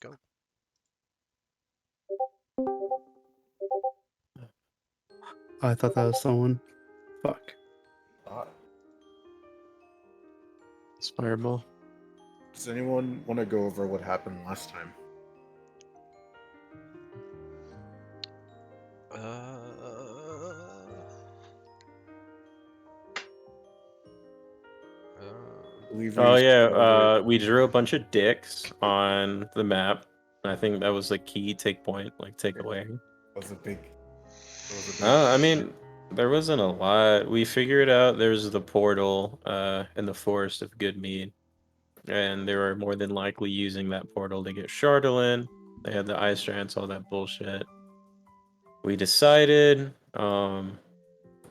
Go. I thought that was someone. Fuck. Fireball. Does anyone want to go over what happened last time? Oh yeah, we drew a bunch of dicks on the map. I think that was the key takeaway. Was a big. I mean, there wasn't a lot. We figured out there's the portal in the Forest of Goodmead, and they were more than likely using that portal to get Chardolin. They had the ice giants, all that bullshit. We decided,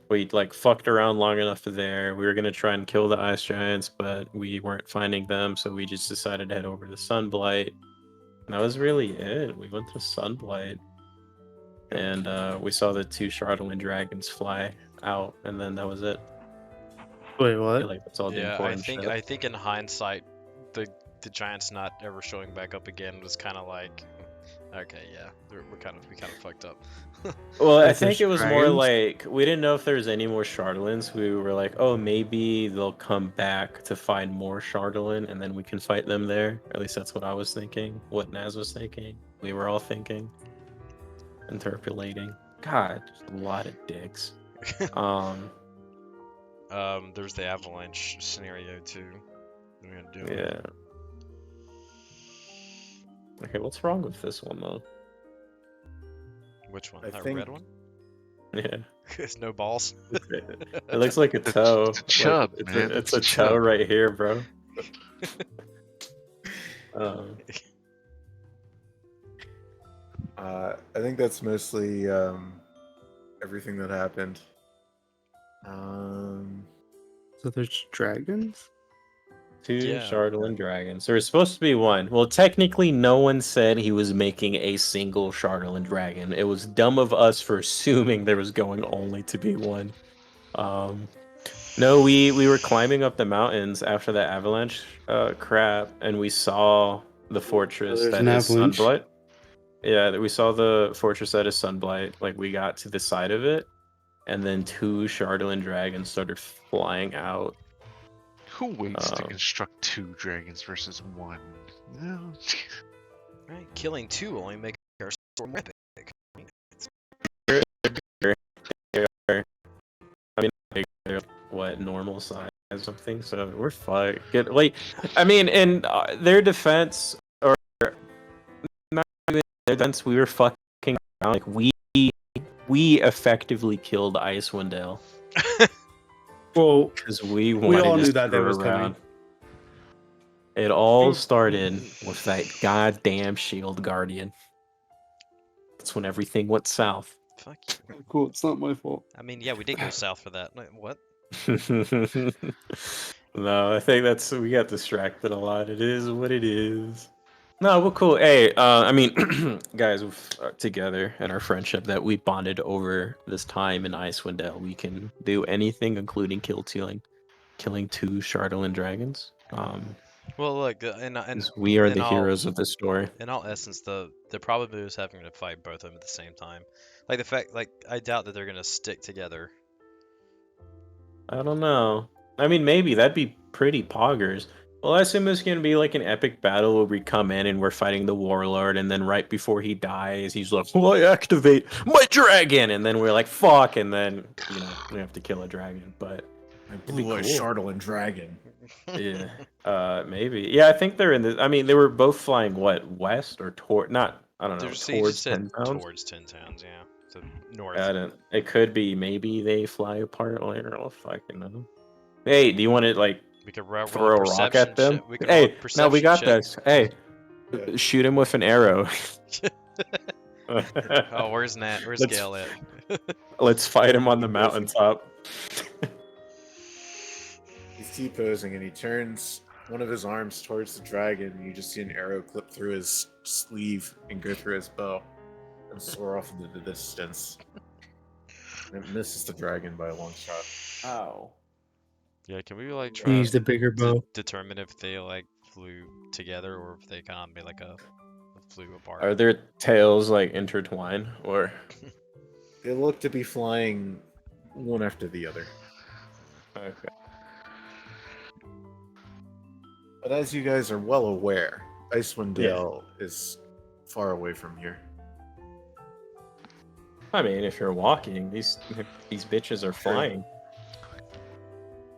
we like fucked around long enough there. We were gonna try and kill the ice giants, but we weren't finding them, so we just decided to head over to Sunblight. And that was really it. We went to Sunblight, and we saw the 2 Chardolin dragons fly out, and then that was it. Wait, I what? feel like that's all the Yeah, important shit. I think in hindsight, the giants not ever showing back up again was kind of like, okay, yeah, we kind of fucked up. Well, I Like think there's it was more dragons? like we didn't know if there was any more Chardolins. We were like, oh, maybe they'll come back to find more Chardolin, and then we can fight them there. At least that's what I was thinking. What Naz was thinking. We were all thinking. Interpolating. God, just a lot of dicks. There's the avalanche scenario too. We're gonna do it. Yeah. Okay, what's wrong with this one though? Which one? I That think- red one? Yeah. It's no balls. It looks like a toe. It's a chub, like, man. It's It's a a toe chub. right here, bro. I think that's mostly everything that happened. So there's dragons? 2 Yeah. Chardolin dragons. There was supposed to be 1. Well, technically, no one said he was making a single Chardolin dragon. It was dumb of us for assuming there was going only to be 1. No, we were climbing up the mountains after the avalanche crap, and we saw the fortress there's that an is avalanche? Sunblight. Yeah, we saw the fortress that is Sunblight. Like, we got to the side of it, and then 2 Chardolin dragons started flying out. Who waits to construct 2 dragons versus 1? No. Right, killing 2 only makes our storm epic. I mean, they're what normal size or something, so we're fine. Get like, I mean, in their defense, or not even their defense, we were fucking around. Like we effectively killed Icewind Dale Well, because we wanted all to knew that day screw was coming. around. It all started with that goddamn shield guardian. That's when everything went south. Fuck you. cool, it's not my fault. I mean, yeah, we did go south for that. Like, what? No, I think we got distracted a lot. It is what it is. No, well, cool. Hey, I mean, guys, together and our friendship that we bonded over this time in Icewind Dale, we can do anything, including killing 2 Chardolin dragons. Well, look, and we are in the all- heroes of this story. in all essence, the probability was having to fight both of them at the same time. Like the fact, like I doubt that they're gonna stick together. I don't know. I mean, maybe that'd be pretty poggers. Well, I assume it's gonna be like an epic battle where we come in and we're fighting the warlord, and then right before he dies, he's like, "Well, I activate my dragon," and then we're like, "Fuck!" and then we have to kill a dragon. But I It'd be blew a cool. Chardolin dragon. yeah, maybe. Yeah, I think they're in the. I mean, they were both flying west or toward? Not. I don't know. There's he Towards just said 10 pounds. towards 10 towns, yeah. So north. I don't. It could be. Maybe they fly apart later. I'll fucking know. Hey, do you want to like We could roll throw a rock perception at them? check- we could roll a Hey, no, we perception got check. this. Hey, Yeah. shoot him with an arrow. Oh, where's Nat? Where's Let's- Gale at? Let's fight him on the mountaintop. He's T-posing and he turns one of his arms towards the dragon, and you just see an arrow clip through his sleeve and go through his bow and soar off into the distance. And it misses the dragon by a long shot. Ow. Yeah, can we like try Use to the bigger bow. determine if they like flew together or if they kind of made like a flew apart. Are their tails like intertwined, or? They look to be flying one after the other. Okay. But as you guys are well aware, Icewind Yeah. Dale is far away from here. I mean, if you're walking, these bitches are flying.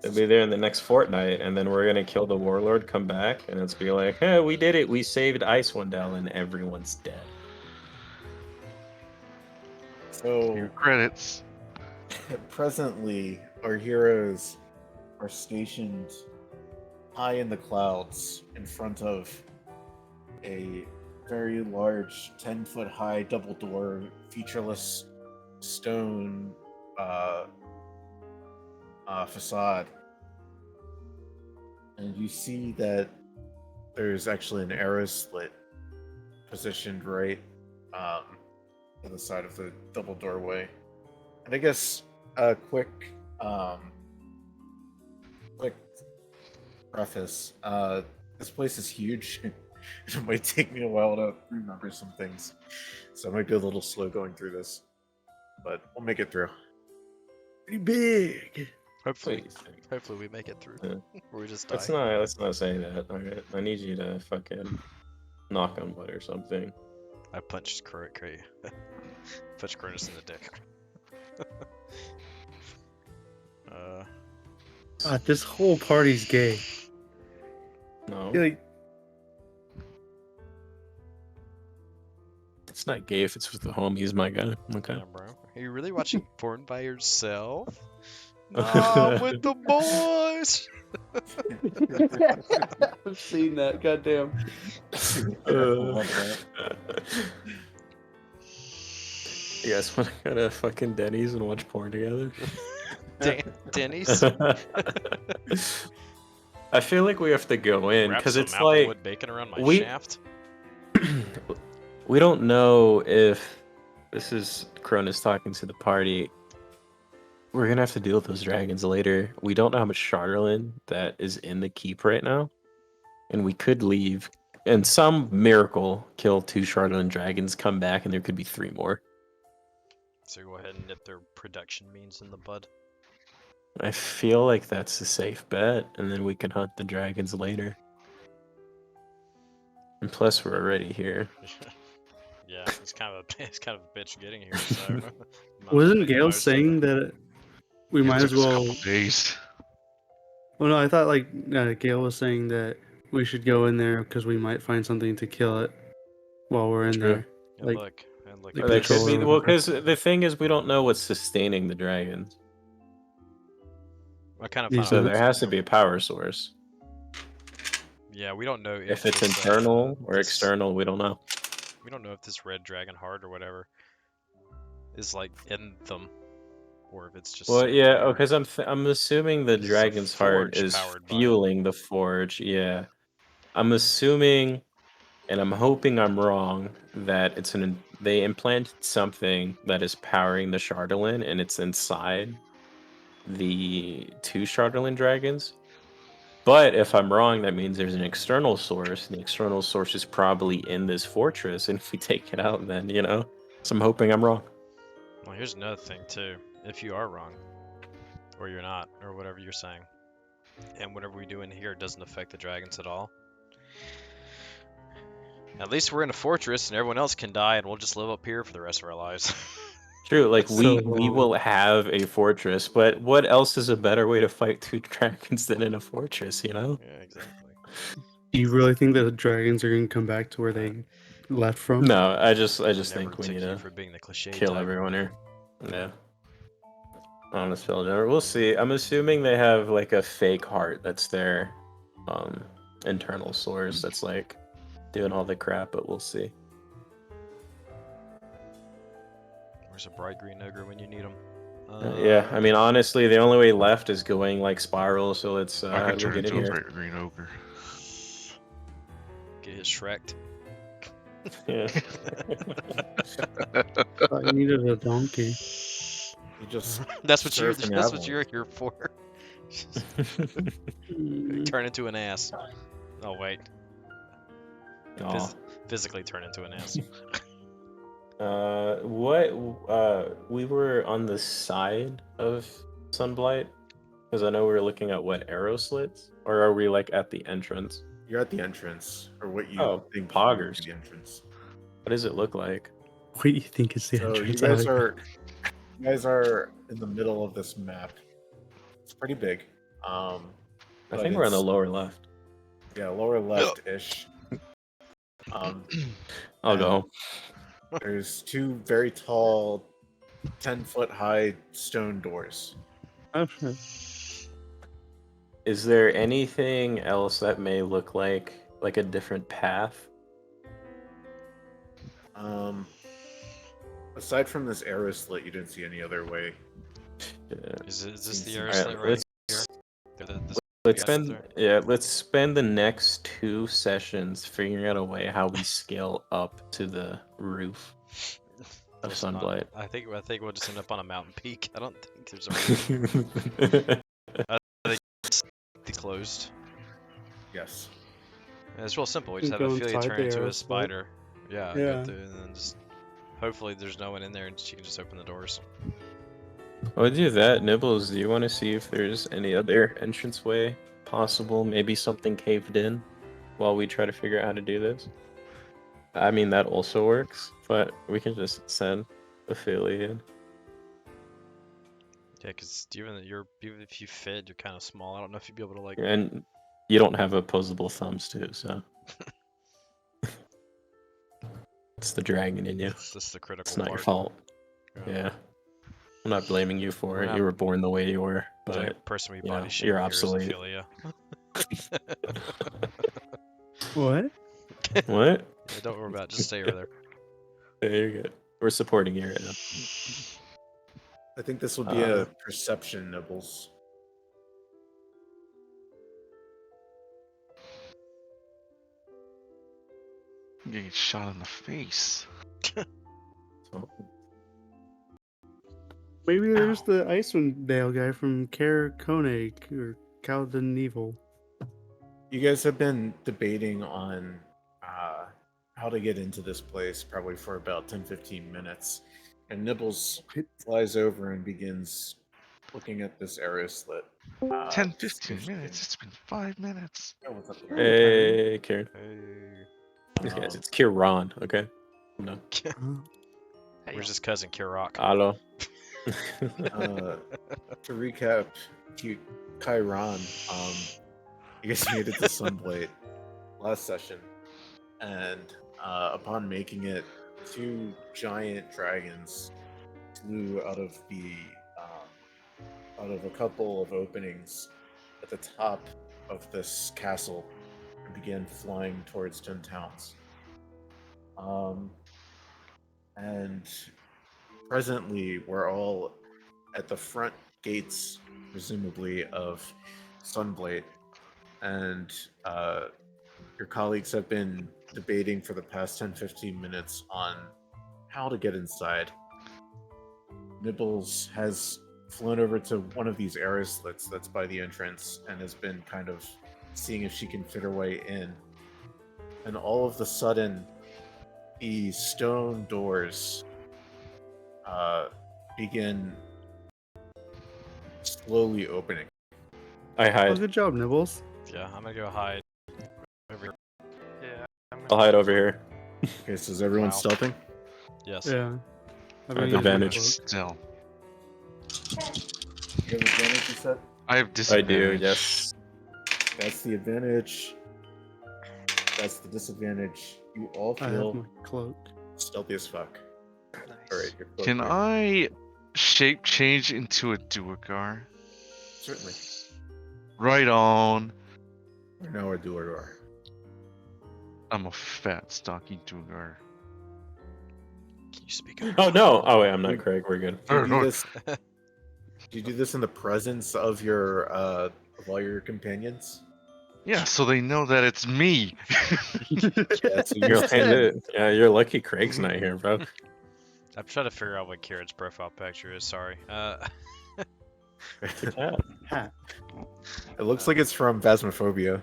They'll be there in the next fortnight, and then we're gonna kill the warlord, come back, and it's be like, hey, we did it, we saved Icewind Dale, and everyone's dead. So Your credits. presently, our heroes are stationed high in the clouds in front of a very large 10-foot high double door featureless stone facade, and you see that there's actually an arrow slit positioned right to the side of the double doorway. And I guess a quick preface, this place is huge. It might take me a while to remember some things, so I might be a little slow going through this, but we'll make it through. Pretty big. Hopefully, Please. hopefully we make it through. Yeah. Or we just die. Let's not say that. Alright, I need you to fucking knock on wood or something. I punched punched Cronus in the dick. God, this whole party's gay. No, Like, it's not gay if it's with the homies, my guy. Okay. Yeah, bro. Are you really watching porn by yourself? Nah, I'm with the boys. I've seen that. Goddamn. You guys want to go to fucking Denny's and watch porn together? Denny's. I feel like we have to go in Wrap because some it's Applewood like bacon around my we- shaft. we don't know if this is Cronus talking to the party. We're gonna have to deal with those dragons later. We don't know how much Charterland that is in the keep right now, and we could leave and some miracle kill 2 Charterland dragons, come back, and there could be 3 more. So go ahead and nip their production means in the bud. I feel like that's a safe bet, and then we can hunt the dragons later. And plus, we're already here. Yeah, it's kind of a bitch getting here. So might as well Wasn't make the Gail most of saying it. that we It might took as us a well? couple days. Well, no, I thought like Gail was saying that we should go in there because we might find something to kill it while we're in True. there. And Like- look, and look. like Or they control could be, or well, whatever. because the thing is, we don't know what's sustaining the dragons. I kind of Yeah, found So out. there has to be a power source. Yeah, we don't know If it's this, internal or this- external, we don't know. We don't know if this red dragon heart or whatever is like in them, or if it's just. Well, sitting yeah, there. because I'm assuming the This is a dragon's heart forge is powered by- fueling the forge. Yeah, I'm assuming, and I'm hoping I'm wrong, that they implanted something that is powering the Charterland, and it's inside the 2 Charterland dragons. But if I'm wrong, that means there's an external source, and the external source is probably in this fortress, and if we take it out, then, So I'm hoping I'm wrong. Well, here's another thing too. If you are wrong, or you're not, or whatever you're saying, and whatever we do in here doesn't affect the dragons at all, at least we're in a fortress and everyone else can die, and we'll just live up here for the rest of our lives. True, like we So- will have a fortress, but what else is a better way to fight 2 dragons than in a fortress, Yeah, exactly. Do you really think that the dragons are going to come back to where they left from? No, I just Never think we took need you to for being the cliche kill type. everyone here. Yeah. Honest villager. We'll see. I'm assuming they have like a fake heart that's their internal source that's like doing all the crap, but we'll see. Where's a bright green ogre when you need him? Yeah, I mean honestly the only way left is going like spiral, so let's I how can do we turn get in into a here? bright green ogre. Get his Shrek. Yeah. I needed a donkey. You just That's what you're. Surfing That's what avalanche. you're here for. Mm, Turn into an ass. Oh wait. Aw. physically turn into an ass. We were on the side of Sunblight, because I know we were looking at what arrow slits, or are we like at the entrance? You're at the entrance, or what you Oh, think poggers. is the entrance. What does it look like? What do you think is the So you entrance? guys are in the middle of this map. It's pretty big. I But think we're on the it's- lower left. Yeah, lower left-ish. I'll go. There's two very tall, 10-foot high stone doors. Is there anything else that may look like a different path? Aside from this arrow slit, you didn't see any other way. Is this the Alright, arrow slit right here? Let's spend the next 2 sessions figuring out a way how we scale up to the roof of Sunblight. I think we'll just end up on a mountain peak. I don't think there's a roof. It's closed. Yes. And it's real simple. We just have Go Ophelia inside turn the into arrow a slit. spider. Yeah. Yeah. Go through and then just hopefully there's no one in there and she can just open the doors. We'll do that. Nibbles, do you want to see if there's any other entranceway possible? Maybe something caved in while we try to figure out how to do this? I mean, that also works, but we can just send Ophelia in. Yeah, because even if you fit, you're kind of small. I don't know if you'd be able to like. And you don't have opposable thumbs, too, so. It's the dragon in you. This is the critical It's not your part. fault. Yeah. I'm not blaming you for We're it. not- You were born the way you were, The only but person we you know, body shape you're here is obsolete. Ophelia. What? What? Yeah, don't worry about it. Just stay over there. Yeah, you're good. We're supporting you right now. I think this will be a perception, Nibbles. I'm getting shot in the face. So, Maybe there's Ow. the Icewind Dale guy from Care Koenig or Kaladin Evil. You guys have been debating on how to get into this place probably for about 10-15 minutes. And Nibbles What? flies over and begins looking at this arrow slit. 10, just 15 interested. minutes. It's been 5 minutes. Oh, what's up? hey, Kieran. Hey. These guys, it's Kieran, okay? No. Where's his cousin Kirok? Hello. To recap, Chiron, you guys made it to Sunblade last session, and upon making it, 2 giant dragons flew out of a couple of openings at the top of this castle and began flying towards 10 towns. And presently, we're all at the front gates, presumably, of Sunblade, and your colleagues have been debating for the past 10-15 minutes on how to get inside. Nibbles has flown over to one of these arrow slits that's by the entrance and has been kind of seeing if she can fit her way in. And all of a sudden, the stone doors begin slowly opening. I Oh, hide. good job, Nibbles. Yeah, I'm gonna go hide over here. Yeah. I'll hide over here. Okay, so is everyone Wow. stealthing? Yes. Yeah. I have used my advantage. cloak. Still. You have advantage, you said? I have I disadvantage. do, yes. That's the advantage. That's the disadvantage. You all I have feel my cloak. stealthy as fuck. Nice. Alright, you're close Can here. I shape change into a Duergar? Certainly. Right on. We're now a door. I'm a fat, stocky Duergar. Can you speak up? Oh, no. Oh, wait, I'm not Craig. We're good. Do you do no. this? Do you do this in the presence of your of all your companions? Yeah, so they know that it's me. Yeah, so You're lucky Craig's not here, bro. I'm trying to figure out what Kieran's profile picture is. Sorry. Hat. It looks like it's from Phasmophobia.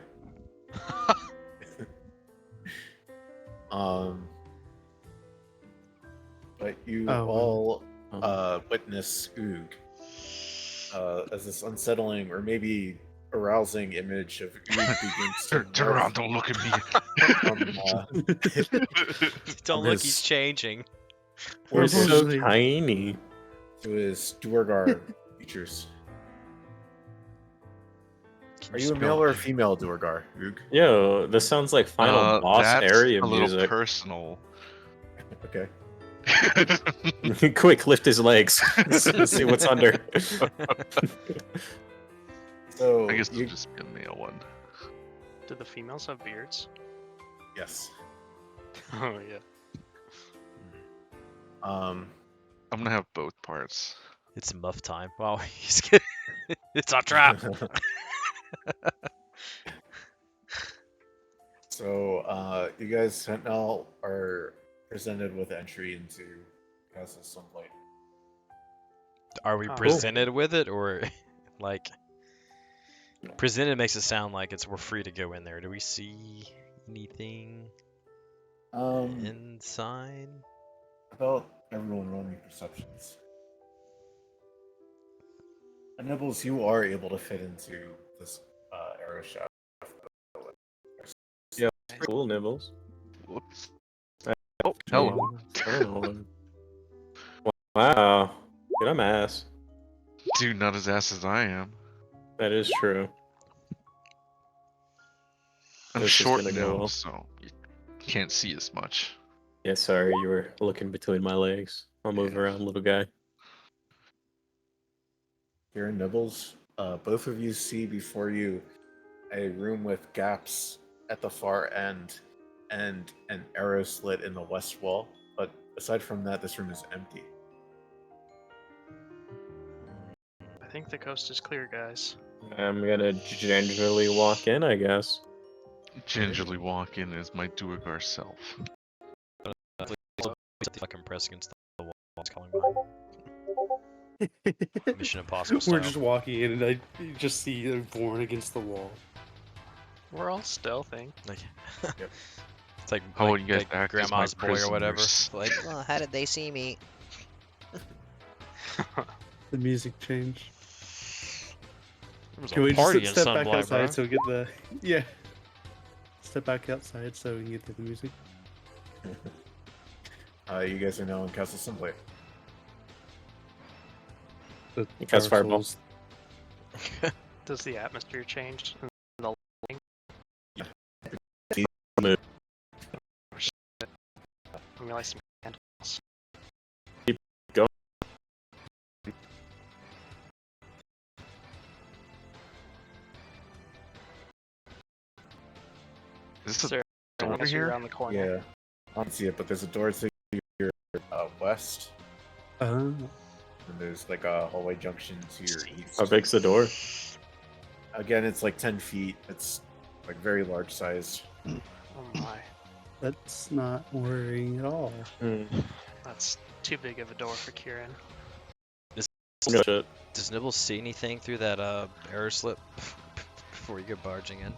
But you Oh, all Oh. witness Oog as this unsettling or maybe arousing image of Oog begins to Turn around, don't look at me. from, Don't look, he's his- changing. He's so Unfortunately- tiny. to his Duergar features. Can Are you you a spell- male or a female Duergar, Oog? Yo, this sounds like final boss That's area a little music. personal. Okay. Quick, lift his legs. See what's under. So I guess you, it'll just be a male one. Do the females have beards? yes. Oh yeah. Um, I'm gonna have both parts. It's muff time. Wow, he's good. It's a trap. So, you guys Sentinel are presented with entry into Castle Sunlight. Are we Oh. presented with it, or like presented makes it sound like we're free to go in there? Do we see anything inside? About everyone rolling perceptions. And Nibbles, you are able to fit into this arrow shaft. Cool nibbles. Whoops. Oh, hello. Oh. Wow. Dude, I'm ass. Dude, not as ass as I am. That is true. I'm This is short gonna now, go well. so you can't see as much. Yeah, sorry, you were looking between my legs. I'll move Yeah. around, little guy. Here in Nibbles, both of you see before you a room with gaps at the far end and an arrow slit in the west wall. But aside from that, this room is empty. I think the coast is clear, guys. I'm gonna gingerly walk in, I guess. Gingerly walk in as my Duergar self. Fucking press against the wall. It's calling behind. Mission Impossible style. We're just walking in, and I just see Vorn against the wall. We're all stealthing. Like, Yep. it's like, How would you guys like act as my grandma's boy or whatever. prisoners? Like, well, how did they see me? The music changed. There was Can a we party just in step back Sunblight, outside bro. so we get the yeah? Step back outside so we can get to the music. You guys are now in Castle Sunlight. The You cast Dark fireball. Souls. Does the atmosphere change? Let me light some candles. Is Is this there a door anyone else here? around the corner? Yeah, I don't see it, but there's a door to your west, and there's like a hallway junction to your east. How big's the door? Again, it's like 10 feet. It's like very large sized. Oh my. That's not worrying at all. That's too big of a door for Kieran. No shit. Does Nibbles see anything through that arrow slip before you go barging in?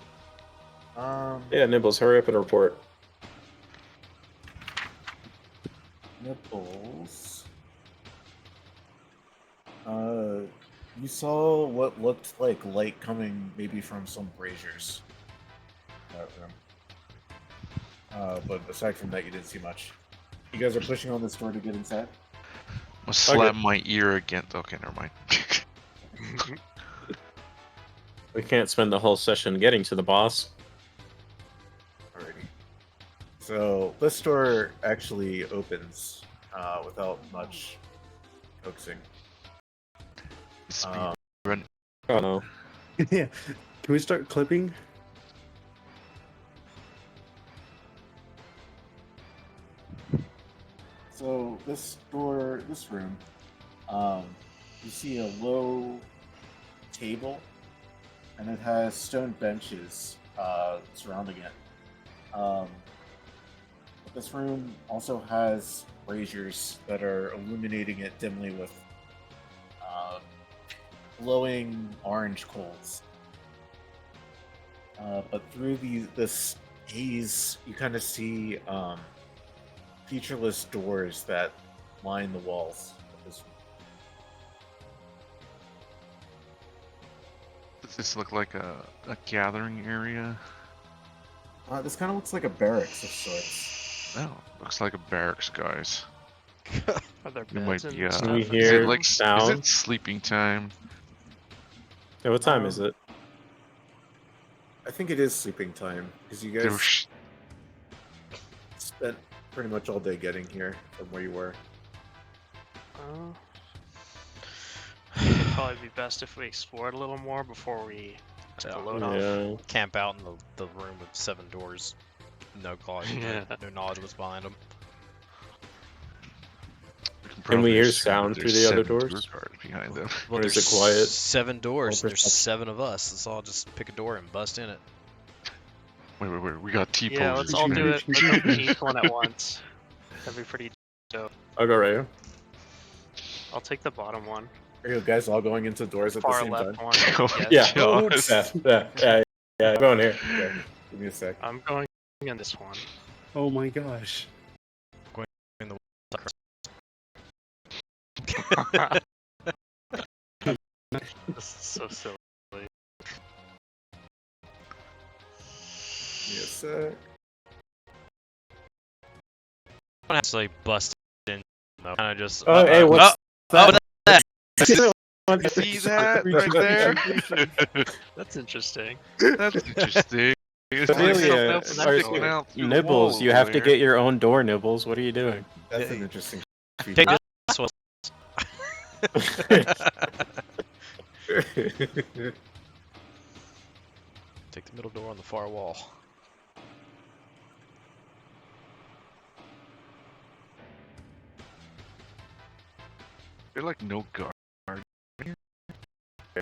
Yeah, Nibbles, hurry up and report. Nipples. You saw what looked like light coming maybe from some braziers. in that room. But aside from that, you didn't see much. You guys are pushing on this door to get inside? I'm gonna slap my ear against. Okay, never mind. We can't spend the whole session getting to the boss. Alrighty. So this door actually opens without much coaxing. Speed Um, run. Oh no. Yeah. Can we start clipping? So this door, this room, you see a low table, and it has stone benches surrounding it. But this room also has braziers that are illuminating it dimly with glowing orange coals. But through this haze, you kind of see featureless doors that line the walls. Does this look like a gathering area? This kind of looks like a barracks of sorts. Oh, looks like a barracks, guys. Are there You might beds be, and Can we stuff? is hear it like is sound? it sleeping time? Yeah, what time is it? I think it is sleeping time because you There guys was- spent pretty much all day getting here from where you were. It'd probably be best if we explored a little more before we took the load off. Yeah. Camp out in the room with 7 doors. No knowledge, Yeah. no knowledge was behind them. Can we probably hear assume that sound there's through the other 7 door doors? guards behind them. Well, Or is there's it quiet? 7 doors. Roll There's perception. 7 of us. Let's all just pick a door and bust in it. Wait, we got T-poses. Yeah, let's all do it. Let's open each one at once. That'd be pretty dope. I'll go right here. I'll take the bottom one. Are you guys all going into doors at the Far same left time? one. Oh, Yes. Yeah. Yes. Yeah. I'm going here. Okay, give me a sec. I'm going in this one. Oh my gosh. This is so silly. Give me a sec. I don't actually bust in. Though. Kind of just. Oh, hey, what's oh, that? See that right there? That's interesting. That's interesting. It's like Really, something uh, else are- sticking out through the Nibbles, wall you have over to there. get your own door, Nibbles. What are you doing? That's an interesting Take feature. this one. Take the middle door on the far wall. They're like no guard.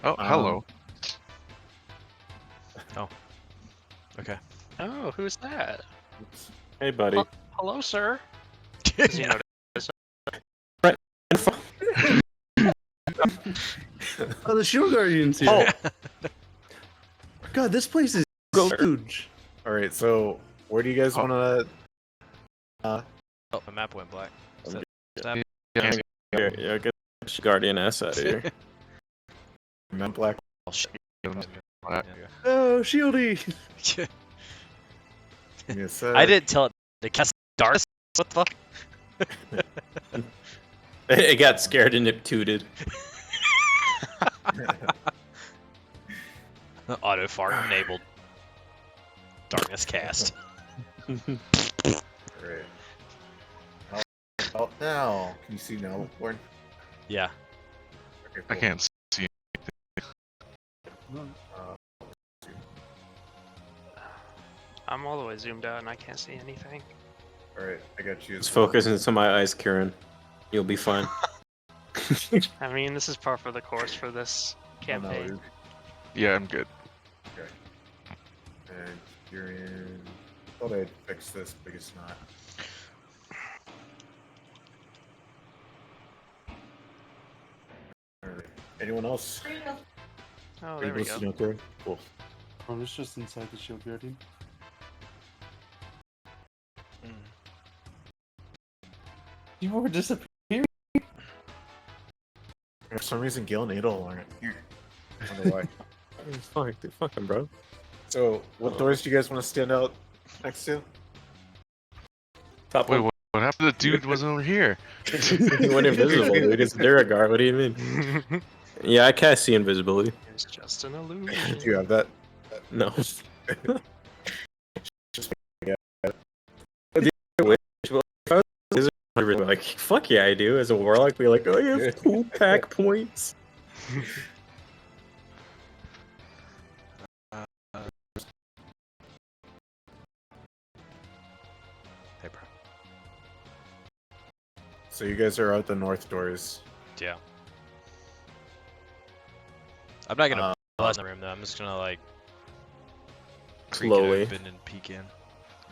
Oh, hello. Okay. Oh, who's that? Oops. Hey, buddy. Hello, sir. Does he Yeah. notice? Oh, the shield guardian's here. Oh. God, this place is huge. All right, so where do you guys want to? Oh, my map went black. Is that- Yeah, Yeah, get the Guardian S out of here. Mount Black. Oh, shit. Black. Oh, shieldy. Yeah. Give me a sec. I didn't tell it to cast darts. What the fuck? It got scared and it tooted. Auto fart enabled. Darkness cast. Alright. How now? Can you see now, Warren? Yeah. Okay, I cool. can't see. I'm all the way zoomed out and I can't see anything. Alright, I got you. Just focus into my eyes, Kieran. You'll be fine. I mean, this is par for the course for this Oh, no, campaign. you're- Yeah, I'm good. Okay. And you're in. Thought I'd fix this, but it's not. Alright. Anyone else? Oh, Are there you we go. listening okay? Cool. Oh, it's just inside the shield guardian. You were disappearing. For some reason, Gil and Adol aren't here. I don't know why. Fucking bro. So, what doors do you guys want to stand out next to? Top Wait, one. what happened to the dude was over here? He went invisible, dude. It's Duragar. What do you mean? Yeah, I cast see invisibility. It's just an illusion. Do you have that? No. Like, fuck yeah, I do. As a warlock, be like, oh, you have cool pack points. Hey, bro. So you guys are out the north doors. Yeah. I'm not gonna Uh, bust in the room though. I'm just gonna like creak Slowly. it open and peek in.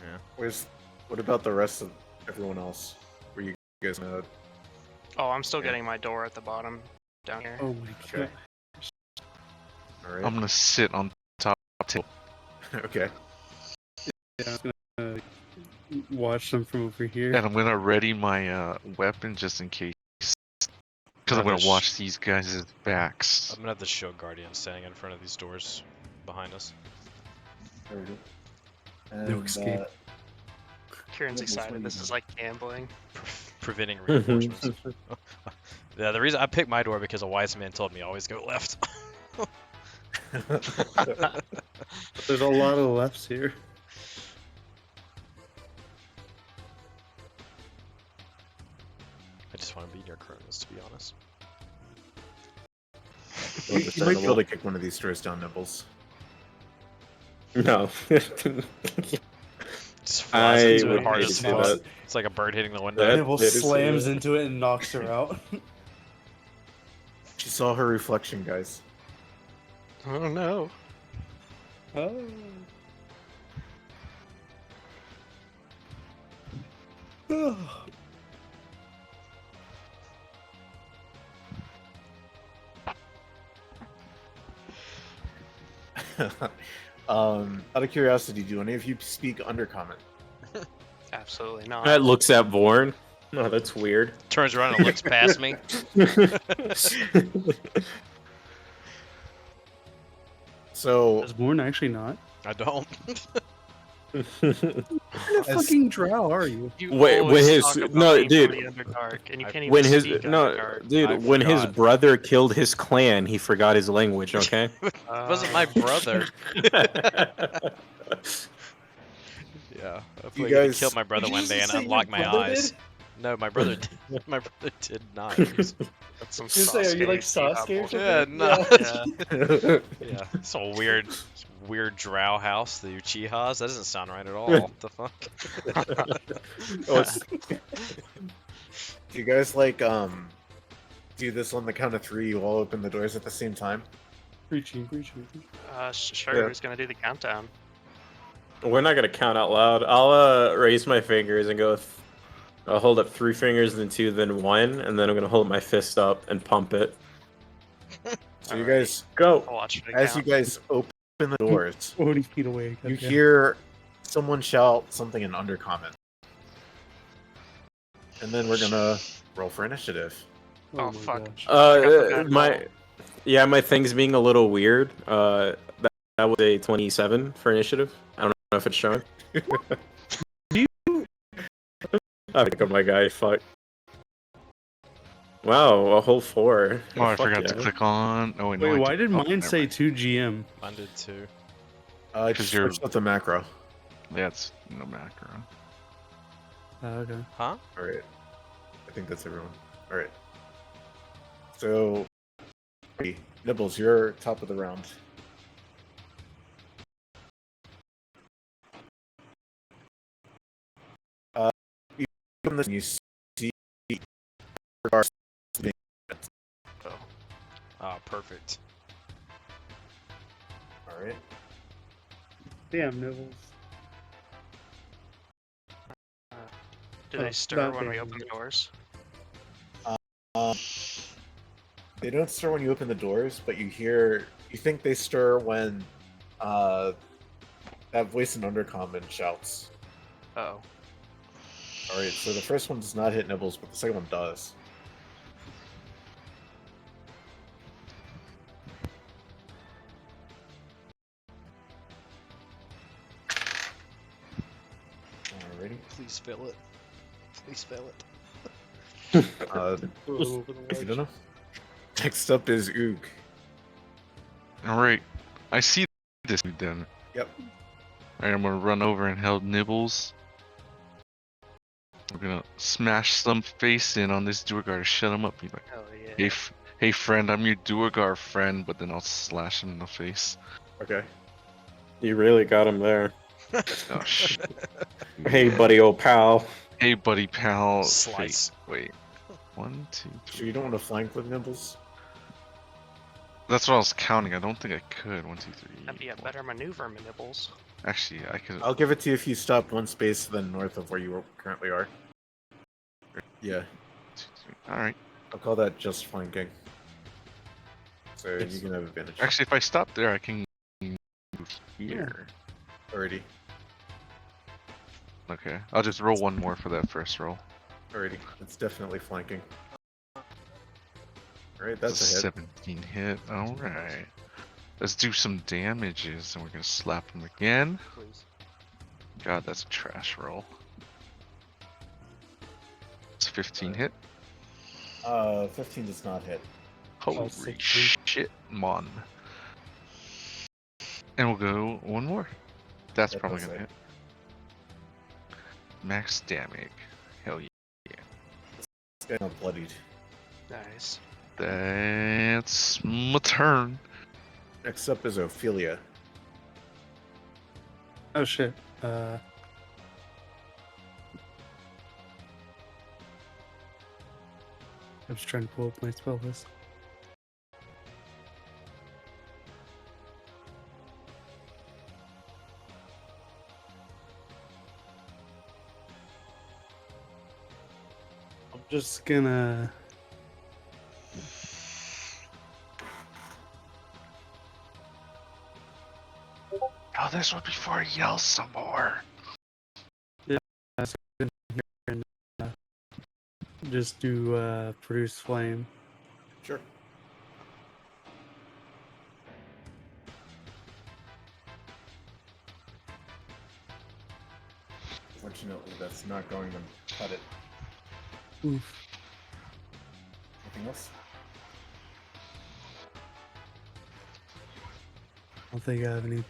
Yeah. What about the rest of everyone else? Were you guys gonna? Oh, I'm still Yeah. getting my door at the bottom down here. Oh my Okay. god. All right. I'm gonna sit on top table. Okay. Yeah, I'm gonna watch them from over here. And I'm gonna ready my weapon just in case. Because I'm Another gonna watch these guys' backs. I'm gonna have the shield guardian standing in front of these doors behind us. Alrighty. No escape. Kieran's Nibbles, what excited. are This you is like gambling. Preventing reinforcements. Yeah, the reason I picked my door because a wise man told me always go left. There's a lot of lefts here. I just want to be near Cronus, to be honest. You might be able to kick one of these doors down, Nibbles. No. Just flies I into would it hard hate as to see fuck. that. It's like a bird hitting the window. That- Nibble that is slams it. into it and knocks her out. She saw her reflection, guys. Oh no. Oh. Out of curiosity, do any of you speak Undercommon? Absolutely not. That looks at Vorn. Oh, that's weird. Turns around and looks past me. So, Is Born actually not? I don't. What kind of fucking drow are you? You Wait, always when his- talk about no, me dude. from the Underdark, and you I- can't even when his speak no, Underdark. dude, I when his forgot. brother killed his clan, he forgot his language. Okay. It wasn't my brother. Yeah, I You guys guys- killed my brother Did you one just day and say your unlocked my brother eyes. did? No, my brother did. My brother did not. He was- That's some You say, are you like Sasuke Sasuke or bullshit. something? Yeah, no. Yeah. Yeah, it's a weird drow house, the Uchihas. That doesn't sound right at all. What the fuck? Oh, it's- do you guys like do this on the count of 3? You all open the doors at the same time. Preaching. Sure, Yeah. who's gonna do the countdown? We're not gonna count out loud. I'll raise my fingers and go. I'll hold up 3 fingers, then 2, then 1, and then I'm gonna hold my fist up and pump it. So you guys, Go. I'll watch it as you count. guys open the doors, 40 feet away. you goddamn. hear someone shout something in Undercommon, and then we're gonna roll for initiative. Oh, my fuck. gosh. My thing's being a little weird. That was a 27 for initiative. I don't know if it's showing. I pick up my guy. Fuck. Wow, a whole 4. Oh, I Fuck forgot to yeah. click on. Oh, wait, no, Wait, I why did oh, mine never say mind. 2 GM? Mine did too. I 'Cause just you're- switched up the macro. That's no macro. Okay. Huh? All right, I think that's everyone. All right. So, Nibbles, you're top of the round. You open this and you see Ah, perfect. All right. Damn, Nibbles. Do they Oh, stir not when we bad. open the doors? They don't stir when you open the doors, but you think they stir when that voice in Undercommon shouts. Oh. Alright, so the first one does not hit Nibbles, but the second one does. Alrighty. Please fill it. Please fill it. If you don't know. Next up is Oog. Alright. I see this dude then. Yep. Alright, I'm gonna run over and help Nibbles. We're gonna smash some face in on this Duergar to shut him up. Be like, Hell yeah. hey, hey friend, I'm your Duergar friend, but then I'll slash him in the face. Okay. You really got him there. Oh shit. Hey, buddy, old pal. Hey buddy pal. Slice. Wait. 1, 2, 3. So you don't want to flank with Nibbles? That's what I was counting. I don't think I could. 1, 2, 3. That'd be a better maneuver, Nibbles. Actually, I could. I'll give it to you if you stop one space then north of where you currently are. Yeah, 2, 3. All right. I'll call that just flanking. So you can have advantage. Actually, if I stop there, I can move here. Alrighty. Okay, I'll just roll one more for that first roll. Alrighty, it's definitely flanking. Alright, That's that's a hit. 17 hit. All right. Let's do some damages, and we're gonna slap him again. Please. God, that's a trash roll. It's 15 hit. 15 does not hit. Holy 16. shit, mon. And we'll go one more. That's That probably does gonna hit. hit. Max damage. Hell yeah. This guy not bloodied. Nice. That's my turn. Next up is Ophelia. Oh shit. I was trying to pull up my spell list. I'm just gonna. Oh, this one before he yells some more. Just do produce flame. Sure. Fortunately, that's not going to cut it. Oof. Anything else? I don't think I have any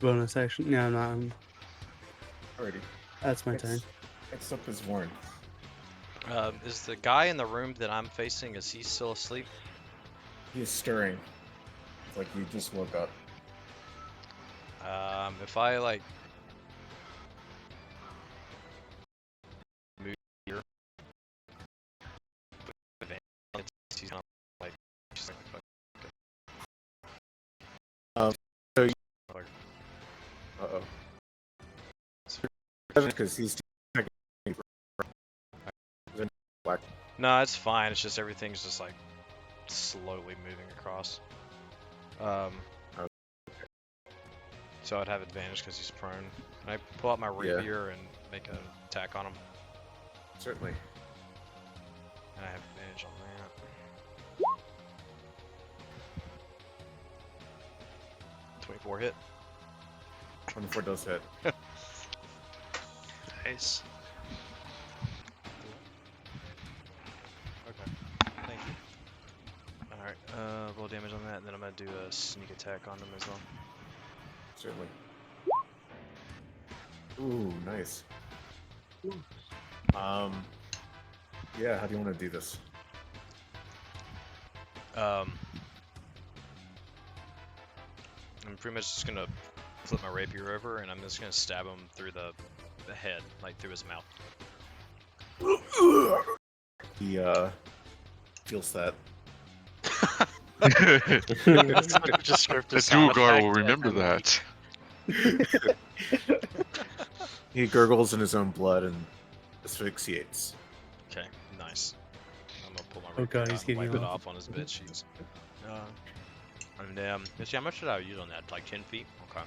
bonus action. No, I'm not. Alrighty. That's my turn. Next up is Warren. Is the guy in the room that I'm facing, is he still asleep? He's stirring. It's like he just woke up. If I like move here, he's gonna like just like So uh-oh. Because he's black. no, it's fine. It's just everything's just like slowly moving across. So I'd have advantage because he's prone. Can I pull out my Yeah. rapier and make an attack on him? Certainly. And I have advantage on that. 24 hit. 24 does hit. Nice. Okay. Thank you. Alright, roll damage on that, and then I'm gonna do a sneak attack on him as well. Certainly. Ooh, nice. Yeah, how do you want to do this? I'm pretty much just gonna flip my rapier over, and I'm just gonna stab him through the head, like through his mouth. He feels that. The Duergar will remember that. He gurgles in his own blood and asphyxiates. Okay, nice. I'm gonna pull my Oh rapier God, out he's and getting wipe it off. off on his bed sheets. And let's see, how much did I use on that? Like 10 feet? Okay.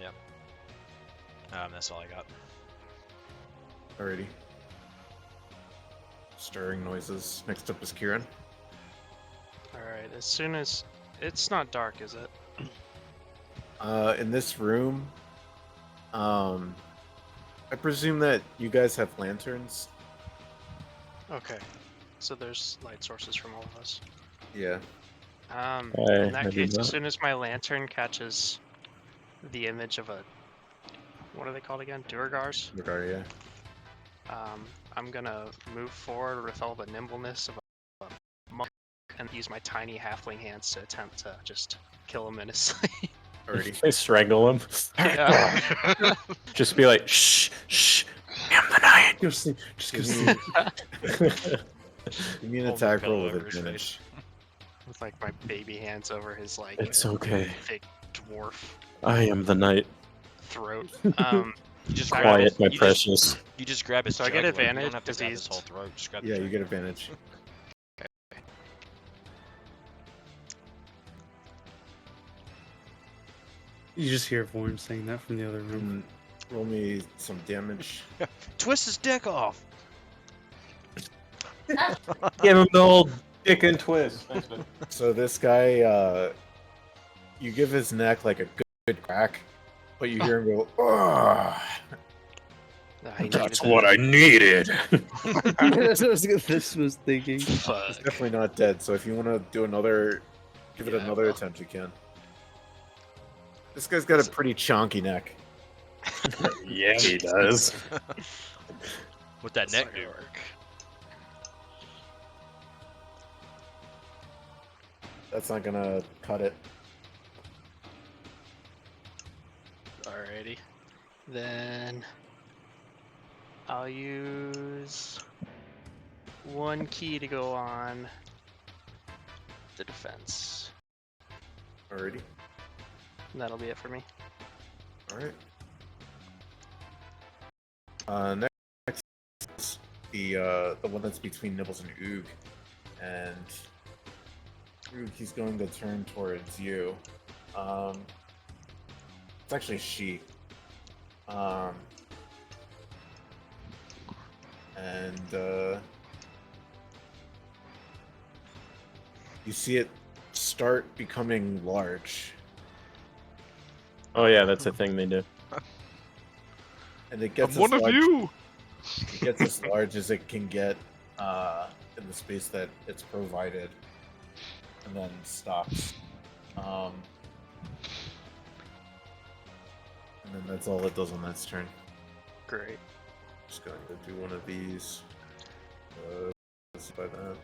Yep. That's all I got. Alrighty. Stirring noises. Next up is Kieran. Alright, as soon as... It's not dark, is it? In this room, I presume that you guys have lanterns. Okay. So there's light sources from all of us. Yeah. In that I do case, as not. soon as my lantern catches the image of a... What are they called again? Duergars? Regaria. I'm gonna move forward with all the nimbleness of a monk and use my tiny halfling hands to attempt to just kill him in his sleep. Alrighty. They strangle him. Yeah. Just be like, shh, shh. I am the night. Go sleep. Just go Give sleep. me, give me an Hold attack the roll pillow with over his advantage. With like my baby hands over his like It's okay. thick dwarf. I am the night. throat. You just Quiet, grab Quiet, it. my You precious. you just grab his So I get jugular. You advantage don't have to 'cause grab his he's- whole throat. Just grab the Yeah, you get jugular. advantage. You just hear Vorn saying that from the other room. Roll me some damage. Twist his dick off. Give him the old dick and twist. Thanks, man. So this guy, you give his neck like a good crack, but you hear him go, "Ugh." I needed That's that. what I needed. That's what this was thinking. He's Fuck. definitely not dead. So if you want to do another, give it Yeah, I another will. attempt, you can. This guy's got a pretty chonky neck. Yeah, he does. What that That's neck not do? gonna work. That's not gonna cut it. Alrighty. Then I'll use one key to go on the defense. Alrighty. And that'll be it for me. Alright. Next is the one that's between Nibbles and Oog. And Oog, he's going to turn towards you. It's actually she. You see it start becoming large. Oh yeah, that's a thing they do. And it gets I'm one as of large, you. It gets as large as it can get in the space that it's provided, and then stops. And then that's all it does on its turn. Great. Just going to do one of these. Let's by that.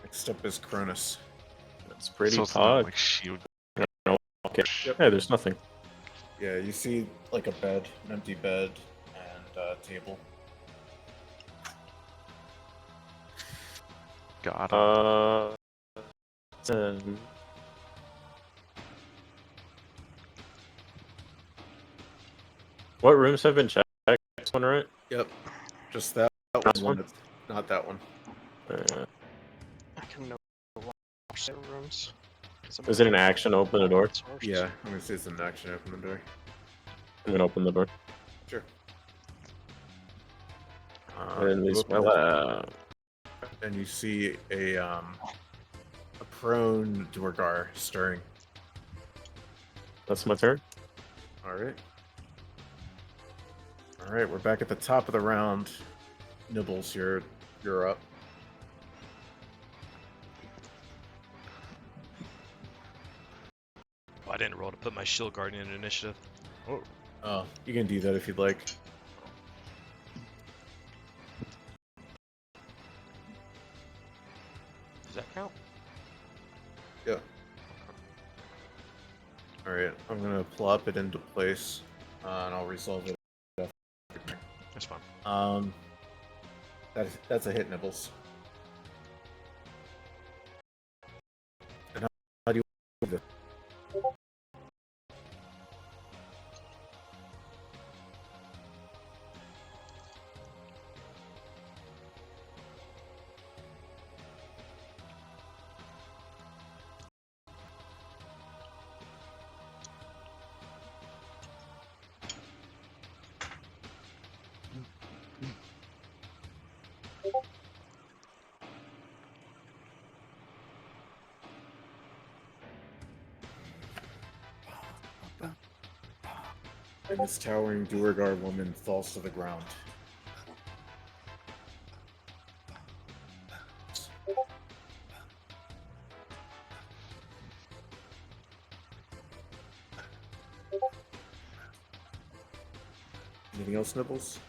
Next up is Cronus. That's pretty So it's not pog. like shield. Okay. Yep. Yeah, there's nothing. Yeah, you see like a bed, an empty bed, and a table. Got him. Um, what rooms have been checked? This one, right? Yep. Just that Last one. one? Not that one. I can no watch the rooms. 'cause I'm Is it an action to open the door? Yeah, I'm gonna say it's an action. Open the door. I'm gonna open the door. Sure. And you these open well, it, and you see a prone Duergar stirring. that's my turn. All right. All right, we're back at the top of the round. Nibbles, you're up. Oh, I didn't roll to put my shield guardian in initiative. Oh, Oh, you can do that if you'd like. does that count? Yeah. All right, I'm gonna plop it into place, and I'll resolve it. That's fine. That's a hit, Nibbles. And how do you move it? And this towering Duergar woman falls to the ground. Anything else, Nibbles?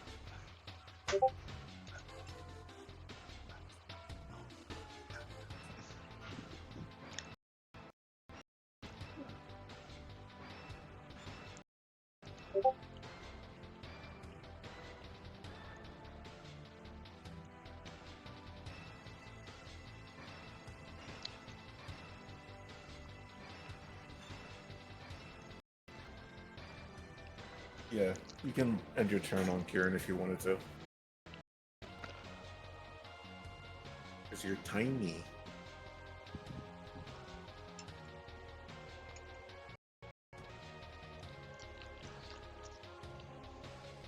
Yeah, you can end your turn on Kieran if you wanted to. Because you're tiny.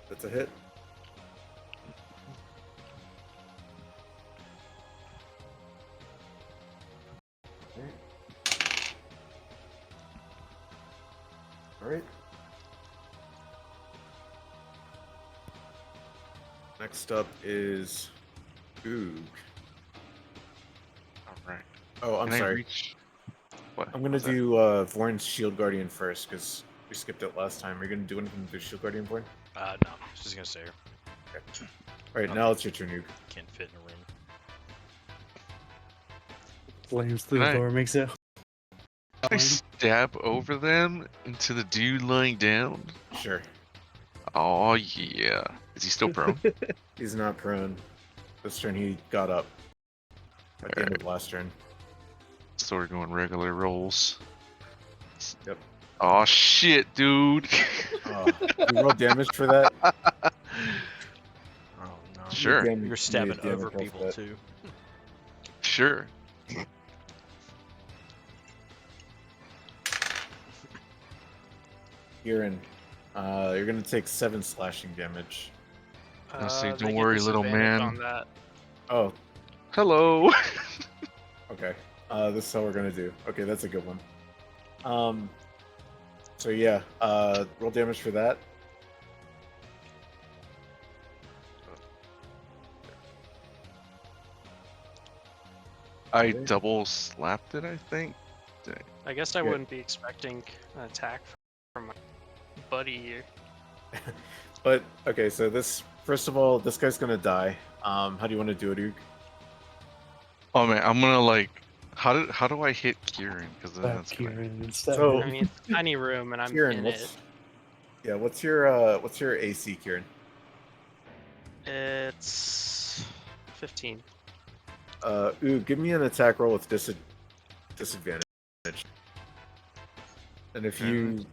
That's a hit. Alright. Next up is Oog. Alright. Oh, I'm Can I sorry. reach? What? I'm gonna What's that? do Vorn's Shield Guardian first, because we skipped it last time. Are you gonna do anything with the Shield Guardian, Vorn? No, she's gonna stay here. Alright, now it's your turn, Oog. Can't fit in a room. Slams through Can the I- door, makes it. I stab over them into the dude lying down. Sure. Oh yeah. Is he still prone? He's not prone. This turn he got up. At the end of last turn. So we're going regular rolls. Yep. Oh shit, dude. You roll damage for that? Oh no. Sure. Damage- You're stabbing damage over roll for people that. too. Sure. Kieran, you're gonna take 7 slashing damage. Now see, They don't get worry, little disadvantage man. On that. Oh, Hello. okay. This is how we're gonna do. Okay, that's a good one. So yeah, roll damage for that. I double slapped it, I think. I guess I Okay. wouldn't be expecting an attack from my buddy here. But okay, so this first of all, this guy's gonna die. How do you want to do it, Oog? Oh man, I'm gonna like. How do I hit Kieran? Because then Slap that's gonna. Kieran instead. So- I mean, it's a tiny room, and I'm Kieran, in what's it. yeah, what's your AC, Kieran? It's 15. Oog, give me an attack roll with disadvantage. And if you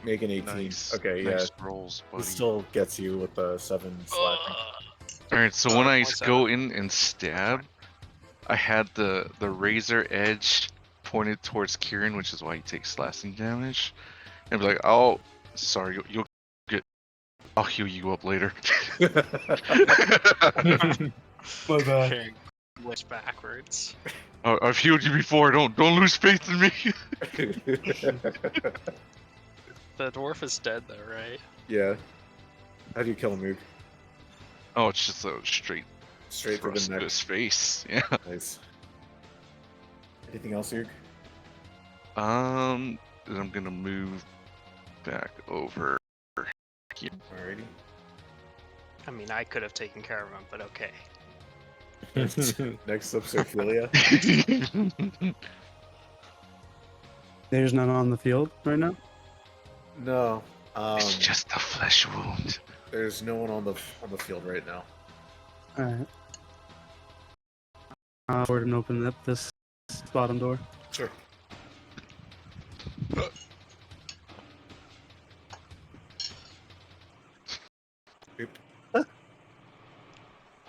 make an 18, Nice. okay, Nice rolls, yeah, buddy. he still gets you with the 7 slashing. All right, so when I 7.7. go in and stab, I had the razor edge pointed towards Kieran, which is why he takes slashing damage. And be like, oh, sorry, you'll get. I'll heal you up later. My bad. Kieran glitch backwards. I've healed you before. Don't lose faith in me. The dwarf is dead, though, right? Yeah. How do you kill him, Oog? Oh, it's just a straight Straight through thrust the to neck. his face. Yeah. Nice. Anything else, Oog? Then I'm gonna move back over here. Alrighty. I mean, I could have taken care of him, but okay. Next up's Ophelia. There's none on the field right now. No. It's just a flesh wound. There's no one on the field right now. All right. I'll forward and open up this bottom door. Sure. Boop.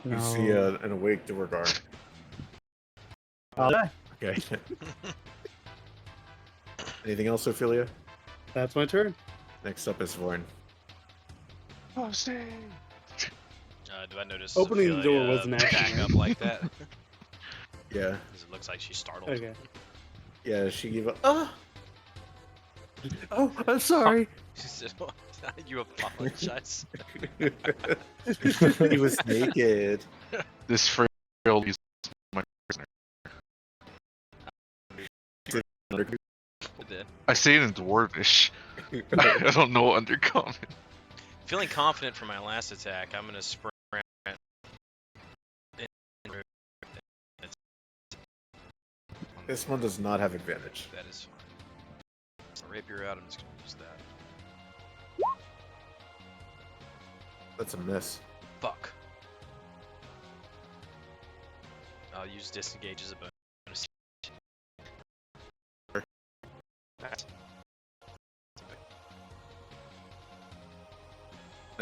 You see an awake door guard. Okay, Okay. Anything else, Ophelia? that's my turn. Next up is Vorn. Oh, say. Do I notice Opening the door Ophelia wasn't back action, up right? like that? Yeah. 'Cause it looks like she's startled. Okay. Yeah, she gave up. Ah! Oh, I'm sorry. She said, "You apologize." He was naked. This frail is my prisoner. I say it in Dwarvish. I don't know Undercommon. Feeling confident for my last attack, I'm gonna sprint. This one does not have advantage. That is fine. So rapier out. I'm just gonna use that. That's a miss. Fuck. I'll use disengage as a bonus. That's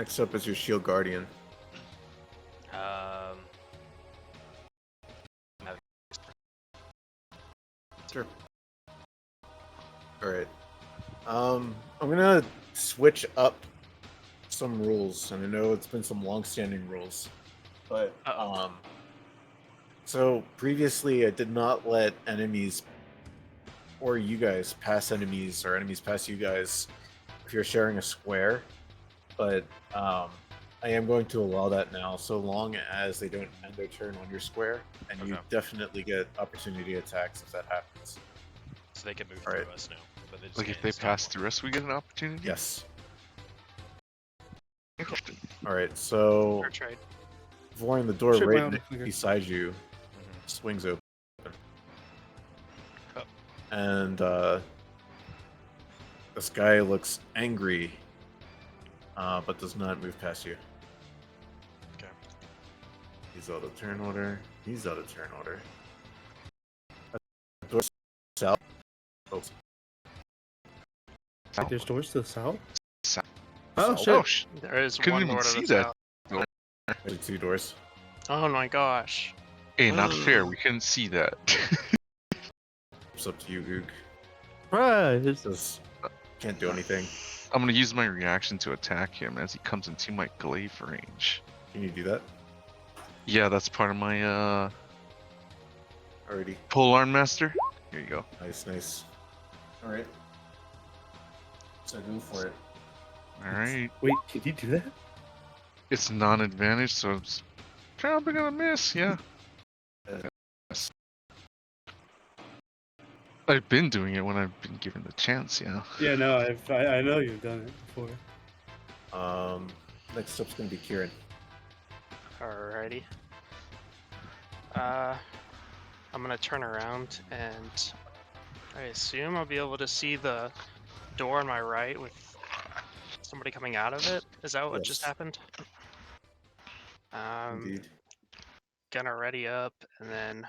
Next up is your shield guardian. Sure. Alright. I'm gonna switch up some rules, and I know it's been some long-standing rules, but so previously I did not let enemies or you guys pass enemies or enemies pass you guys if you're sharing a square, but I am going to allow that now, so long as they don't end their turn on your square, and you Okay. definitely get opportunity attacks if that happens. So they can move Alright. through us now. But they just Like if can't they stop pass them. through us, we get an opportunity. Yes. Interesting. Alright, so Fair trade. Vorin, the door Shit, my right auto clicker. beside you Mhm. swings open. Oh. And this guy looks angry, but does not move past you. Okay. He's out of turn order. He's out of turn order. Door south. Oh, Wait, there's doors to the south? South. Oh, South. shit. Oh, There is Couldn't one even door to see the that. south. there's 2 doors. Oh my gosh. Hey, not fair. We couldn't see that. It's up to you, Goog. Right. Just can't do anything. I'm gonna use my reaction to attack him as he comes into my glaive range. Can you do that? Yeah, that's part of my Alrighty. polearm master. Here you go. Nice, nice. Alright. So go for it. All right. Wait, can you do that? It's non-advantage, so it's probably gonna miss. Yeah. I've been doing it when I've been given the chance. Yeah. Yeah, no, I know you've done it before. Next up's gonna be Kieran. Alrighty. I'm gonna turn around and I assume I'll be able to see the door on my right with somebody coming out of it. Is that what just Yes. happened? Indeed. Gonna ready up and then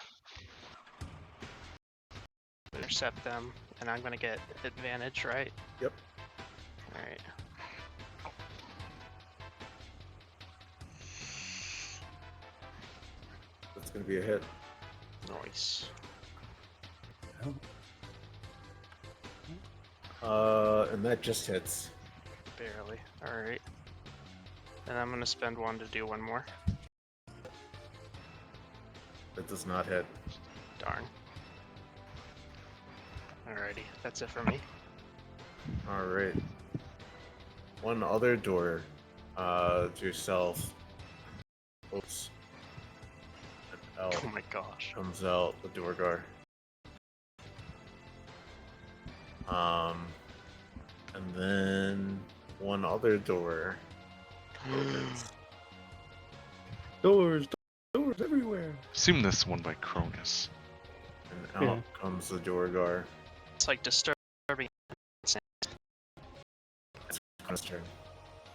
intercept them, and I'm gonna get advantage, right? Yep. Alright. That's gonna be a hit. Nice. And that just hits. Barely. Alright. And I'm gonna spend one to do one more. That does not hit. Darn. Alrighty, that's it for me. Alright. One other door, to yourself. Oops. An elf Oh my gosh. comes out the Dorgar. And then one other door. Doors everywhere. Assume this one by Cronus. And out comes the Dorgar. It's like disturbing. His turn.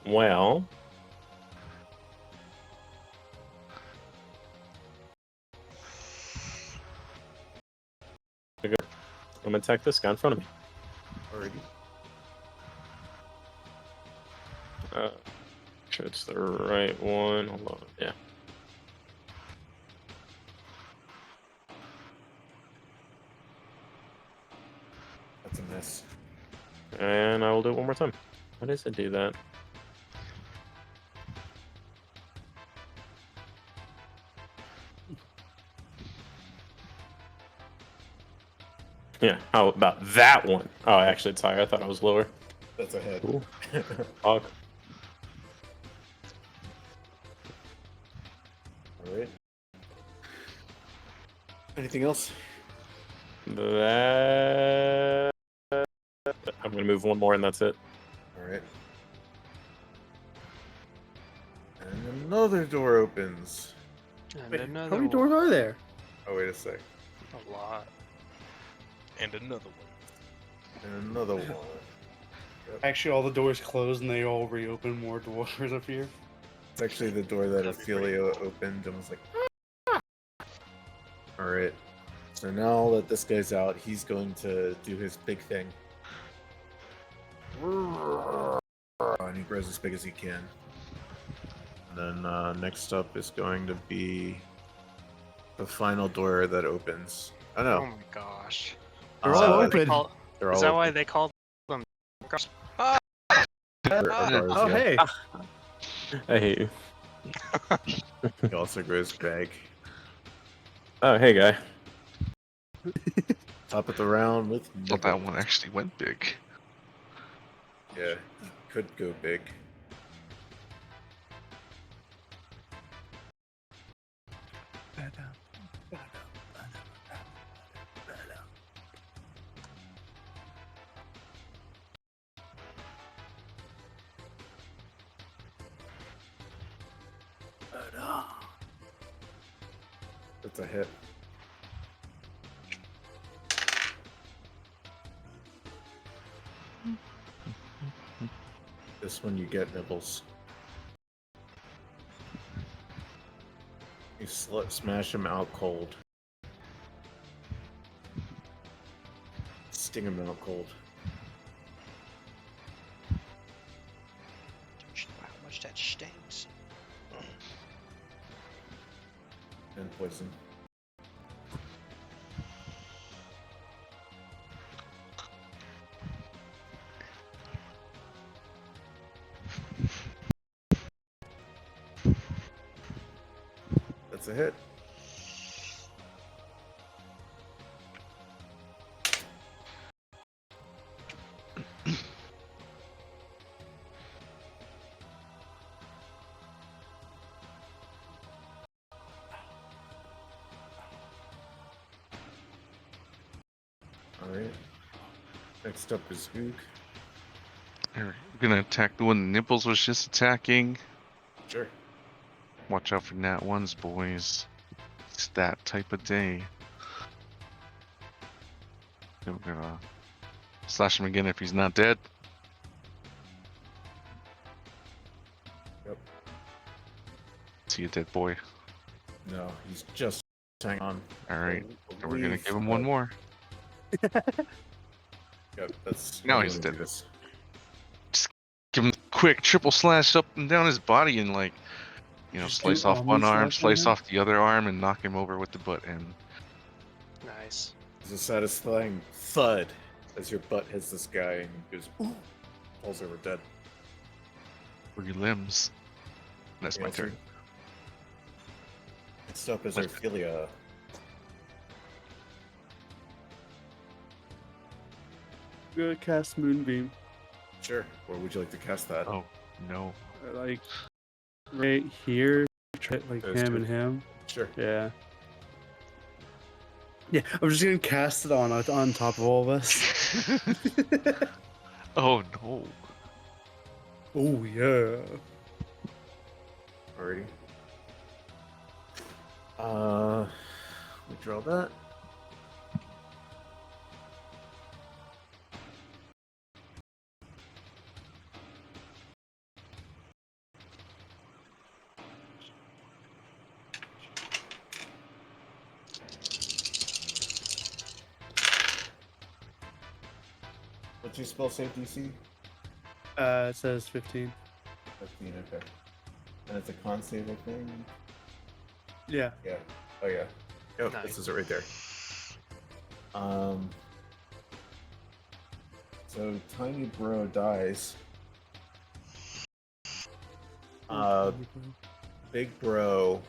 Well, I'm gonna attack this guy in front of me. Alrighty. Sure it's the right one. Hold on. Yeah. That's a miss. And I will do it one more time. Why does it do that? Yeah, how about that one? Oh, actually, it's higher. I thought I was lower. That's a hit. Cool. Fuck. Alright. Anything else? That... I'm gonna move one more and that's it. Alright. And another door opens. And Wait, another how many one. doors are there? Oh, wait a sec. A lot. And another one. And another one. Actually, all the doors close and they all reopen. More doors appear. It's actually the door that That'd be pretty Ophelia opened and was like, Alright. So now that this guy's out, he's going to do his big thing. And he grows as big as he can. Then next up is going to be the final door that opens. Oh Oh no, my gosh. They're Is all that why open. they call? they're Is all that why open. they call them? Or ours, Oh, yeah. hey. I hate you. He also grows big. Oh, hey, guy. Top of the round with Well, that nibble. one actually went big. Yeah, he could go big. That's a hit. This one you get nibbles. You smash him out cold. Sting him out cold. Don't you know how much that stings? And poison. That's a hit. Alright. Next up is Ook. Alright, we're gonna attack the one Nipples was just attacking. Sure. Watch out for nat ones, boys. It's that type of day. Then we're gonna slash him again if he's not dead. Yep. Is he a dead boy? No, he's just hanging on. Alright, I and we're gonna believe give him one that- more. Yep, that's. Now how he's we do dead. this. Give him quick triple slash up and down his body and like, you know, Just slice do off one omni arm, slash on slice him? off the other arm, and knock him over with the butt end. Nice. There's a satisfying thud as your butt hits this guy and he goes, ooh, falls over dead. For your limbs. That's my Yeah, turn. Next up is Let's- Ophelia. I'm gonna cast Moonbeam. Sure. Where would you like to cast that? Oh no. Like, right here. Like Those him two. and him. Sure. Yeah. Yeah, I'm just gonna cast it on top of all of us. Oh no. Oh yeah. Alrighty. We draw that. What's your spell save DC? It says 15. 15, okay. And it's a con save, I think. Yeah. Yeah. Oh yeah. Yep, Nice. this is it right there. So Tiny Bro dies. Big Bro,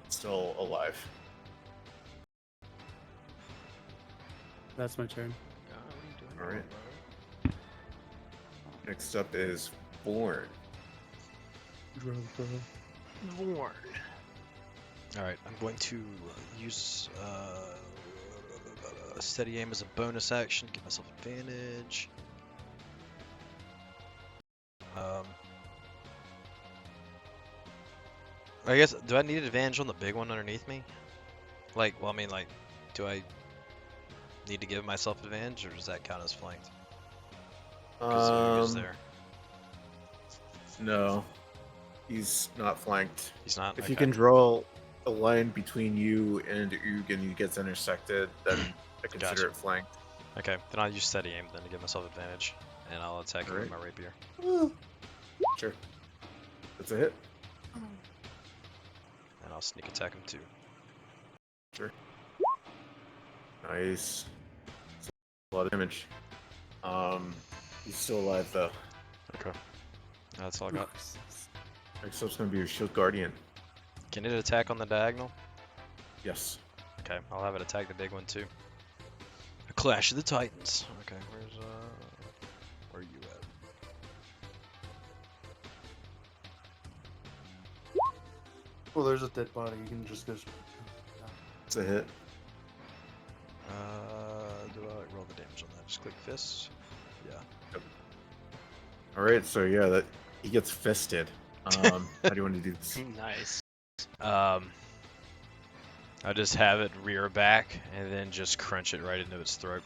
still alive. That's my turn. All right. Next up is Born. Vorn. Alright, I'm going to use steady aim as a bonus action, give myself advantage. I guess, do I need advantage on the big one underneath me? Like, well, I mean, like, do I need to give myself advantage, or does that count as flanked? Because Oog is there. No, he's not flanked. He's not? If you Okay. can draw a line between you and Oog and he gets intersected, then I consider Gotcha. it flanked. Okay, then I'll use steady aim then to give myself advantage, and I'll attack him with my rapier. Sure. That's a hit. And I'll sneak attack him too. Sure. Nice. That's a lot of damage. He's still alive though. Okay. That's all I got. Next up's gonna be your shield guardian. Can it attack on the diagonal? Yes. Okay, I'll have it attack the big one too. A Clash of the Titans. Okay, where are you at? Well, there's a dead body. You can just go. It's a hit. Do I roll the damage on that? Just click fists. Yeah. All right. So yeah, that he gets fisted. How do you want to do this? Nice. I just have it rear back and then just crunch it right into its throat.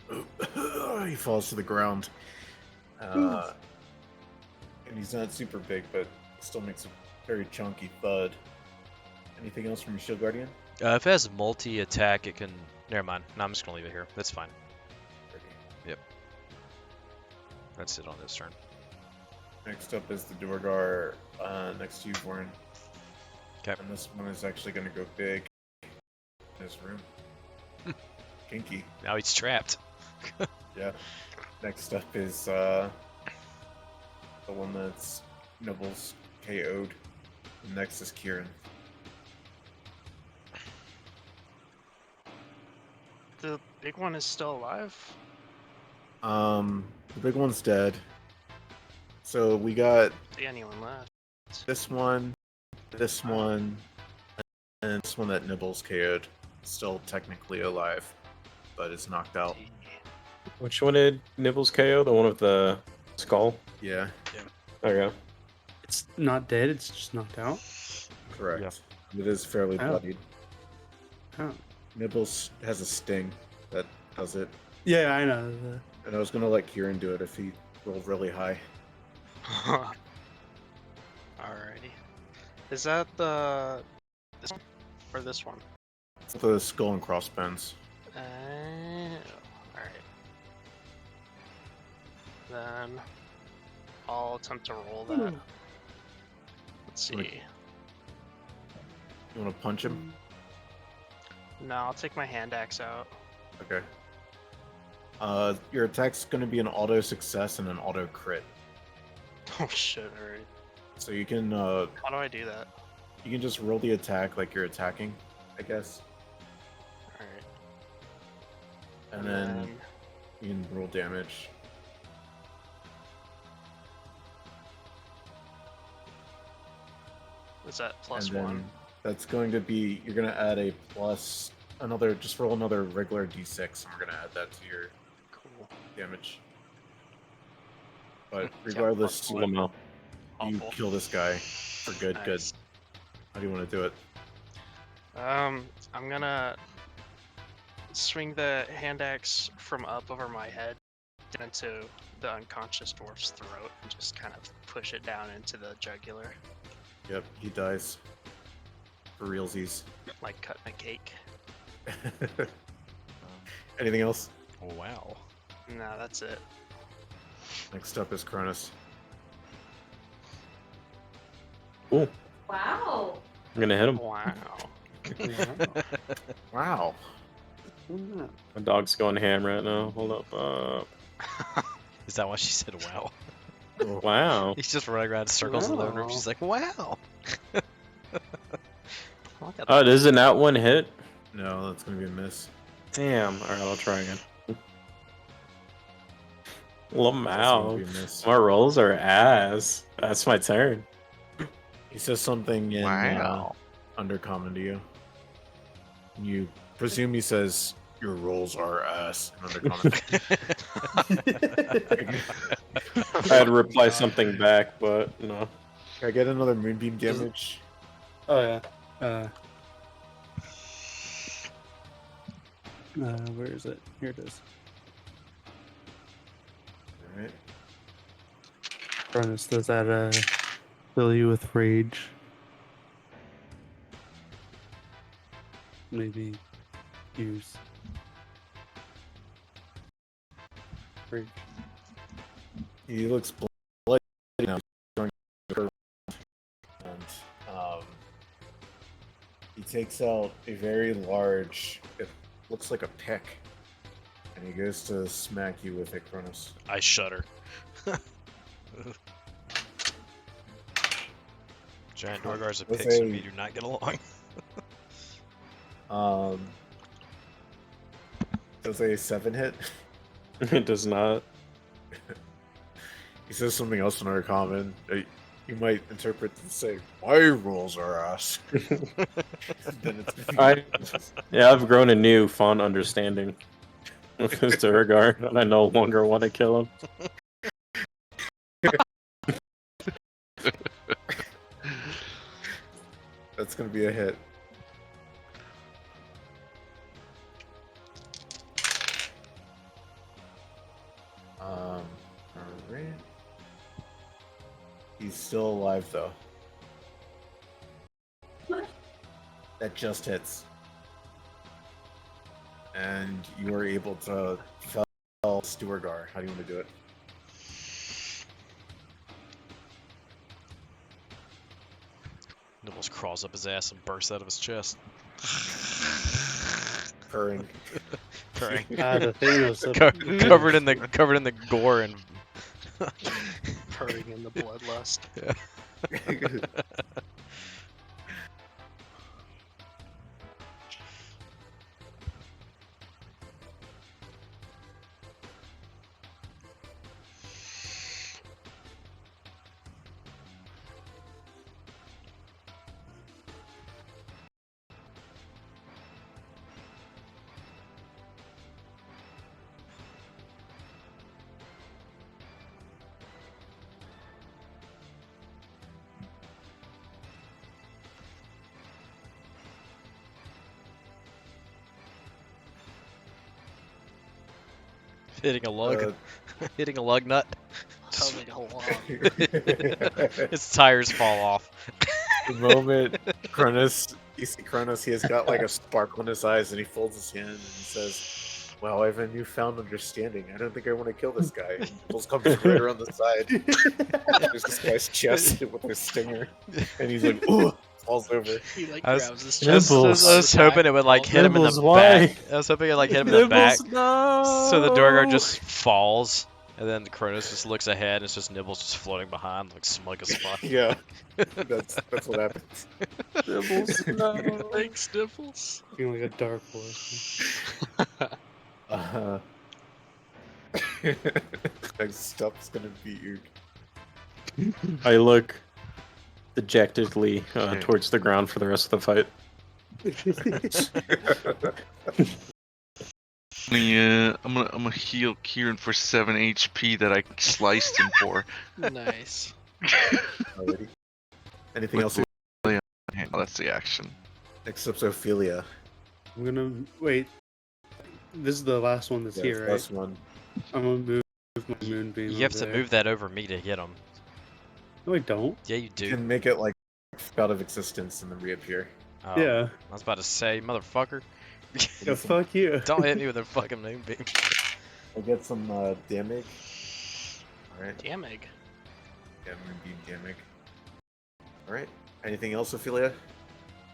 He falls to the ground. And he's not super big, but still makes a very chunky thud. Anything else from your shield guardian? If it has multi-attack, it can... Never mind. No, I'm just going to leave it here. That's fine. Yep. That's it on this turn. Next up is the Duergar next to you, Warren. Okay. And this one is actually going to go big in his room. Kinky. Now he's trapped. Yeah. Next up is the one that's Nibbles KO'd. And next is Kieran. The big one is still alive? The big one's dead. So we got See anyone left? this one, and this one that Nibbles KO'd. Still technically alive, but is knocked out. Which one did Nibbles KO? The one with the skull? Yeah, Okay. It's not dead. It's just knocked out. correct. It is fairly Oh. bloodied. Oh. Nibbles has a sting that does it. Yeah, I know. And I was gonna let Kieran do it if he rolled really high. Alrighty. Is that this one or this one? It's the skull and crossbones. Alright. Then I'll attempt to roll that. Let's see. Wait. You wanna punch him? No, I'll take my hand axe out. Okay. Your attack's gonna be an auto success and an auto crit. Oh shit, alright. So you can How do I do that? just roll the attack like you're attacking, I guess. Alright. And then you can roll damage. Is that plus and then one? That's going to be, you're gonna add a plus just roll another regular d6 and we're gonna add that to your Cool. damage. But Yeah, regardless, plus Let 'em know. you Awful. kill this guy for good. Nice. How do you want to do it? I'm gonna swing the hand axe from up over my head into the unconscious dwarf's throat and just kind of push it down into the jugular, Yep, he dies. For realsies. like cutting a cake. Anything else? Oh, wow. No, that's it. Next up is Cronus. Cool. Wow. I'm gonna hit him. Wow. Wow. My dog's going ham right now. Hold up. Is that why she said wow? Wow. He's just running around in circles alone. Wow. She's like, wow. Look at Oh, isn't that one hit? No, that's gonna be a miss. Damn. Alright, I'll try again. That's gonna Lamau. be a miss. My rolls are ass. That's my turn. He says something in Wow. undercommon to you. You presume he says your rolls are ass in undercommon. I had to reply something back, but no. Can I get another moonbeam damage? Oh yeah. Where is it? Here it is. Alright. Cronus, does that fill you with rage? Maybe use rage. He looks bloody now. He's going for takes out a very large, it looks like a pick, and he goes to smack you with it, Cronus. I shudder. Giant Dorgars and Let's pigs and say- me do not get along. Does a 7 hit? It does not. He says something else in our common. You might interpret to say, "My rules are ass." Then it's Yeah, I've grown a new fond understanding of his Durgar, and I no longer want to kill him. That's gonna be a hit. Alright. He's still alive though. That just hits. And you are able to fell Stuargar. How do you want to do it? Nibbles crawls up his ass and bursts out of his chest. Purring. Purring. The Thanos. covered in the gore and Purring in the bloodlust. hitting a lug. Uh, Hitting a lug nut. Humming along. His tires fall off. The moment Cronus, you see Cronus, he has got like a sparkle in his eyes, and he folds his hand and he says, "Well, I have a newfound understanding. I don't think I want to kill this guy." And Bulls comes right around the side. There's this guy's chest with a stinger, and he's like, "Ooh!" Falls over. He like I was- grabs his I was, chest. Nibbles. I was hoping it would like hit him in Nibbles, the why? back. I was hoping it like hit him in the back. No! So the Dorgar just falls, and then Cronus just looks ahead, and it's just Nibbles just floating behind, like smug as fuck. Yeah, that's what happens. Nibbles, no. Thanks, Nipples. Feeling like a dark horse. Next stop's gonna beat you. I look dejectedly Okay. towards the ground for the rest of the fight. I'm gonna heal Kieran for 7 HP that I sliced him for. Nice. Already. Anything With else? Oh, that's the action. Next up's Ophelia. I'm gonna wait. This is the last one that's Yeah, here, right? last one. I'm gonna move my moonbeam. You have over to there. move that over me to hit him. No, I don't. Yeah, you You do. can make it like out of existence and then reappear. Oh, Yeah. I was about to say, motherfucker. Yeah, fuck you. Don't hit me with a fucking moonbeam. I get some damage. Alright. Damage. Yeah, moonbeam damage. Alright. Anything else, Ophelia?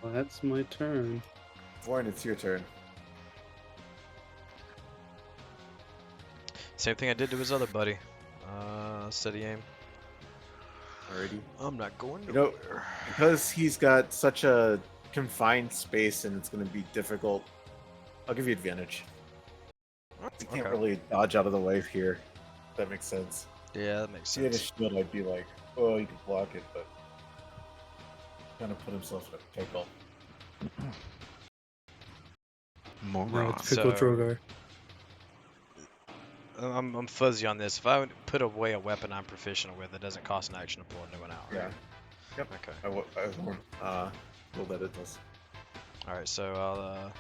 Well, that's my turn. Warren, it's your turn. Same thing I did to his other buddy. Steady aim. Alrighty. I'm not going You know, nowhere. because he's got such a confined space and it's going to be difficult, I'll give you advantage. You can't Okay. really dodge out of the way here. If that makes sense. Yeah, that makes If he had a sense. shield, I'd be like, oh, you could block it, but kind of put himself in a pickle. Oh, No, Moron. it's Pickle So- Drogar. I'm fuzzy on this. If I would put away a weapon I'm proficient with, it doesn't cost an action to pull a new one out, right? Yeah. Okay. I won't roll that it does. Alright, so I'll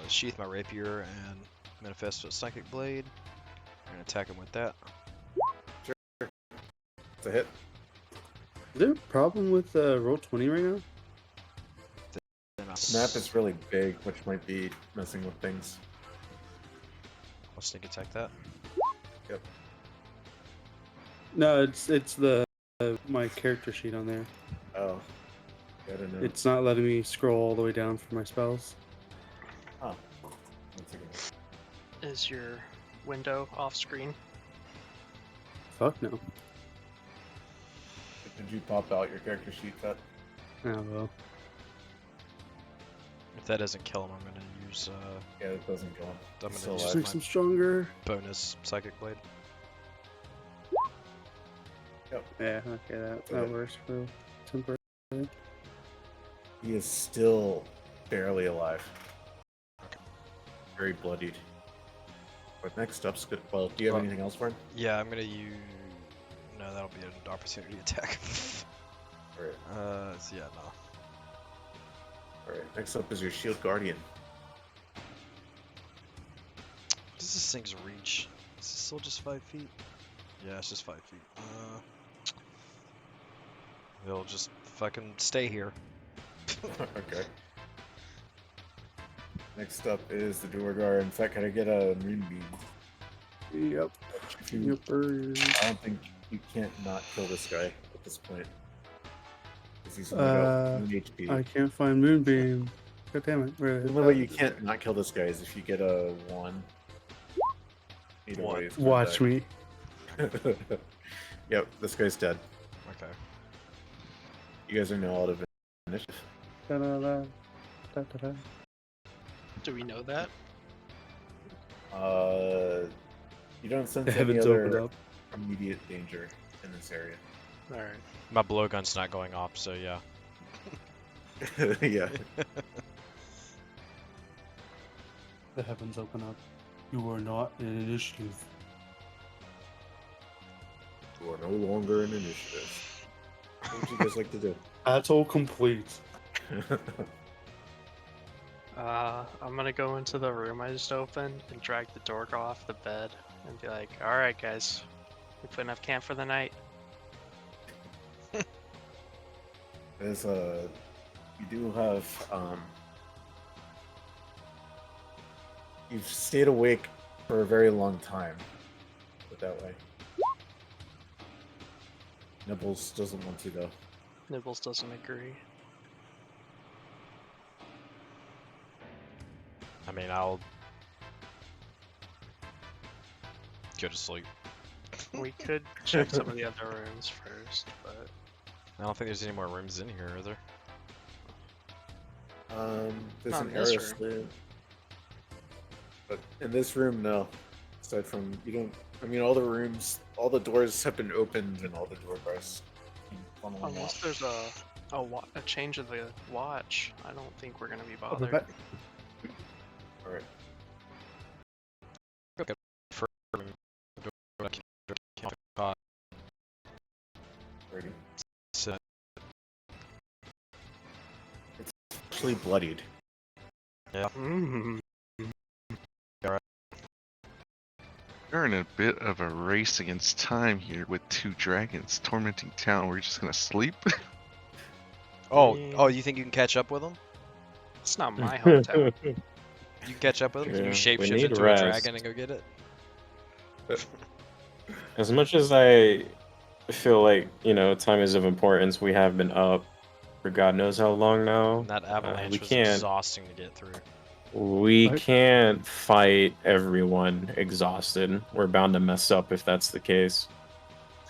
sheath my rapier and manifest a psychic blade. And attack him with that. It's a hit. Is there a problem with roll 20 right now? Then I'll, The map is really big, which might be messing with things. I'll sneak attack that. No, it's the my character sheet on there. Oh. I don't know. It's not letting me scroll all the way down for my spells. Oh. One second. Is your window off screen? Fuck no. Did you pop out your character sheet, Cut? Oh well. If that doesn't kill him, I'm gonna use Yeah, it doesn't go on. I'm It's gonna still use Just alive. makes them stronger. bonus psychic blade. Yeah, okay, that works for temporary. He is still barely alive. Very bloodied. But next up's good. Well, do you have Well- anything else for him? Yeah, I'm gonna use. No, that'll be an opportunity attack. Alright. So yeah, no. Alright. Next up is your shield guardian. What does this thing's reach? Is this still just 5 feet? Yeah, it's just 5 feet. It'll just fucking stay here. Okay. Next up is the Duergar. In fact, can I get a moonbeam? Yep. If you- Yep. I don't think you can't not kill this guy at this point. Because he's only got 1 HP. I can't find Moonbeam. God damn it. Where The only way you can't not kill this guy is if you get a 1. Either One. way, he's gonna Watch die. me. Yep, this guy's dead. Okay. You guys are now out of initiative. Da-da-da. Da-da-da. Do we know that? You don't sense The any heavens open other up. immediate danger in this area. Alright. My blowgun's not going off, so yeah. Yeah. The heavens open up. You are not in initiative. You are no longer in initiative. What would you guys like to do? Battle complete. I'm gonna go into the room I just opened and drag the door off the bed and be like, alright guys, we putting up camp for the night. There's you do have you've stayed awake for a very long time. Put it that way. Nibbles doesn't want to though. Nibbles doesn't agree. I mean, I'll go to sleep. We could check some of the other rooms first, but I don't think there's any more rooms in here, are there? There's Not an in this arrow slit. But in this room, no. Aside from you don't. I mean, all the rooms, all the doors have been opened, and all the door bars. unless there's a change of the watch, I don't think we're gonna be I'll be bothered. back. All right. Ready. So, Actually bloodied. yeah. Mm. We're in a bit of a race against time here with 2 dragons tormenting town. We're just gonna sleep. Oh, Yeah. oh, you think you can catch up with them? It's not my hometown. You can catch up with them? Can you Yeah, we shapeshift need into rest. a dragon and go get it? As much as I feel like, time is of importance, we have been up for God knows how long now. And that avalanche we was can't. exhausting to get through. We What? can't fight everyone exhausted. We're bound to mess up if that's the case.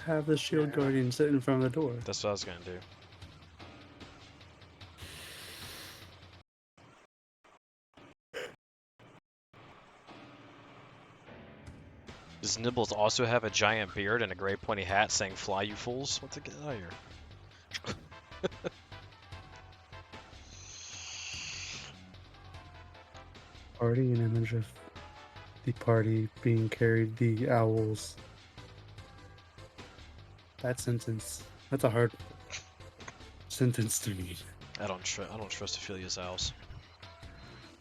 Have the shield guardian sit in front of the door. That's what I was gonna do. Does Nibbles also have a giant beard and a gray pointy hat saying "Fly, you fools"? What's it get out of here? Party, an image of the party being carried, the owls. That sentence. That's a hard sentence to read. I don't trust Ophelia's house.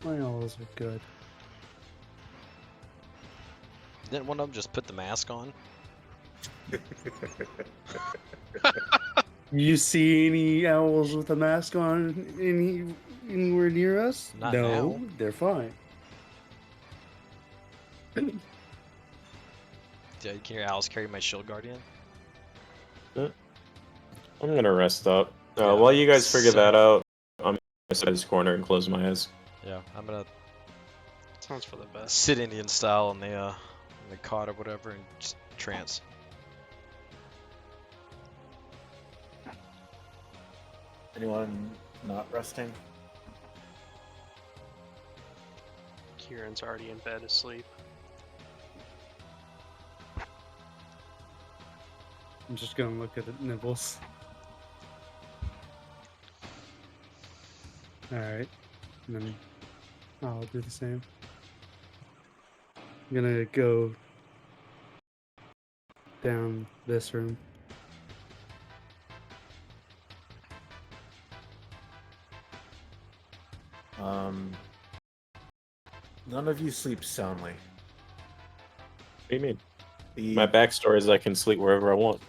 My owls are good. Didn't one of them just put the mask on? You see any owls with a mask on anywhere near us? Not no, now. they're fine. Yeah, can your owls carry my shield guardian? I'm gonna rest up. Yeah, While you guys figure so- that out, I'm gonna sit in this corner and close my eyes. Yeah, I'm gonna Sounds for the best. sit Indian style in the cot or whatever and just trance. Anyone not resting? Kieran's already in bed asleep. I'm just gonna look at the nibbles. Alright. And then I'll do the same. I'm gonna go down this room. None of you sleep soundly. What do you mean? The My backstory is I can sleep wherever I want.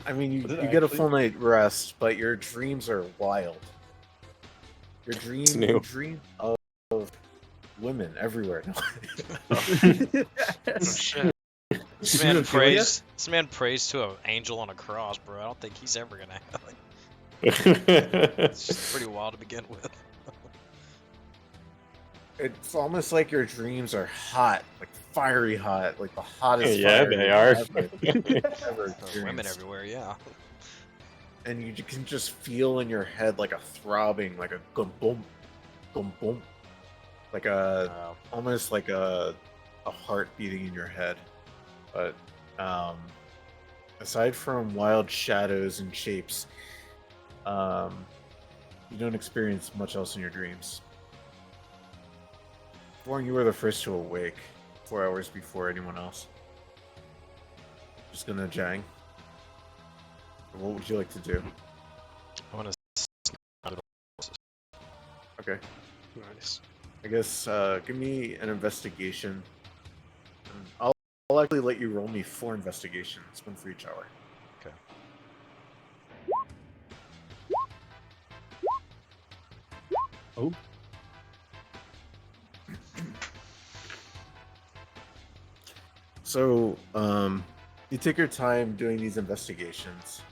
I mean, you Was it get a actually? full night rest, but your dreams are wild. You new. dream of women everywhere. Oh shit. This man prays to an angel on a cross, bro. I don't think he's ever gonna have it. It's just pretty wild to begin with. It's almost like your dreams are hot, like fiery hot, like the hottest Yeah, fire they you've are. ever Women experienced. everywhere, yeah. And you can just feel in your head like a throbbing, like a gum boom, like a almost like a heart beating in your head. But aside from wild shadows and shapes, you don't experience much else in your dreams. Warren, you were the first to awake 4 hours before anyone else. Just gonna Jang. What would you like to do? I want to. Okay. Nice. I guess give me an investigation. And I'll actually let you roll me 4 investigations, 1 for each hour. Okay. Oh. So, you take your time doing these investigations.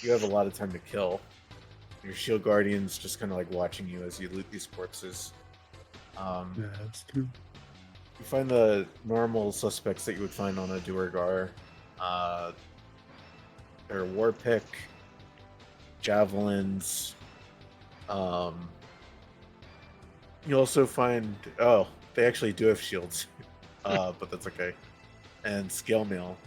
You have a lot of time to kill. Your shield guardian's just kind of like watching you as you loot these corpses. Yeah, that's true. You find the normal suspects that you would find on a Duergar. Their war pick, javelins. You also find they actually do have shields, but that's okay. And scale mail.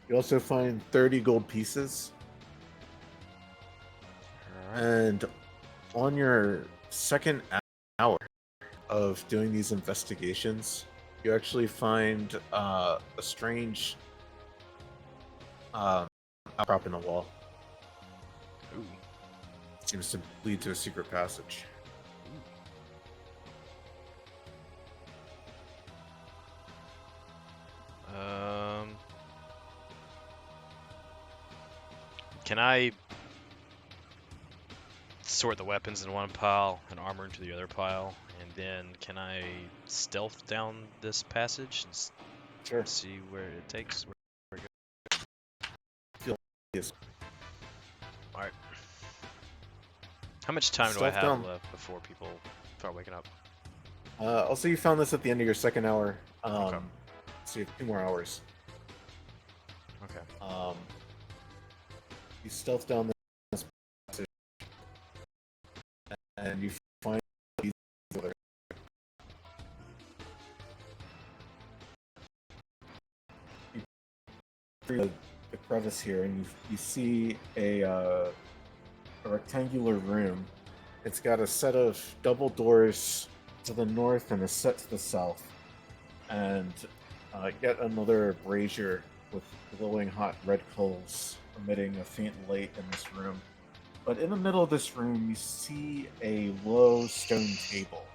You also find 30 gold pieces. And on your second hour of doing these investigations, you actually find a strange outcrop in the wall. Ooh. Seems to lead to a secret passage. Can I sort the weapons in one pile and armor into the other pile, and then can I stealth down this passage and Sure. see where it takes? Yes. All right. How much time do I Stealth have down. left before people start waking up? Also, you found this at the end of your second hour. Okay. So you have 2 more hours. Okay. You stealth down this passage, and you find these other. You through the crevice here, and you see a rectangular room. It's got a set of double doors to the north and a set to the south, and yet another brazier with glowing hot red coals emitting a faint light in this room. But in the middle of this room, you see a low stone table,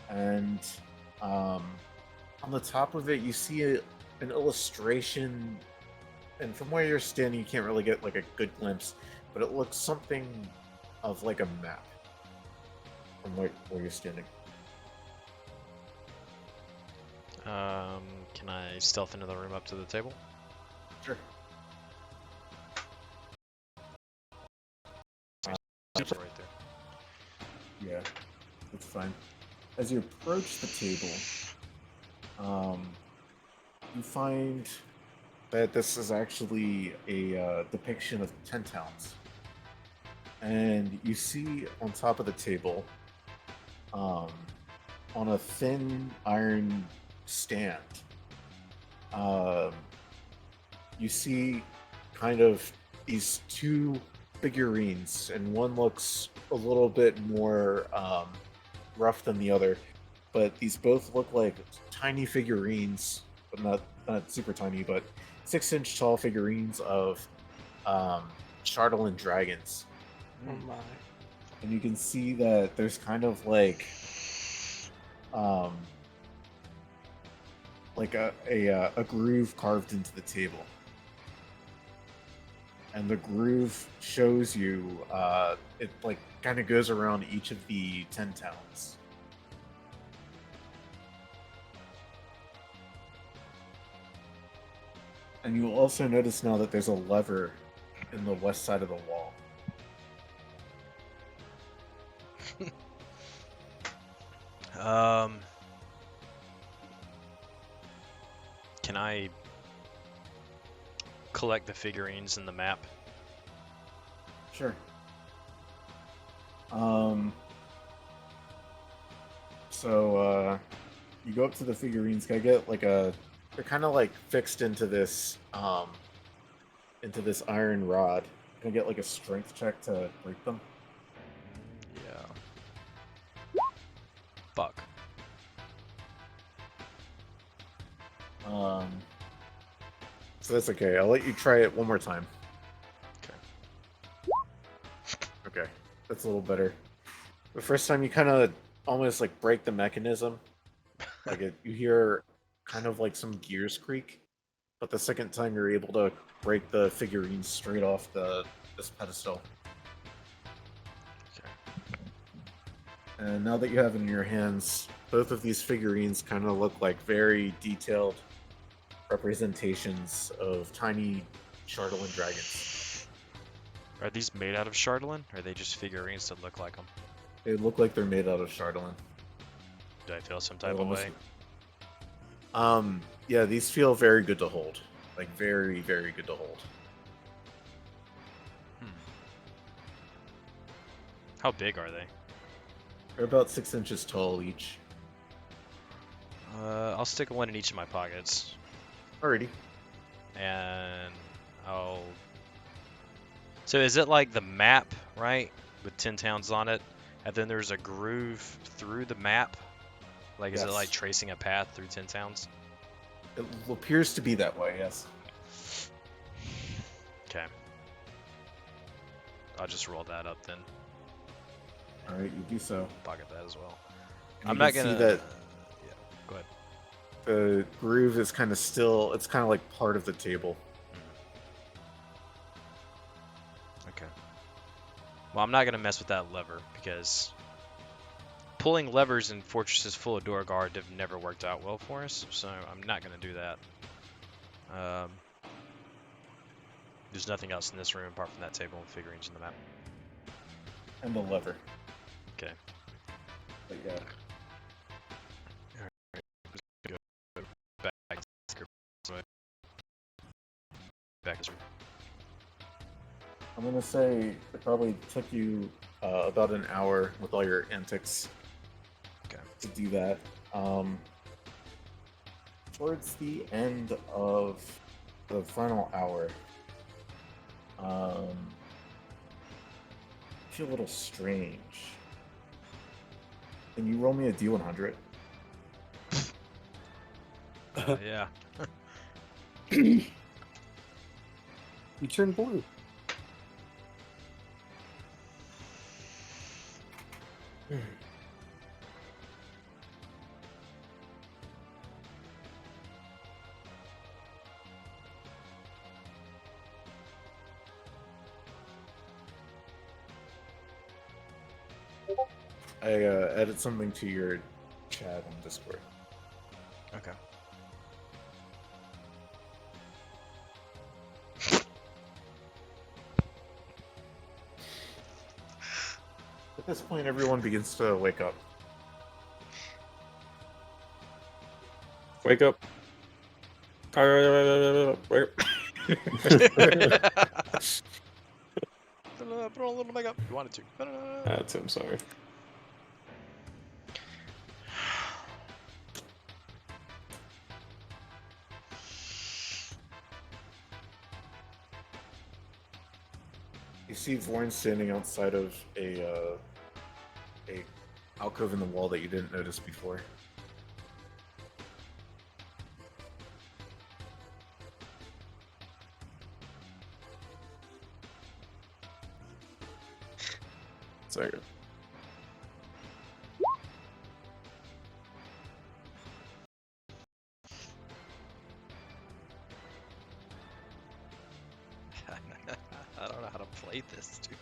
and on the top of it, you see an illustration. And from where you're standing, you can't really get like a good glimpse, but it looks something of like a map from where you're standing. Can I stealth into the room up to the table? Sure. It's right there. Yeah, that's fine. As you approach the table, you find that this is actually a depiction of 10 towns. And you see on top of the table, on a thin iron stand, you see kind of these two figurines, and one looks a little bit more rough than the other, but these both look like tiny figurines, but not super tiny, but 6-inch tall figurines of Chardalyn dragons. Oh my. And you can see that there's kind of like a groove carved into the table, and the groove shows you it like kind of goes around each of the 10 towns. And you'll also notice now that there's a lever in the west side of the wall. Can I collect the figurines in the map? Sure. So you go up to the figurines. Can I get like they're kind of like fixed into this iron rod. Can I get like a strength check to break them? Yeah. Fuck. So that's okay. I'll let you try it one more time. Okay. Okay, that's a little better. The first time you kind of almost like break the mechanism, you hear kind of like some gears creak. But the second time you're able to break the figurines straight off this pedestal. Okay. And now that you have it in your hands, both of these figurines kind of look like very detailed representations of tiny Chardalyn dragons. Are these made out of Chardalyn, or are they just figurines that look like them? They look like they're made out of Chardalyn. Do I feel some type of way? Yeah, these feel very good to hold. Like, very, very good to hold. How big are they? They're about 6 inches tall each. I'll stick one in each of my pockets. Alrighty. And I'll... So is it like the map, right? With 10 towns on it, and then there's a groove through the map? Like, is it like Yes. tracing a path through 10 towns? It appears to be that way, yes. Okay. I'll just roll that up then. Alright, you do so. Pocket that as well. And I'm you not can gonna... see that yeah, go ahead. the groove is kind of still, it's kind of like part of the table. Okay. Well, I'm not gonna mess with that lever, because pulling levers in fortresses full of door guard have never worked out well for us, so I'm not gonna do that. There's nothing else in this room apart from that table and figurines in the map. And the lever. Okay. But yeah. Back to the script. Back to the room. I'm gonna say it probably took you about an hour with all your antics to do that. Towards the end of the final hour, I feel a little strange. Can you roll me a D100? Yeah. You turn blue. I added something to your chat on Discord. Okay. At this point, everyone begins to wake up. Wake up. Wake up. Put on a little makeup. You wanted to. That's him, sorry. You see Vorn standing outside of a alcove in the wall that you didn't notice before. Second. I don't know how to play this, dude.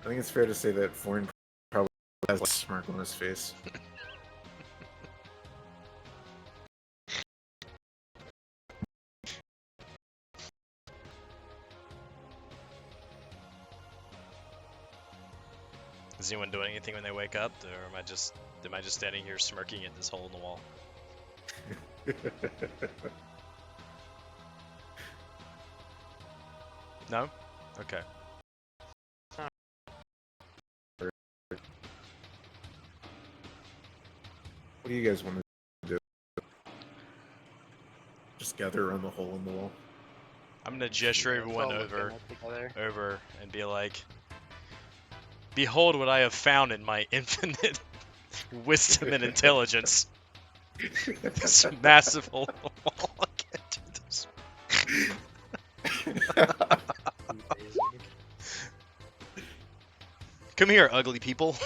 I think it's fair to say that Vorn probably has a smirk on his face. Is anyone doing anything when they wake up, or am I just standing here smirking at this hole in the wall? No? Okay. What do you guys want to do? Just gather around the hole in the wall. I'm gonna gesture everyone All looking over at together. and be like, behold what I have found in my infinite wisdom and intelligence. This massive hole in the wall. I can't do this. Amazing. Come here, ugly people.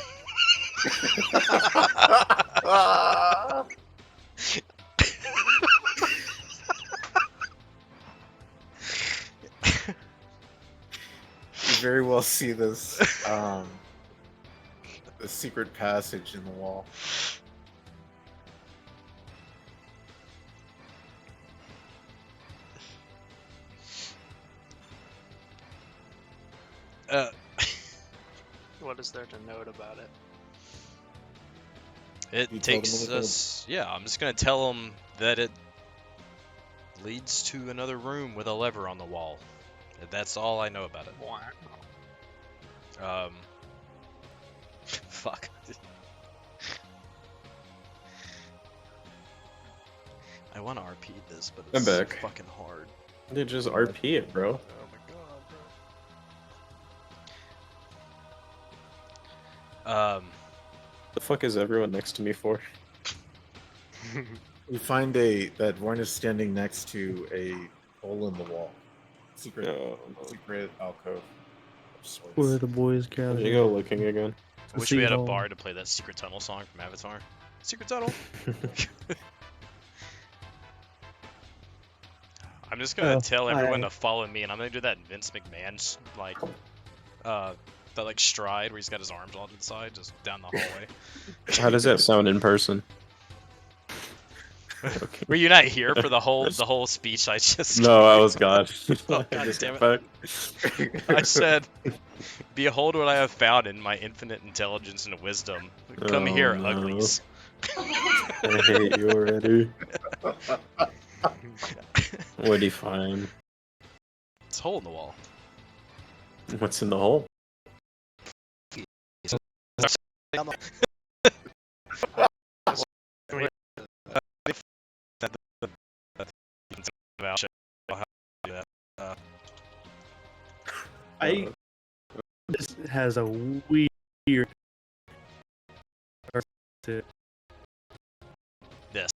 You very well see this, the secret passage in the wall. What is there to note about it? It You told them takes what it us. Yeah, I'm just gonna tell them that it leads to another room with a lever on the wall. That's all I know about it. Wow. Fuck. I want to RP this, but I'm it's back. fucking hard. Dude, just RP it, bro. Oh my god, bro. The fuck is everyone next to me for? You find that Vorn is standing next to a hole in the wall. Secret alcove of sorts. Where the boys gather. Did you go looking again? I wish we had a Seahole. bar to play that Secret Tunnel song from Avatar. Secret Tunnel. I'm just gonna tell everyone to follow me, and I'm gonna do that Vince McMahon that like stride where he's got his arms all to the side, just down the hallway. How does that sound in person? Okay. Were you not here for the whole speech I just? No, I was gone. Oh, I God just damn got it. back. I said, "Behold what I have found in my infinite intelligence and wisdom. Come Oh, here, no. uglies." I hate you already. What'd he find? It's a hole in the wall. What's in the hole? This has a weird. To This.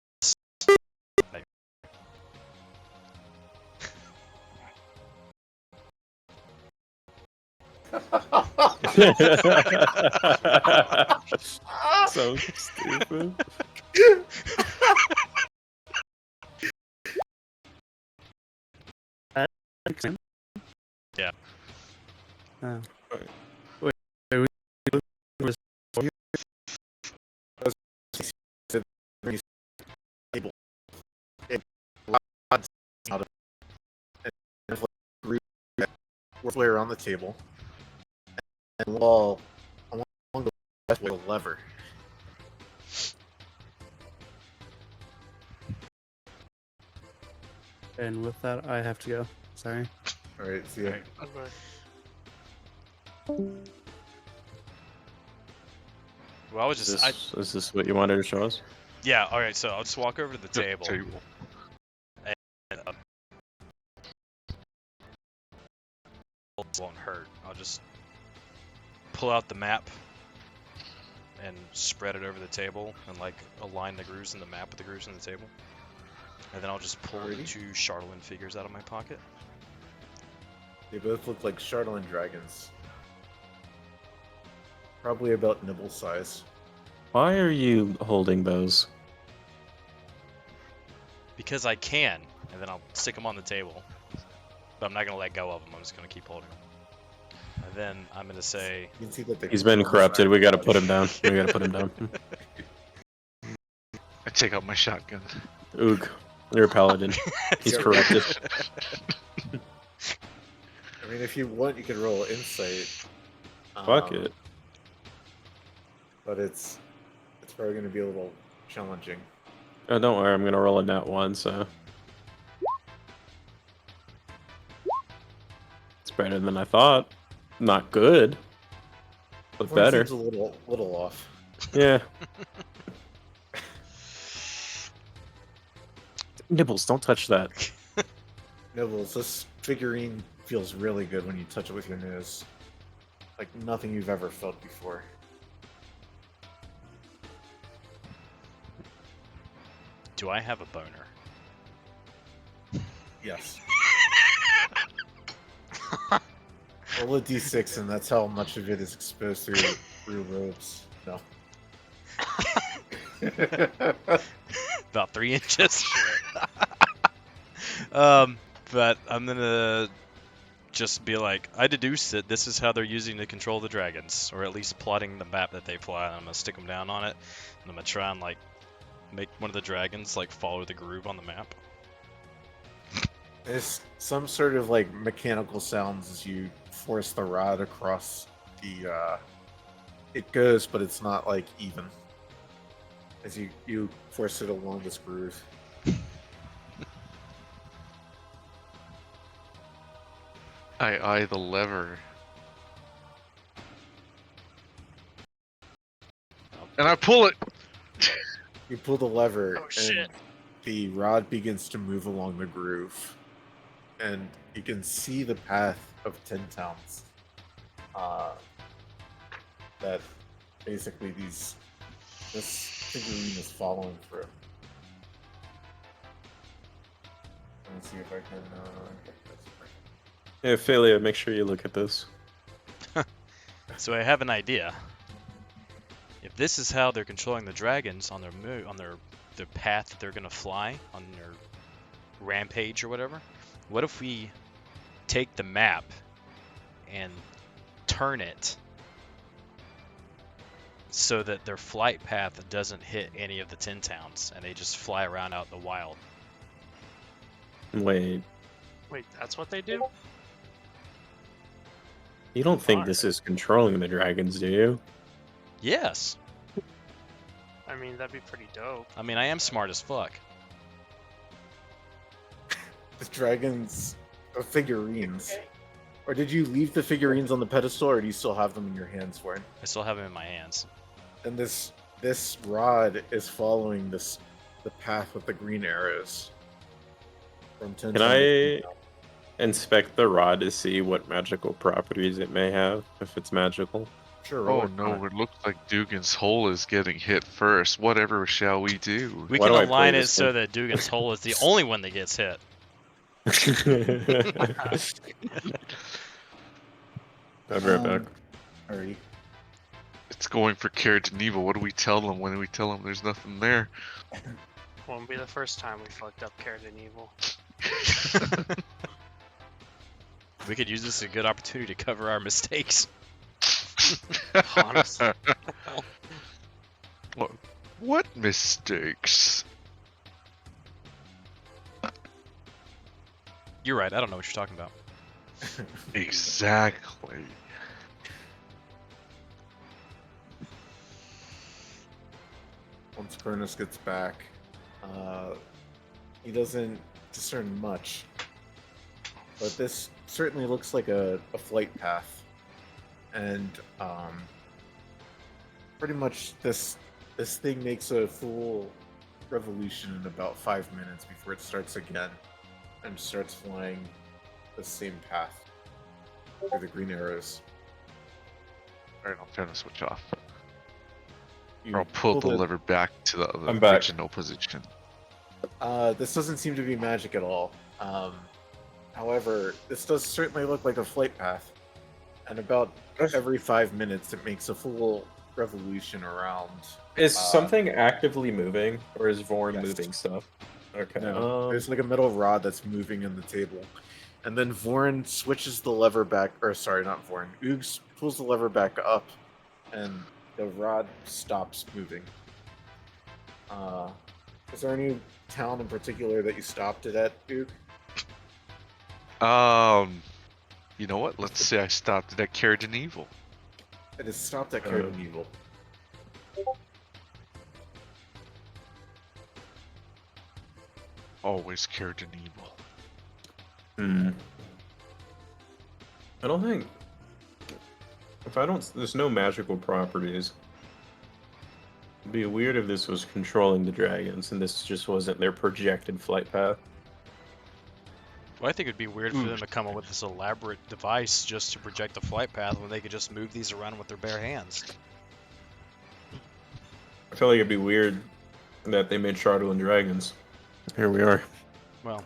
So stupid. Yeah. Oh. Wait. out of and group work way around the table, and wall along the left with a lever. And with that, I have to go. Sorry. All right, see ya. Alright. Well, I was Is just, is this what you wanted to show us? yeah. All right, so I'll just walk over to the The table. And, won't hurt. I'll just pull out the map and spread it over the table and like align the grooves in the map with the grooves in the table. And then I'll just pull the Alrighty. 2 Charlatan figures out of my pocket. They both look like Charlatan dragons. Probably about nibble size. Why are you holding those? Because I can, and then I'll stick them on the table. But I'm not going to let go of them, I'm just going to keep holding them. And then I'm going to say, You can see that they He's been corrupted. We gotta put him down. We gotta put him down. I take out my shotgun. Oog, you're a paladin. He's Yeah. corrupted. I mean, if you want, you can roll insight. Fuck it. But it's probably going to be a little challenging. Oh, don't worry. I'm gonna roll a nat 1, so it's better than I thought. Not good, but One better. seems a little off. Yeah. Nibbles, don't touch that. Nibbles, this figurine feels really good when you touch it with your nose. Like nothing you've ever felt before. do I have a boner? Yes. Roll a d6, and that's how much of it is exposed through robes. No. About 3 inches. But I'm gonna just be like, I deduce that this is how they're using to control the dragons, or at least plotting the map that they fly. And I'm gonna stick them down on it, and I'm gonna try and like make one of the dragons like follow the groove on the map. There's some sort of like mechanical sounds as you force the rod across the. It goes, but it's not like even. As you force it along this groove. I eye the lever. And I pull it! You pull the lever, Oh, and shit. the rod begins to move along the groove, and you can see the path of 10 towns. That basically this figurine is following through. Let me see if I can get this right. Yeah, Philia, make sure you look at this. So I have an idea. If this is how they're controlling the dragons on their their path that they're gonna fly on their rampage or whatever, what if we take the map and turn it so that their flight path doesn't hit any of the 10 towns and they just fly around out in the wild? Wait, Wait, that's what they do? you don't think Fine. this is controlling the dragons, do you? Yes. I mean, that'd be pretty dope. I mean, I am smart as fuck. The dragons are figurines. Or did you leave the figurines on the pedestal, or do you still have them in your hands, Warren? I still have them in my hands. And this rod is following the path with the green arrows. From 10 Can towns to I 10 towns. inspect the rod to see what magical properties it may have, if it's magical? Sure. roll Oh Arcana. no, it looks like Dugan's hole is getting hit first. Whatever shall we do? We Why can do I align play it this so thing? that Dugan's hole is the only one that gets hit. I'll be right back. Alrighty. It's going for Carrot Evil. What do we tell them when we tell them there's nothing there? Won't be the first time we fucked up Carrot and Evil. We could use this as a good opportunity to cover our mistakes. Honestly. What mistakes? You're right. I don't know what you're talking about. Exactly. Once Cronus gets back, he doesn't discern much. But this certainly looks like a flight path. And pretty much this thing makes a full revolution in about 5 minutes before it starts again and starts flying the same path for the green arrows. Alright, I'll turn the switch off. You Or I'll pull the the- lever back to the I'm back. original position. This doesn't seem to be magic at all. However, this does certainly look like a flight path. And about every 5 minutes, it makes a full revolution around. Is something actively moving, or is Vorn Yes. moving stuff? Okay. No, there's like a metal rod that's moving in the table. And then Vorn switches the lever back, or sorry, not Vorn. Oogs pulls the lever back up, and the rod stops moving. Is there any town in particular that you stopped it at, Oog? You know what? Let's say I stopped it at Carradine Evil. It is stopped at Carradine Evil. Always Carradine Evil. I don't think. If I don't, there's no magical properties. It'd be weird if this was controlling the dragons and this just wasn't their projected flight path. Well, I think it'd be weird for them to come up with this elaborate device just to project the flight path when they could just move these around with their bare hands. I feel like it'd be weird that they made Shardle and dragons. Here we are. Well,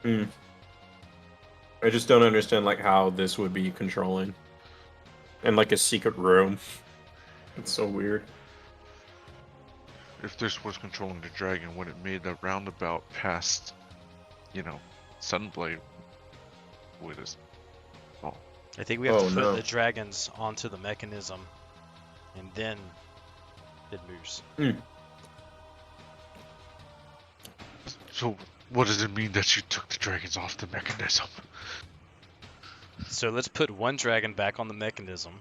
I just don't understand like how this would be controlling. And like a secret room. It's so weird. If this was controlling the dragon, when it made a roundabout past, you know, Sunblade with us. I think we have to put no. the dragons onto the mechanism, and then it moves. So, what does it mean that you took the dragons off the mechanism? So let's put one dragon back on the mechanism,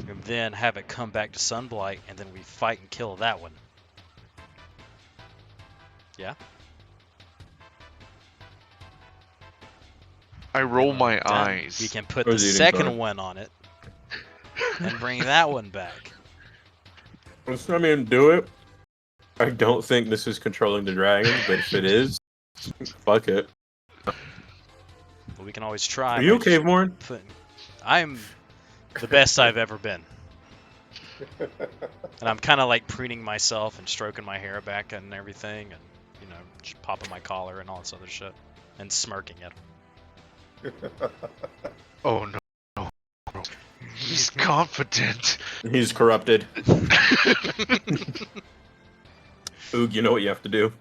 and then have it come back to Sunblight, and then we fight and kill that one. Yeah? I roll my Then eyes. We can put I the was eating second card. one on it, and bring that one back. I mean, do it. I don't think this is controlling the dragons, but if it is, fuck it. But we can always try. Are you by okay, just Vorn? I'm the best I've ever been. And I'm kind of like preening myself and stroking my hair back and everything, and, you know, just popping my collar and all this other shit, and smirking at him. Oh no. He's confident. He's corrupted. Oog, you know what you have to do.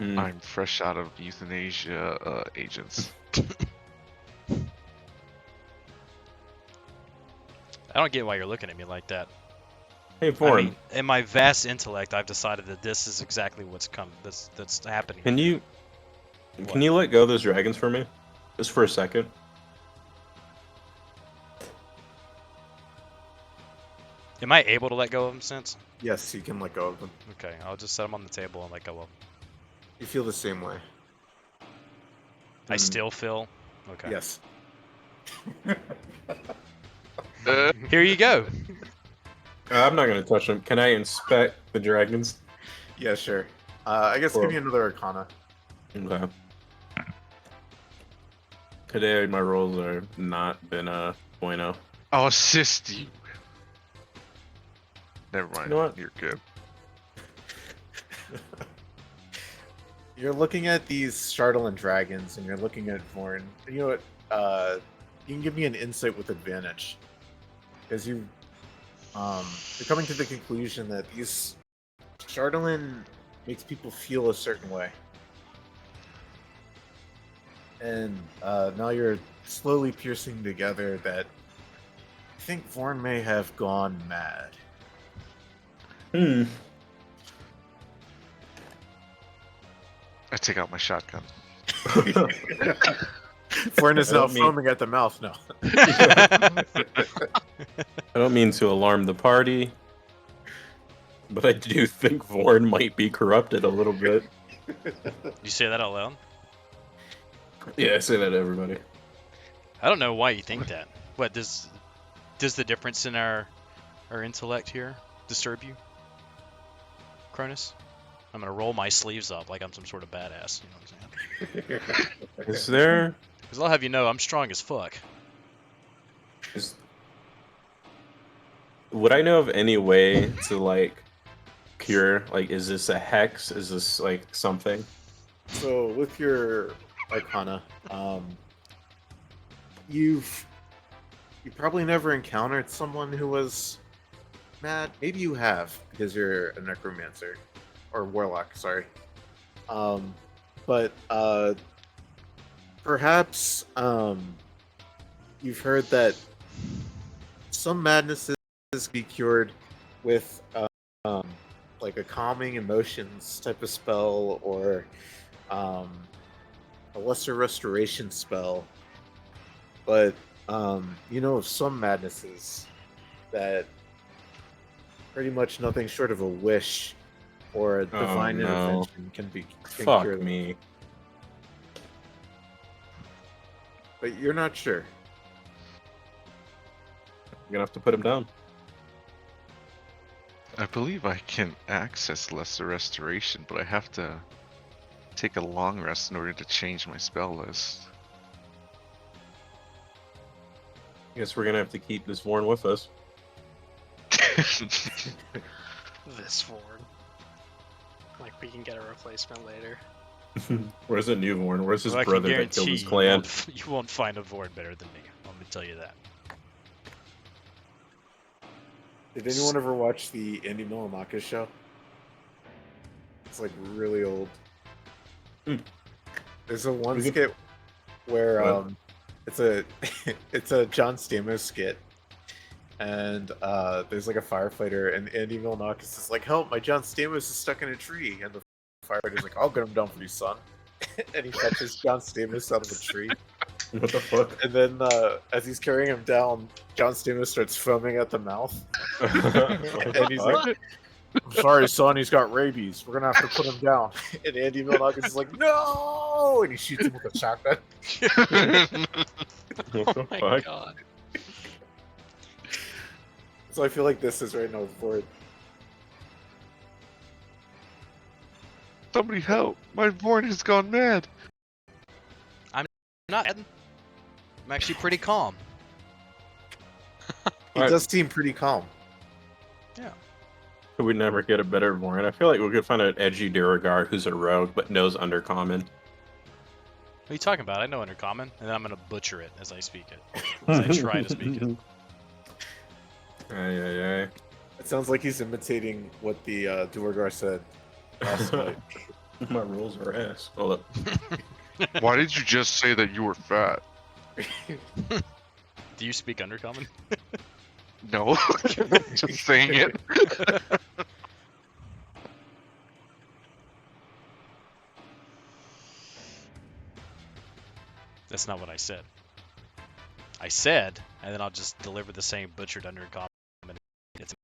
I'm fresh out of euthanasia agents. I don't get why you're looking at me like that. Hey, I Vorn, mean, in my vast intellect, I've decided that this is exactly what's that's happening. can you What? let go of those dragons for me? Just for a second. Am I able to let go of them since? Yes, you can let go of them. Okay, I'll just set them on the table and let go of them. You feel the same way. I still feel... Okay. Yes. Here you go. I'm not gonna touch them. Can I inspect the dragons? Yeah, sure. I guess give me another Arcana. Okay. Today my rolls are not been bueno. I'll assist you. Never mind. You know what? You're good. You're looking at these Shardle dragons, and you're looking at Vorn. You know what? You can give me an insight with advantage, because you're coming to the conclusion that these Shardolin makes people feel a certain way, and now you're slowly piecing together that I think Vorn may have gone mad. Hmm. I take out my shotgun. Vorn is I now don't mean- foaming at the mouth now. I don't mean to alarm the party, but I do think Vorn might be corrupted a little bit. You say that out loud? Yeah, I say that to everybody. I don't know why you think that. What does the difference in our intellect here disturb you, Cronus? I'm gonna roll my sleeves up like I'm some sort of badass. You know what I'm saying? Is there? Because I'll have you know I'm strong as fuck. Would I know of any way to like cure? Like, is this a hex? Is this like something? So with your Arcana, you probably never encountered someone who was mad. Maybe you have because you're a necromancer or warlock. Sorry, but perhaps you've heard that some madnesses be cured with like a calming emotions type of spell or a lesser restoration spell. But you know of some madnesses that pretty much nothing short of a wish or a divine no. intervention can cure Fuck them. me. But you're not sure. I'm gonna have to put him down. I believe I can access lesser restoration, but I have to take a long rest in order to change my spell list. Guess we're gonna have to keep this Vorn with us. This forward. Like we can get a replacement later. Where's the new Vorn? Where's his Well, I can brother that guarantee killed his you clan? you won't find a Vord better than me. I'm gonna tell you that. Did anyone ever watch the Andy Milanakis show? It's like really old. Hmm. There's a one Was it- skit where What? it's a it's a John Stamos skit, and there's like a firefighter, and Andy Milanakis is like, "Help! My John Stamos is stuck in a tree," and the firefighter's like, "I'll get him down for you, son." And he fetches John Stamos out of a tree, What the fuck? and then as he's carrying him down, John Stamos starts foaming at the mouth. And he's like, "I'm sorry, son, he's got rabies. We're gonna have to put him down." And Andy Milonakis is like, "No!" And he shoots him with a shotgun. What the Oh my fuck? god. So I feel like this is right now for it. Somebody help! My Vorn has gone mad! I'm not. I'm actually pretty calm. He Alright. does seem pretty calm. Could we never get a better Vorn? I feel like we could find an edgy Duragard who's a rogue but knows Undercommon. What are you talking about? I know Undercommon, and then I'm gonna butcher it as I speak it. As I try to speak it. Aye. It sounds like he's imitating what the Duergar said last night. My rules are ass. Hold up. Why did you just say that you were fat? Do you speak Undercommon? No, just saying it. That's not what I said. I said, and then I'll just deliver the same butchered Undercommon. It's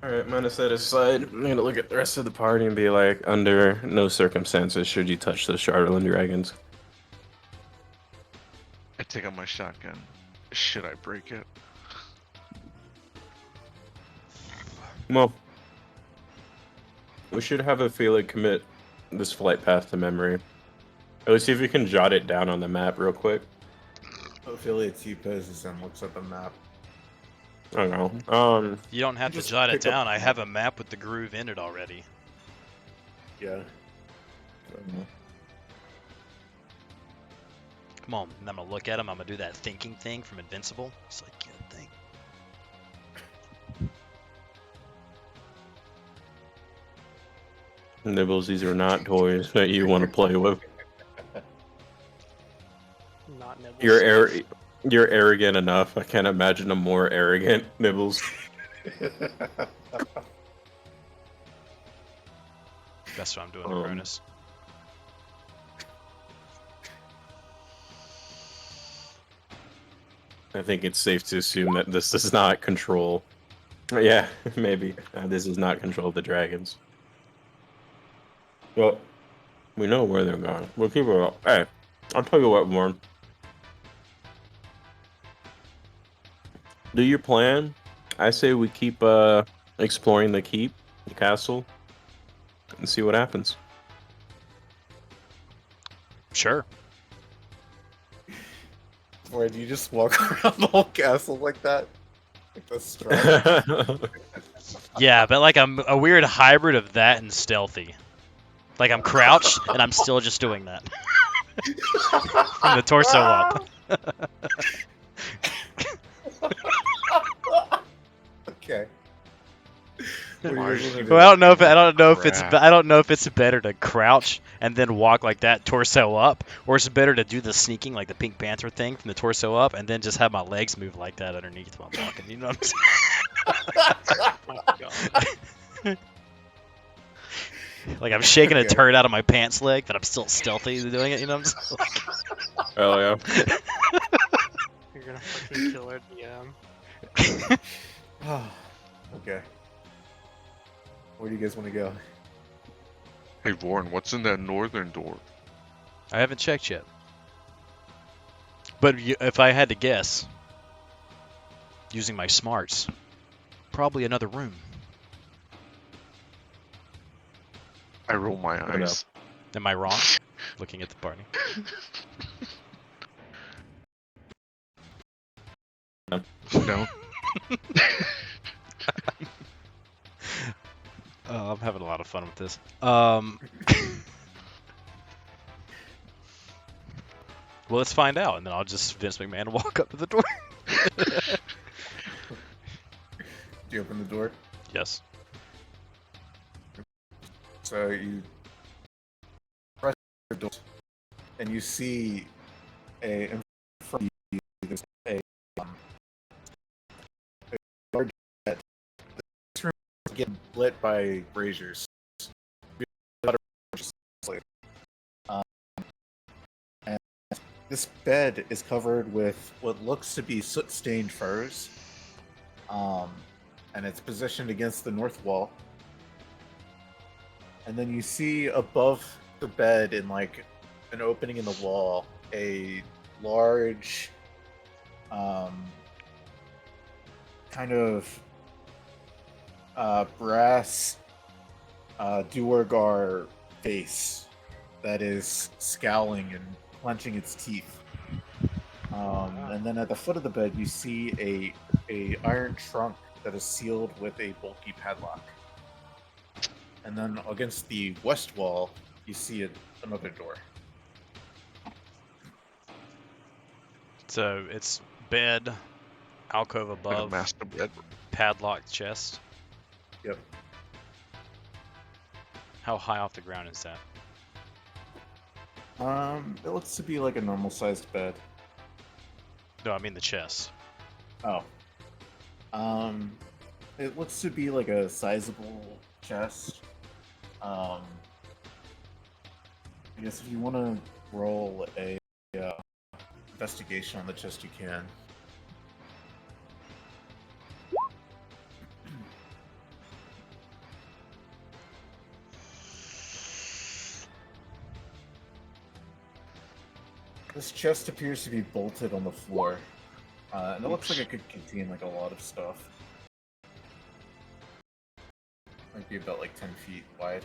Alright, minus that aside, I'm gonna look at the rest of the party and be like, under no circumstances should you touch the Charlatan dragons. I take out my shotgun. Should I break it? Well, we should have Ophelia commit this flight path to memory. Let's see if we can jot it down on the map real quick. Ophelia T-poses and looks at the map. I don't know. You don't have to Just jot it pick up down. the I map. have a map with the groove in it already. Yeah. Come on, and I'm gonna look at him. I'm gonna do that thinking thing from Invincible. It's like, yeah, think. Nibbles, these are not toys that you want to play with. Nibbles. You're arrogant enough. I can't imagine a more arrogant Nibbles. That's what I'm doing to Um, Cronus. I think it's safe to assume that this does not control. Yeah, maybe. This does not control the dragons. Well, we know where they're going. We'll keep it up. Hey, I'll tell you what, Warren. Do your plan. I say we keep exploring the keep, the castle, and see what happens. Sure. Or do you just walk around the whole castle like that? Like that's strong. Yeah, but like I'm a weird hybrid of that and stealthy. Like I'm crouched and I'm still just doing that. From the torso up. Okay. What are you gonna do? Well, I don't know if it's better to crouch and then walk like that torso up, or it's better to do the sneaking like the Pink Panther thing from the torso up, and then just have my legs move like that underneath while I'm walking. You know what I'm saying? Like I'm shaking a turd out of my pants leg, but I'm still stealthy doing it. You know what I'm saying? Hell yeah. You're gonna fucking kill our DM. Okay. Where do you guys want to go? Hey, Warren, what's in that northern door? I haven't checked yet. But if I had to guess, using my smarts, probably another room. I roll my know. eyes. Am I wrong? Looking at the party. No. I'm having a lot of fun with this. Well, let's find out, and then I'll just Vince McMahon walk up to the door. Do you open the door? Yes. So you press the door, and you see in front of you there's a large bed. This room is getting lit by braziers. And this bed is covered with what looks to be soot-stained furs, and it's positioned against the north wall. And then you see above the bed, in like an opening in the wall, a large, kind of brass Duergar face that is scowling and clenching its teeth. And then at the foot of the bed, you see a iron trunk that is sealed with a bulky padlock. And then against the west wall, you see another door. So it's bed, alcove Like a above, master bed. padlocked chest. Yep. How high off the ground is that? It looks to be like a normal sized bed. No, I mean the chest. Oh. It looks to be like a sizable chest. I guess if you want to roll a investigation on the chest, you can. This chest appears to be bolted on the floor, and it looks like it could contain like a lot of stuff. Might be about like 10 feet wide.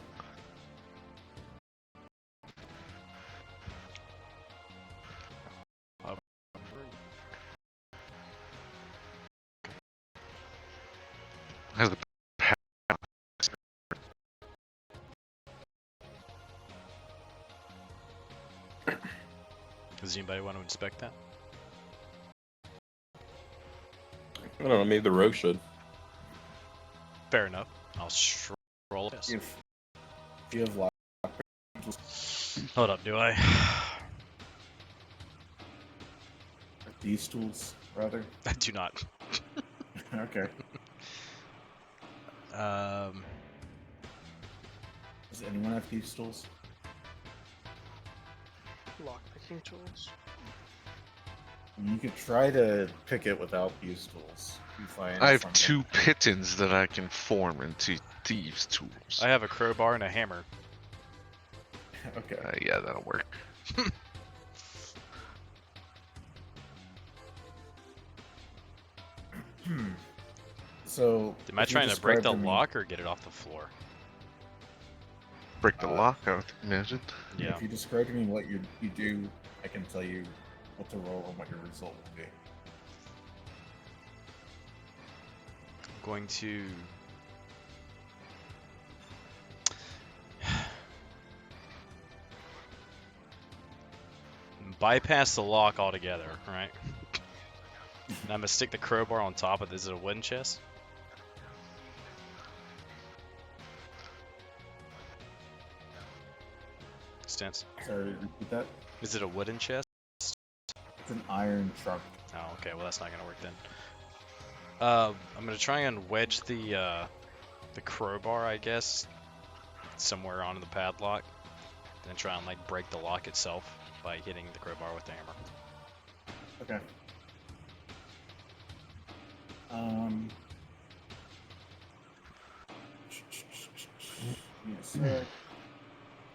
Has the Does anybody want to inspect that? I don't know, maybe the rogue should. Fair enough. I'll roll this. If you have lock, Hold up, do I? these tools, rather? I do not. Okay. Um, Does anyone have thieves tools? Lockpicking tools. You could try to pick it without thieves tools. You find I have something. 2 pitons that I can form into thieves' tools. I have a crowbar and a hammer. Okay. Yeah, that'll work. So. Am I if you trying to break describe the to me- lock or get it off the floor? Break the lock, I would imagine. Yeah. If you describe to me what you do, I can tell you what to roll and what your result will be. I'm going to. Bypass the lock altogether, right? And I'm gonna stick the crowbar on top of this. Is it a wooden chest? Stance. Sorry, repeat that. Is it a wooden chest? It's an iron trunk. Oh, okay. Well, that's not gonna work then. I'm gonna try and wedge the crowbar, I guess, somewhere onto the padlock, then try and like break the lock itself by hitting the crowbar with the hammer. Okay. Yes,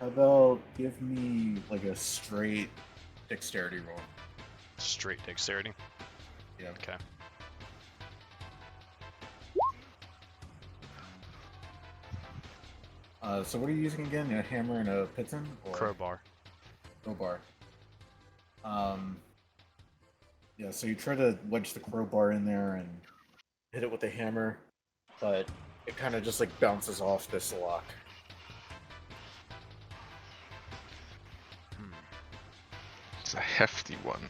how about give me like a straight dexterity roll? Straight dexterity. Yeah. Okay. So what are you using again? A hammer and a piton? Or Crowbar. crowbar. Yeah, so you try to wedge the crowbar in there and hit it with a hammer, but it kind of just like bounces off this lock. It's a hefty one.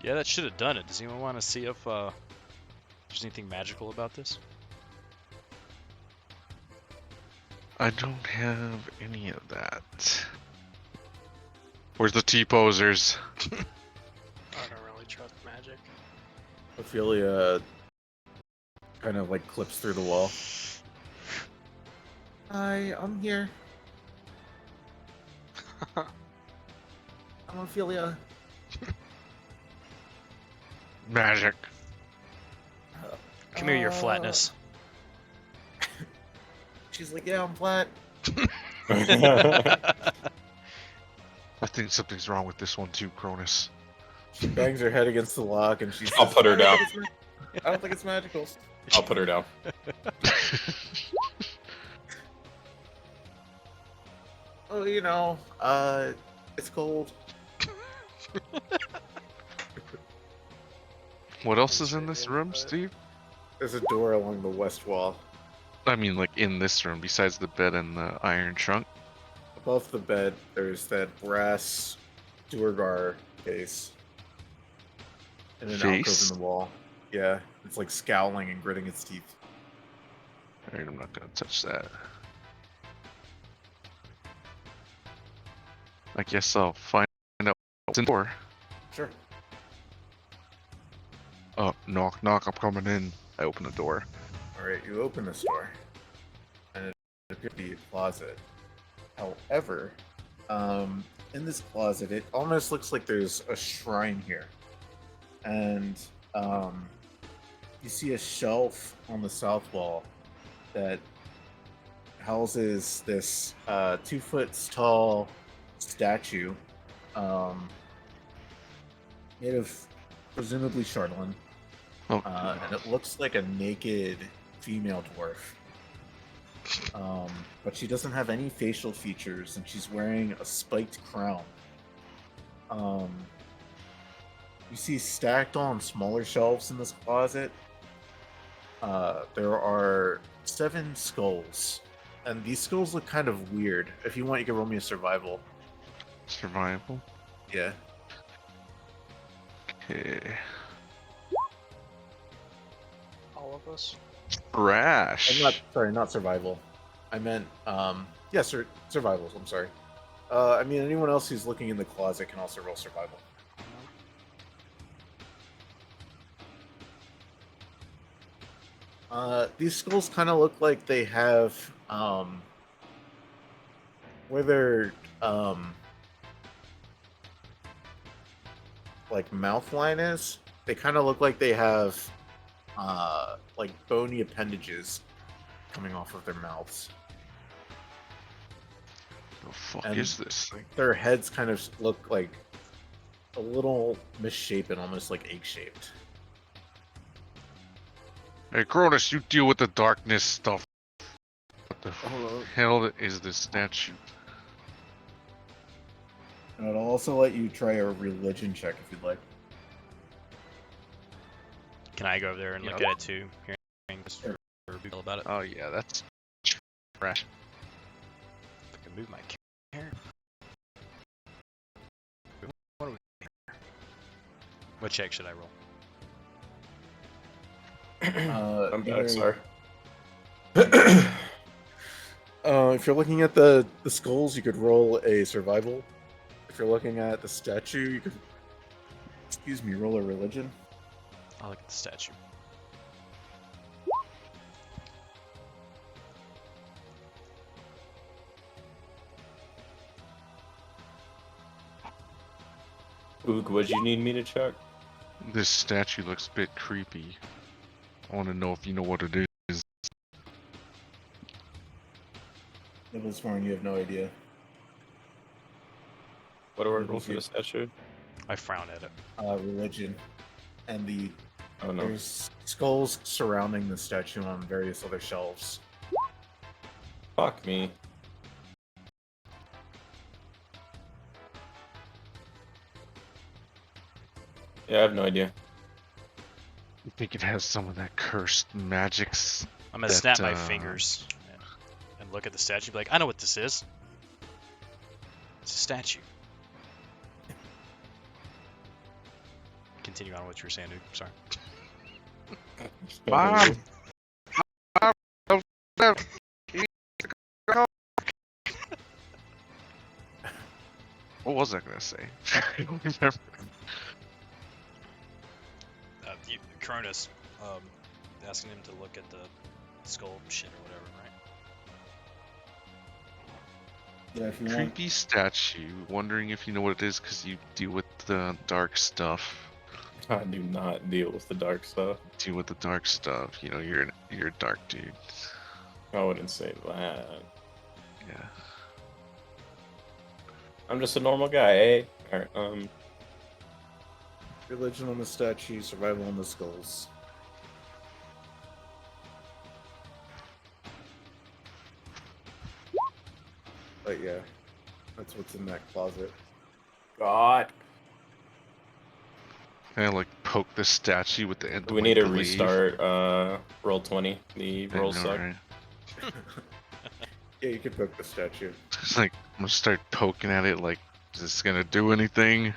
Yeah, that should have done it. Does anyone want to see if there's anything magical about this? I don't have any of that. Where's the T-posers? I don't really trust magic. Ophelia kind of like clips through the wall. Hi, I'm here. I'm Ophelia. Magic. Come here, your flatness. She's like, yeah, I'm flat. I think something's wrong with this one too, Cronus. She bangs her head against the lock and she says, I'll put her down. I don't think it's magical. I'll put her down. Oh, it's cold. What else is in this room, Steve? There's a door along the west wall. I mean, like in this room, besides the bed and the iron trunk. Above the bed, there's that brass Duergar case. And an alcove Face? in the wall. Yeah, it's like scowling and gritting its teeth. Alright, I'm not gonna touch that. I guess I'll find out what's in the door. Sure. Oh, knock, knock, I'm coming in. I open the door. Alright, you open this door. And it appears to be a closet. However, in this closet, it almost looks like there's a shrine here. And you see a shelf on the south wall that houses this 2 foot tall statue made of presumably Charlatan. Oh, And it looks like a naked female dwarf. But she doesn't have any facial features, and she's wearing a spiked crown. You see stacked on smaller shelves in this closet, there are 7 skulls. And these skulls look kind of weird. If you want, you can roll me a survival. survival. Yeah. Okay. All of us. Rash. Not survival. I meant, survivals, I'm sorry. I mean, anyone else who's looking in the closet can also roll survival. These skulls kind of look like they have, where their, like, mouth line is. They kind of look like they have, like, bony appendages coming off of their mouths. The fuck And is this thing? Their heads kind of look like a little misshapen, almost like egg-shaped. Hey, Cronus, you deal with the darkness stuff. What the Hold hell is this statue? And it'll also let you try a religion check if you'd like. Can I go over there and look Yeah. at it too? Hearing this or Google about it? Oh yeah, that's trash. If I can move my camera. What, are we... what check should I roll? I'm back, sorry. If you're looking at the skulls, you could roll a survival. If you're looking at the statue, you could, excuse me, roll a religion. I'll look at the statue. Oog, what'd you need me to check? This statue looks a bit creepy. I want to know if you know what it is. Nibble's Warren, you have no idea. What do I roll for the statue? I frown at it. Religion. And Oh no. there's skulls surrounding the statue on various other shelves. Fuck me. Yeah, I have no idea. You think it has some of that cursed magics? I'm gonna That, snap my uh, fingers and look at the statue. Be like, I know what this is. It's a statue. Continue on what you were saying, dude. Sorry. Mom! What was I gonna say? I don't remember. Cronus, asking him to look at the skull shit or whatever, right? Yeah, if you want. Creepy statue. Wondering if you know what it is because you deal with the dark stuff. I do not deal with the dark stuff. Deal with the dark stuff. You know, you're a dark dude. I wouldn't say that. Yeah. I'm just a normal guy, eh? Alright, Religion on the statue, survival on the skulls. But yeah, that's what's in that closet. God. Can I like poke the statue with the end of We my need to glaive? restart, roll 20. The I rolls know, suck. right? Yeah, you could poke the statue. It's like I'm gonna start poking at it. Like, is this gonna do anything?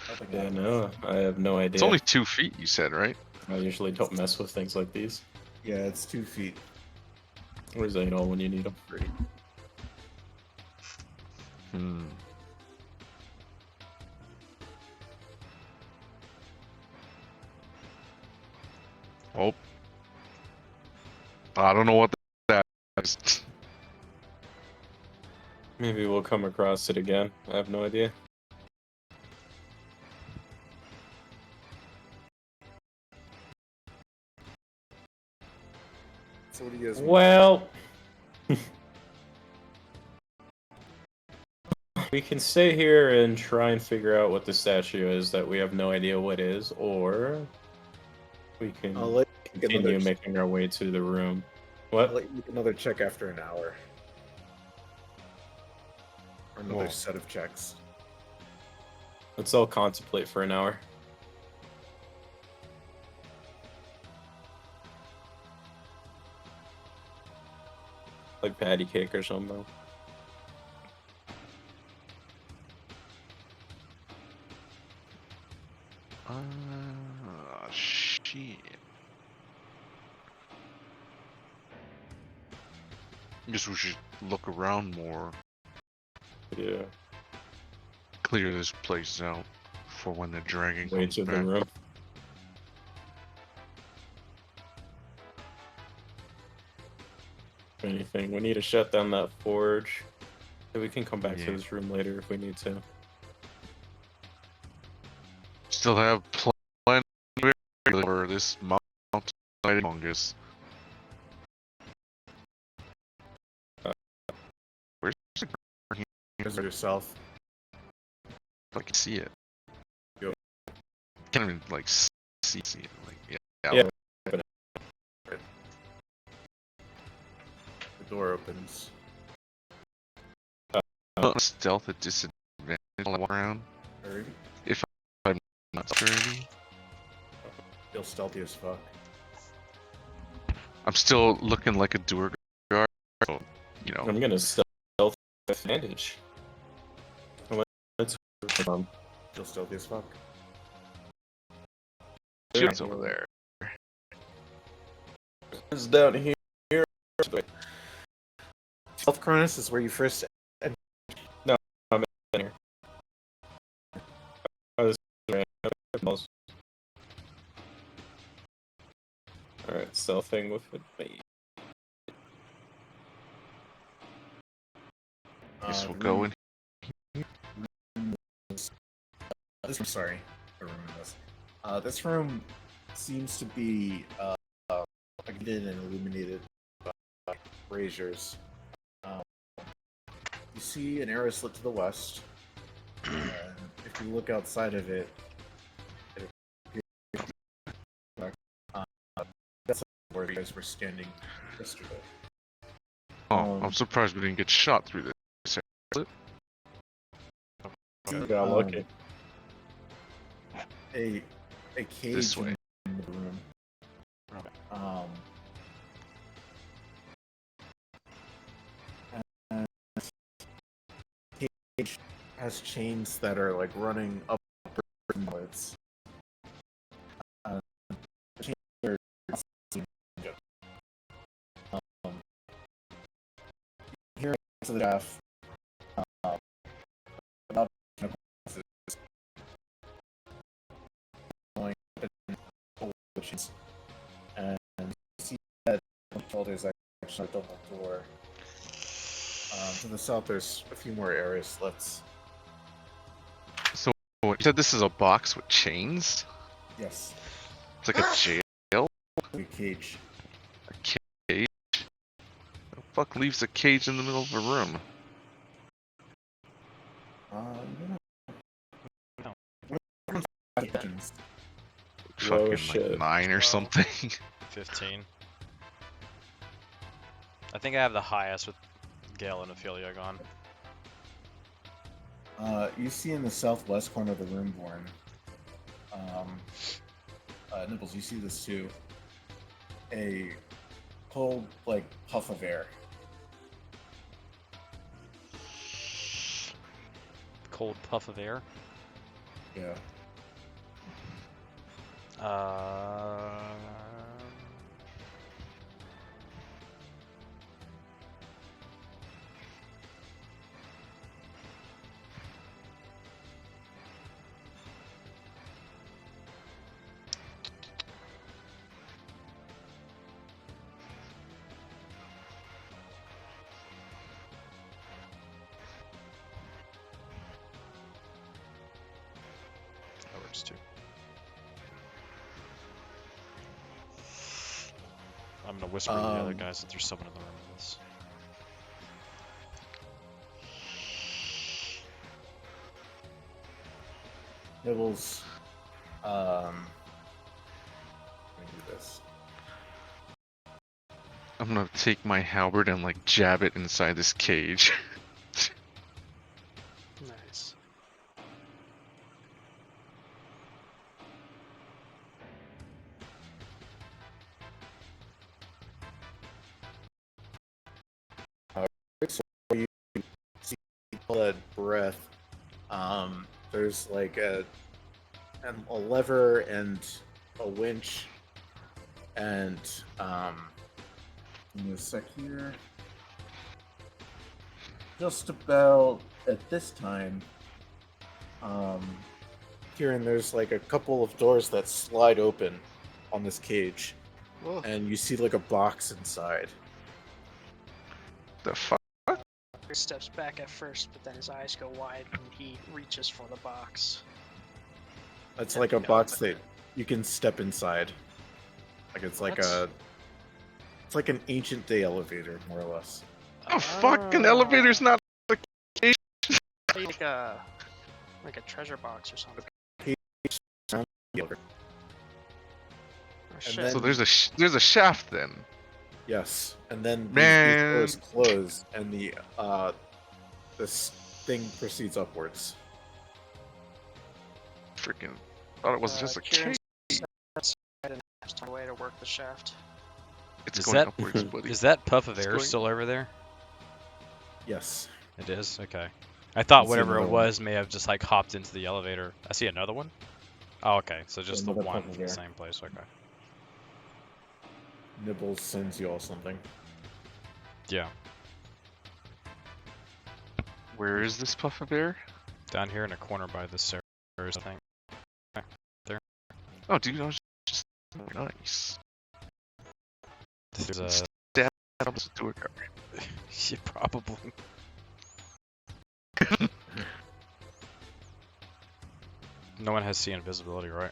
Nothing Yeah, happens. no, I have no idea. It's only 2 feet, you said, right? I usually don't mess with things like these. Yeah, it's 2 feet. Where's Anal when you need him? Hmm. Oh. I don't know what that is. Maybe we'll come across it again. I have no idea. So what do you guys want? Well, we can stay here and try and figure out what the statue is that we have no idea what is, or we can I'll let you make continue another, making our way to the room. I'll What? let you make another check after an hour. Or another Whoa. set of checks. Let's all contemplate for an hour. Like patty cake or something. Shit. Guess we should look around more. Yeah. clear this place out for when the dragon Way comes to the back. room. If anything, we need to shut down that forge. So we can come back Yeah. to this room later if we need to. Still have plenty for this mountain fungus. Where's the ground here? Visit yourself. I can see it. Yo. Can't even like see it. Like Yeah. The door opens. Stealth at disadvantage all around. Hurry. I'm not already. Feel stealthy as fuck. I'm still looking like a doer guard. So, you know, I'm gonna stealth advantage. Let's Feel stealthy as fuck. shield's over there. It's down here. Stealth Cronus is where you first. I'm in here. Alright, stealthing with me. Guess the we'll go in. This room, sorry, I remember this. This room seems to be lighted and illuminated by braziers. You see an arrow slit to the west. And if you look outside of it, that's where you guys were standing yesterday. Oh, I'm surprised we didn't get shot through this. You got lucky. A cage This way. in the room. And cage has chains that are like running up inwards. The chains are here to the left. About and you see that there's actually a double door. To the south, there's a few more area slits. So you said this is a box with chains? Yes, It's like a jail? a cage. A cage? The fuck leaves a cage in the middle of a room? Fucking shit. like 9 or 12. something. 15. I think I have the highest with Gale and Ophelia gone. You see in the southwest corner of the room, Born. Nibbles, you see this too. A cold, like, puff of air. Cold puff of air. Yeah. That works too. I'm gonna whisper to the other guys that there's someone in the room with us. Nibbles. Let me do this. I'm gonna take my halberd and like jab it inside this cage. Nice. So you see that breath. There's like a lever and a winch, and give me a sec here. Just about at this time, Kieran, there's like a couple of doors that slide open on this cage, Whoa. and you see like a box inside. The fuck? He steps back at first, but then his eyes go wide and he reaches for the box. It's like a box that you can step inside. Like it's like What? it's like an ancient day elevator, more or less. Oh, fucking elevator's not. Like a treasure box or something. Oh, shit. then- So there's a shaft then. Yes, and then these Man. doors close, and this thing proceeds upwards. Freaking thought it was just a Kieran cage. steps aside and has time away to work the shaft. It's Is going that- upwards, buddy. Is that puff of It's air going- still over there? Yes. It is? Okay. I thought I see whatever it another one. was may have just like hopped into the elevator. I see another one? Oh, okay. So just the Another one puff of from the air. same place. Okay. Nibbles sends you all something. Yeah. Where is this puff of air? Down here in a corner by the stairs, I think. Oh, dude, I was just nice. There's a... Stab almost to a car. Yeah, probably. No one has sea invisibility, right?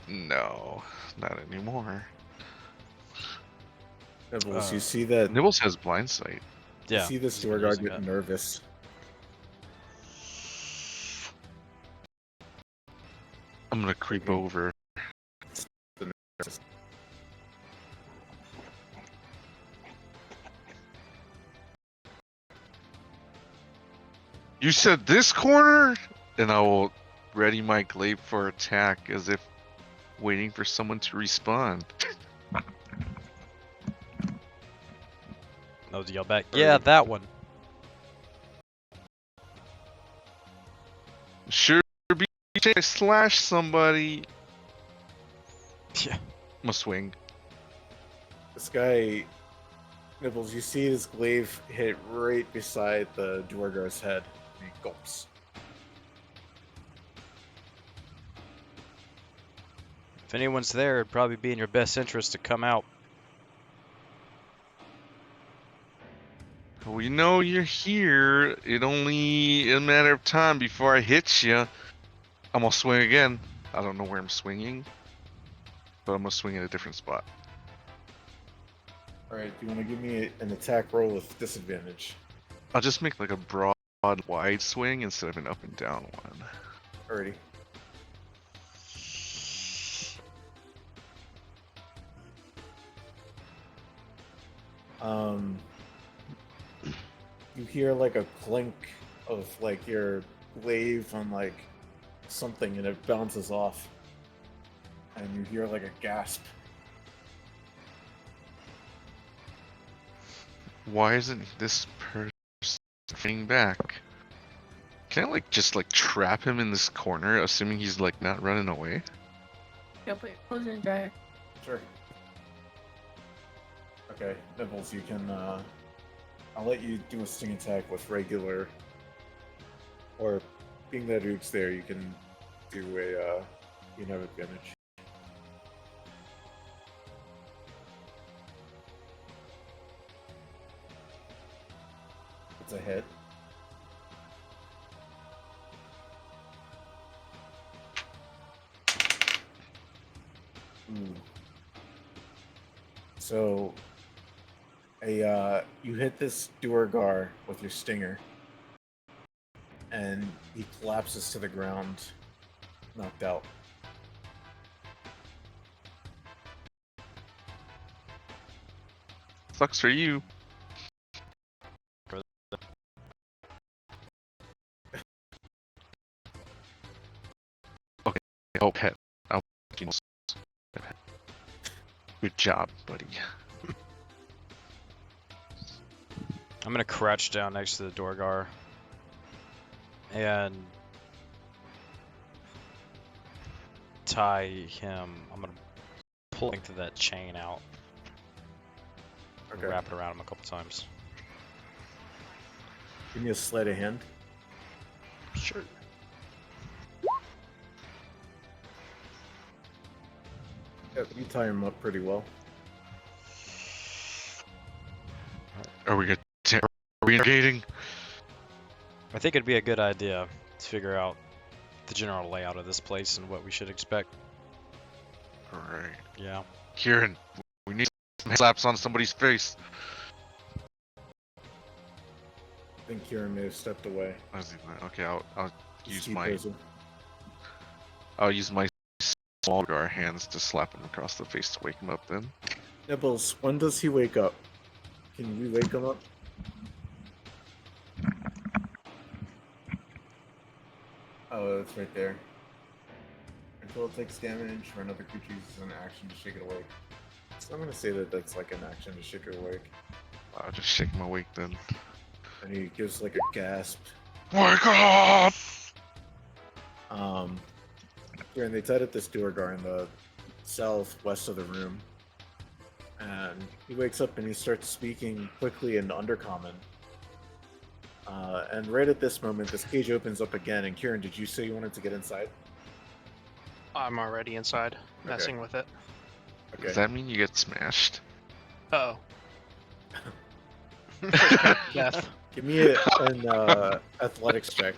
No, not anymore. Nibbles, you see that? Nibbles has blind sight. Yeah. You see this he's been door guard using get that. nervous. I'm gonna creep over. You said this corner? And I will ready my glaive for attack as if waiting for someone to respond. I'll yell back. Yeah, that one. Sure be I slash somebody. Yeah. I'm gonna swing. This guy, Nibbles, you see his glaive hit right beside the door guard's head. And he gulps. If anyone's there, it'd probably be in your best interest to come out. We know you're here. It only a matter of time before I hit you. I'm gonna swing again. I don't know where I'm swinging, but I'm gonna swing at a different spot. Alright, do you want to give me an attack roll with disadvantage? I'll just make like a broad, wide swing instead of an up and down one. Alrighty. You hear like a clink of like your glaive on like something, and it bounces off, and you hear like a gasp. Why isn't this person fighting back? Can I like just like trap him in this corner, assuming he's like not running away? Go put your clothes in the dryer. Sure. Okay, Nibbles, you can. I'll let you do a sting attack with regular, or being that Oog's there, you can do a. You can have advantage. It's a hit. Ooh. So, you hit this Duergar with your stinger, and he collapses to the ground, knocked out. Sucks for you. Okay, oh pet. I'll Good job, buddy. I'm gonna crouch down next to the Dorgar and tie him. I'm gonna pull length of that chain out. And Okay. wrap it around him a couple times. Give me a sleight of hand. Sure. Yep, you tie him up pretty well. Are we are we engaging? I think it'd be a good idea to figure out the general layout of this place and what we should expect. Alright. Yeah. Kieran, we need some slaps on somebody's face. I think Kieran may have stepped away. Okay, I'll Just use keep my posing. small gar hands to slap him across the face to wake him up then. Nibbles, when does he wake up? Can you wake him up? Oh, it's right there. Until it takes damage or another creature uses an action to shake it awake. So I'm gonna say that that's like an action to shake it awake. I'll just shake him awake then. And he gives like a gasp. Wake up! Here, and they tied up this Duergar in the southwest of the room. And he wakes up and he starts speaking quickly in Undercommon. And right at this moment, this cage opens up again. And Kieran, did you say you wanted to get inside? I'm already inside, messing with it. Okay. Does that mean you get smashed? Uh oh. Death. Give me an athletics check.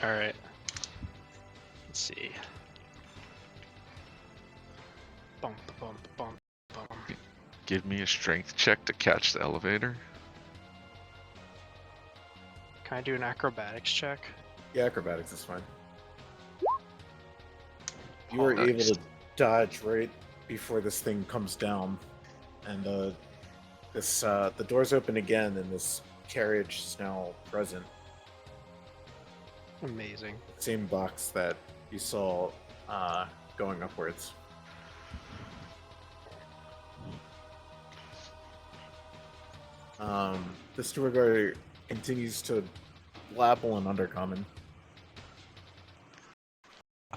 Alright. Let's see. Bump, bump, bump, bump. Give me a strength check to catch the elevator. Can I do an acrobatics check? Yeah, acrobatics is fine. You were nice. able to dodge right before this thing comes down, and the doors open again, and this carriage is now present. Amazing. Same box that you saw going upwards. This Duergar continues to blabble in Undercommon.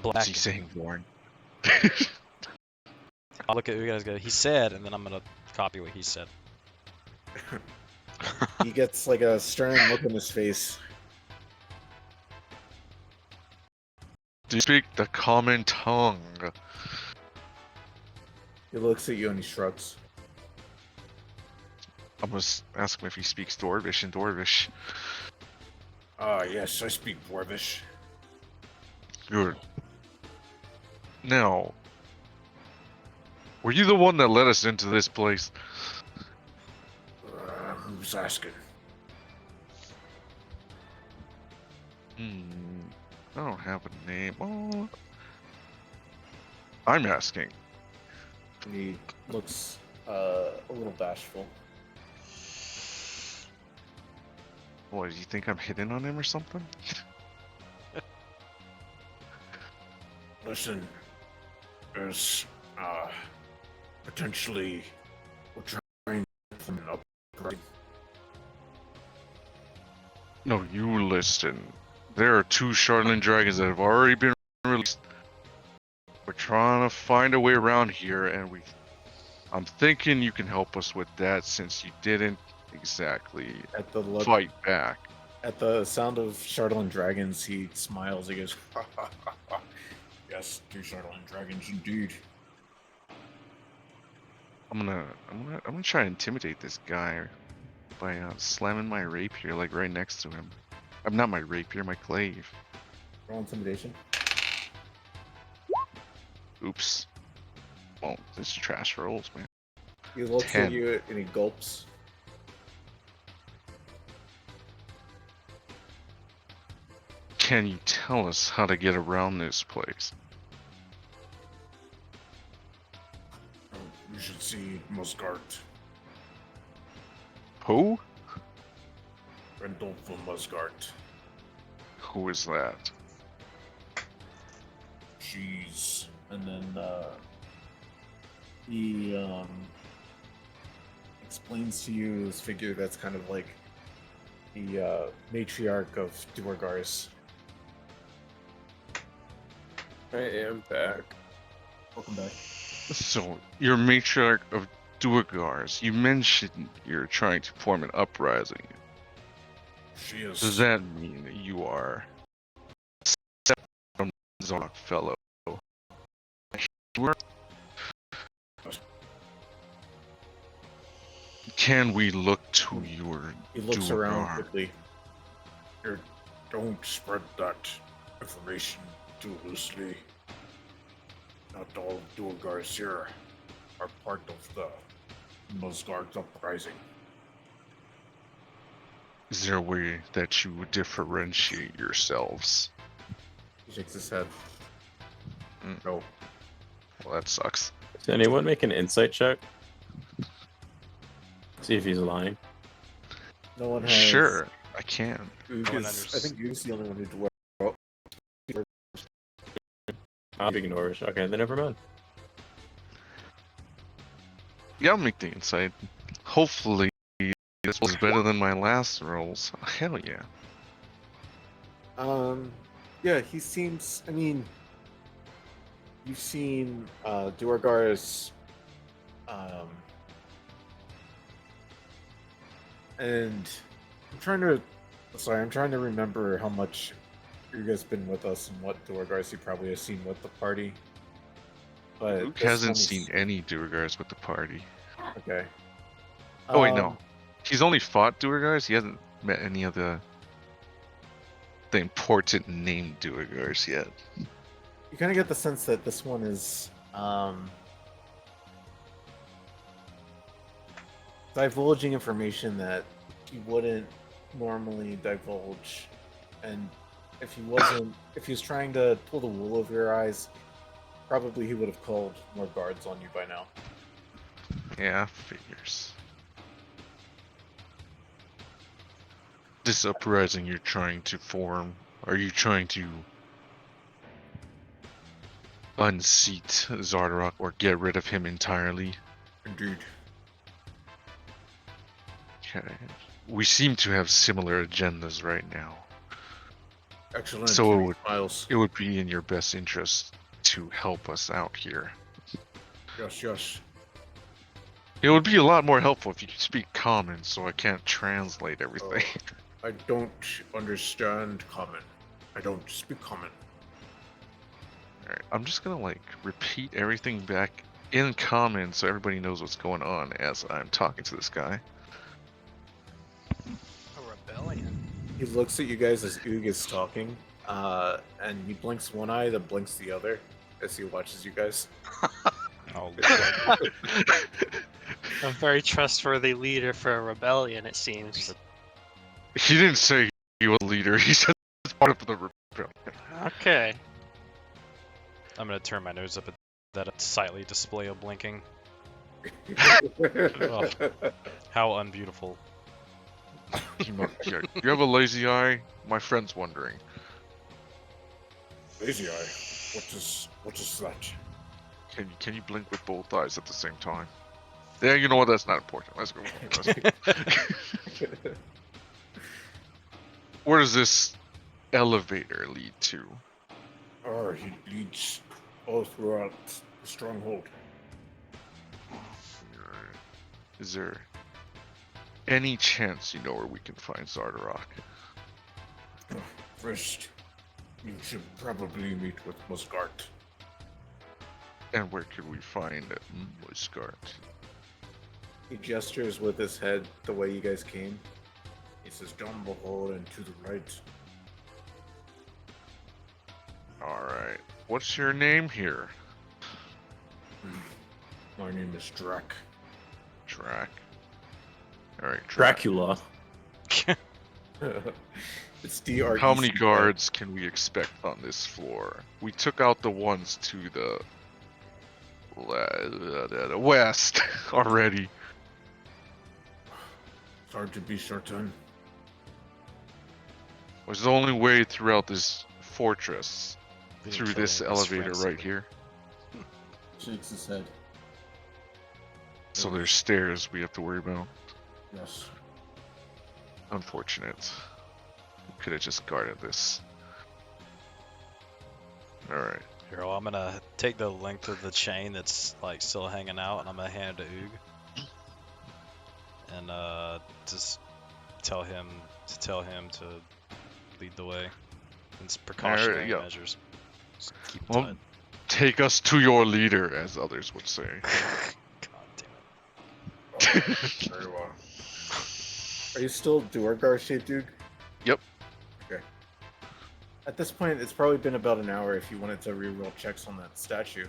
What's he saying, Warren? I'll look at what you guys go. He said, and then I'm gonna copy what he said. He gets like a stern look in his face. Do you speak the common tongue? He looks at you and he shrugs. I'm gonna ask him if he speaks Dwarvish and Dwarvish. Yes, I speak Dwarvish. Good. Now, were you the one that led us into this place? Who's asking? I don't have a name. Oh, I'm asking. And he looks a little bashful. What, do you think I'm hitting on him or something? Listen, there's potentially we're trying to upgrade. No, you listen. There are 2 Charlatan dragons that have already been released. We're trying to find a way around here, and I'm thinking you can help us with that since you didn't exactly At the look, fight back. at the sound of Charlatan dragons, he smiles. He goes, ha, ha, ha, ha. "Yes, 2 Charlatan dragons indeed." I'm gonna try to intimidate this guy by slamming my rapier like right next to him. I'm not my rapier, my glaive. Roll intimidation. Oops. Well, this is trash rolls, man. He looks 10. at you and he gulps. Can you tell us how to get around this place? You should see Musgart. Who? Rendolfo Musgart. Who is that? She's, and then he explains to you this figure that's kind of like the matriarch of Duergars. I am back. Welcome back. So, you're matriarch of Duergars. You mentioned you're trying to form an uprising. She is. Does that mean that you are Zarok fellow. Can we look to your He looks around Duergar? quickly. Here, don't spread that information too loosely. Not all Duergars here are part of the Nosgard's uprising. Is there a way that you would differentiate yourselves? He shakes his head. Mm. No. Well, that sucks. Does anyone make an insight check? See if he's lying. No one has. Sure, I can. Oog one is, I think Oog's the only one who dwells. I'll ignore it. Okay, then never mind. Yeah, I'll make the insight. Hopefully, this was better than my last rolls. Hell yeah. Yeah, he seems. I mean, you've seen Duergar's, and I'm trying to remember how much you guys been with us and what Duergars he probably has seen with the party. But Luke this hasn't one's- seen any Duergars with the party. Okay. Oh wait, no. He's only fought Duergars. He hasn't met any of the important named Duergars yet. You kind of get the sense that this one is divulging information that he wouldn't normally divulge, and if he was trying to pull the wool over your eyes, probably he would have called more guards on you by now. Yeah, figures. This uprising you're trying to form, are you trying to unseat Zardarok or get rid of him entirely? Indeed. Okay. We seem to have similar agendas right now. Excellent. So Miles. it would be in your best interest to help us out here. Yes. It would be a lot more helpful if you could speak common so I can't translate everything. I don't understand common. I don't speak common. Alright, I'm just gonna like repeat everything back in common so everybody knows what's going on as I'm talking to this guy. A rebellion. He looks at you guys as Oog is talking, and he blinks one eye, then blinks the other as he watches you guys. Oh, Lord. A very trustworthy leader for a rebellion, it seems. He didn't say he was a leader, he said he's part of the rebellion. Okay. I'm gonna turn my nose up at that sightly display of blinking. How unbeautiful. You have a lazy eye? My friend's wondering. Lazy eye. What is that? Can you blink with both eyes at the same time? Yeah, you know what? That's not important. Let's go. Where does this elevator lead to? He leads all throughout the stronghold. Is there any chance you know where we can find Zardarok? First, you should probably meet with Musgart. And where could we find Musgart? He gestures with his head the way you guys came. He says, down the hall and to the right. Alright. What's your name here? My name is Drac. Drac. Alright, Drac. Dracula. It's D-R-E-C. How many guards can we expect on this floor? We took out the ones to the west already. It's hard to be certain. Was the only way throughout this fortress Didn't through kill this any of his elevator friends. right here. Shakes his head. So there's stairs we have to worry about. Yes. Unfortunate. We could have just guarded this. Alright. Here, well, I'm gonna take the length of the chain that's like still hanging out, and I'm gonna hand it to Oog, and just tell him to lead the way. It's precautionary yeah. measures. Just keep Well, tut. take us to your leader, as others would say. God damn it. Very well. Are you still Duergar shaped, dude? Yep. Okay. At this point, it's probably been about an hour if you wanted to reroll checks on that statue.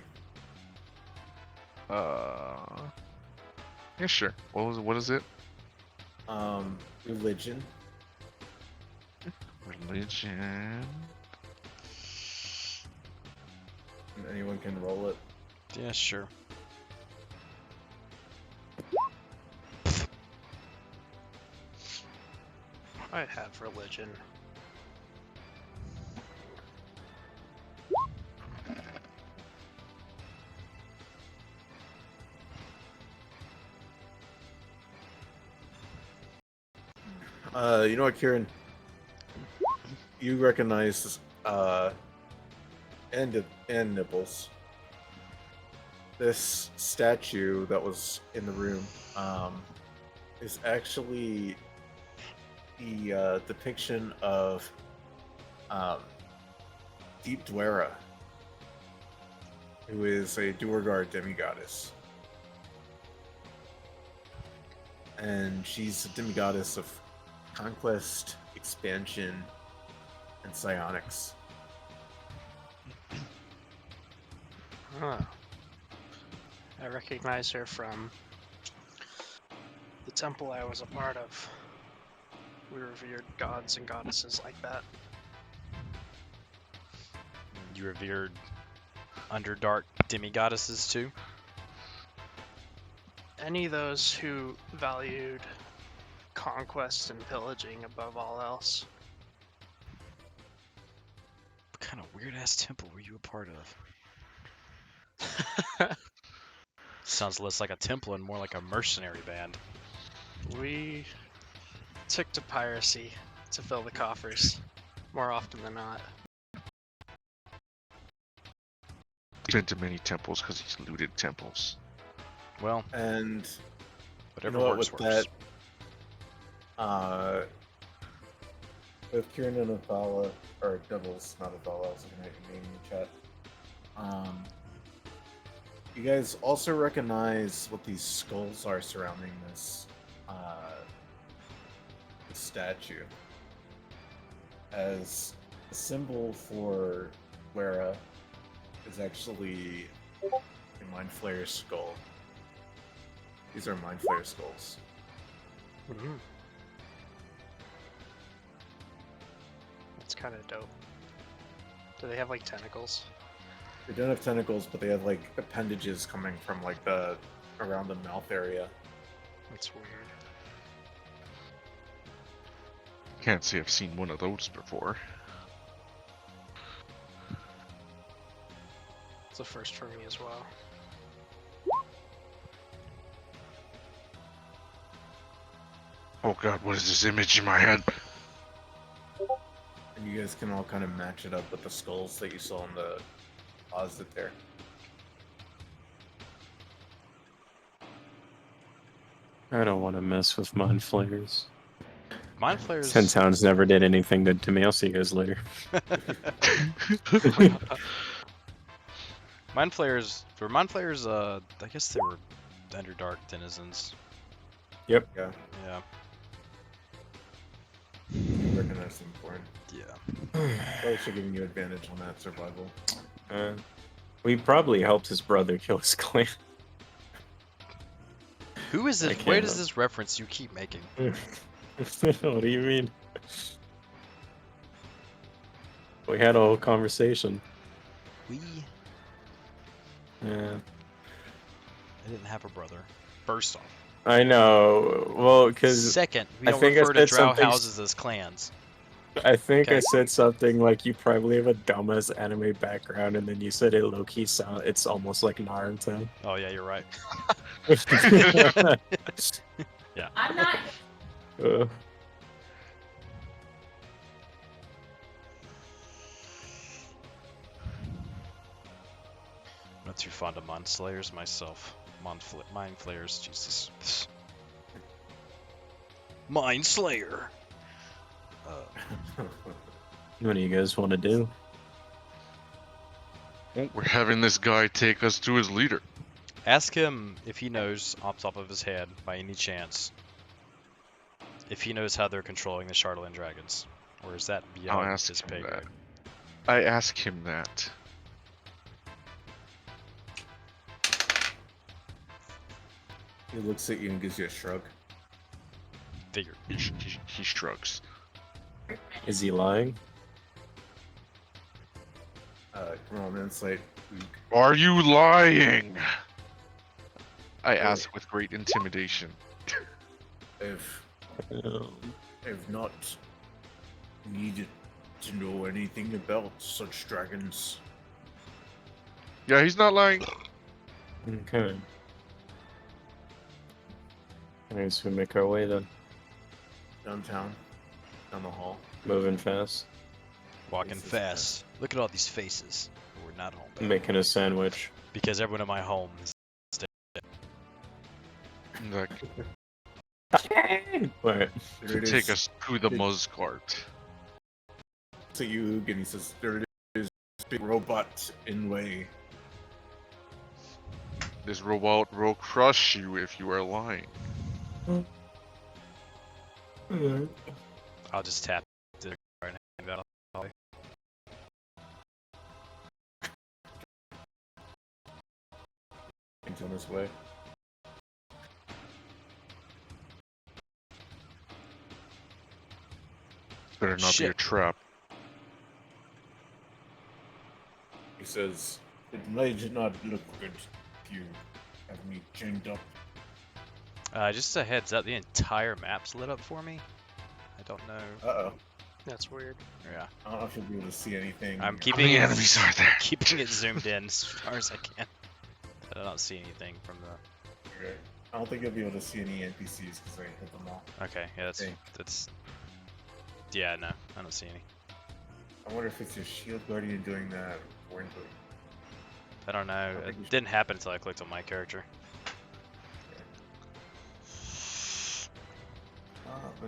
Yeah, sure. What is it? Religion. Religion. And anyone can roll it. Yeah, sure. I have religion. You know what, Kieran? You recognize and Nibbles. This statue that was in the room is actually the depiction of Deep Dwera, who is a Duergar demigoddess. And she's a demigoddess of conquest, expansion, and psionics. Huh. I recognize her from the temple I was a part of. We revered gods and goddesses like that. You revered Underdark demigoddesses too? Any of those who valued conquest and pillaging above all else. What kind of weird ass temple were you a part of? Sounds less like a temple and more like a mercenary band. We took to piracy to fill the coffers, more often than not. He's been to many temples because he's looted temples. Well, And whatever you know what, works with works. that, with Kieran and Athala, or Doubles, not Athala, I was looking at your name in the chat. You guys also recognize what these skulls are surrounding this statue as a symbol for Wera is actually a Mind Flayer skull. These are Mind Flayer skulls. Mm-hmm. That's kind of dope. Do they have like tentacles? They don't have tentacles, but they have like appendages coming from like the around the mouth area. That's weird. Can't say I've seen one of those before. It's a first for me as well. Oh god, what is this image in my head? And you guys can all kind of match it up with the skulls that you saw in the closet there. I don't want to mess with mind flayers. Mind Flayers. 10 Towns never did anything good to me. I'll see you guys later. Mind Flayers. For Mind Flayers, I guess they were Underdark denizens. Yeah, Yeah. you recognize them for it. Yeah. Probably should give you advantage on that survival. We probably helped his brother kill his clan. Who is I this? can't Where does remember. this reference you keep making? What do you mean? We had a whole conversation. We. Yeah. I didn't have a brother. First off. I know. Well, because Second, we I don't think I refer to said drow something houses as clans. I think I Okay. said something like you probably have a dumbass anime background, and then you said it low-key sound. It's almost like Naruto. Oh yeah, you're right. I'm not. Uh, Not too fond of Mind Slayers myself. Mind Flayers, Jesus. Mind Slayer. what do you guys want to do? Oh, we're having this guy take us to his leader. Ask him if he knows off the top of his head, by any chance, if he knows how they're controlling the Charlatan dragons, or is that I'll beyond ask his him pay that. grade? I ask him that. He looks at you and gives you a shrug. Figured. He shrugs. Is he lying? Come on, insight. Are you lying? I ask with great intimidation. I've not needed to know anything about such dragons. Yeah, he's not lying. Okay. I guess we make our way then. Downtown, down the hall. Moving fast. Walking Faces fast. Look at all these faces. We're not home. Making a sandwich. Because everyone in my home is Like, Wait. There it take is. us to the Big- Muzzcart. To you, and he says, "There it is, big robot in way." This robot will crush you if you are lying. I'll just tap the right hand out. He's on his way. Better not be a Shit. trap. He says, "It might not look good if you have me chained up." Just a heads up, the entire map's lit up for me. I don't know. Uh-oh. That's weird. Yeah, I don't know if you'll be able to see anything. I'm How keeping many it, enemies are there? keeping it zoomed in as far as I can. I don't see anything from the. Okay. I don't think you'll be able to see any NPCs because I hit them all. Okay, yeah, that's. Yeah, no, I don't see any. I wonder if it's your shield guardian doing that or into I don't know. I think we It should- didn't happen until I clicked on my character.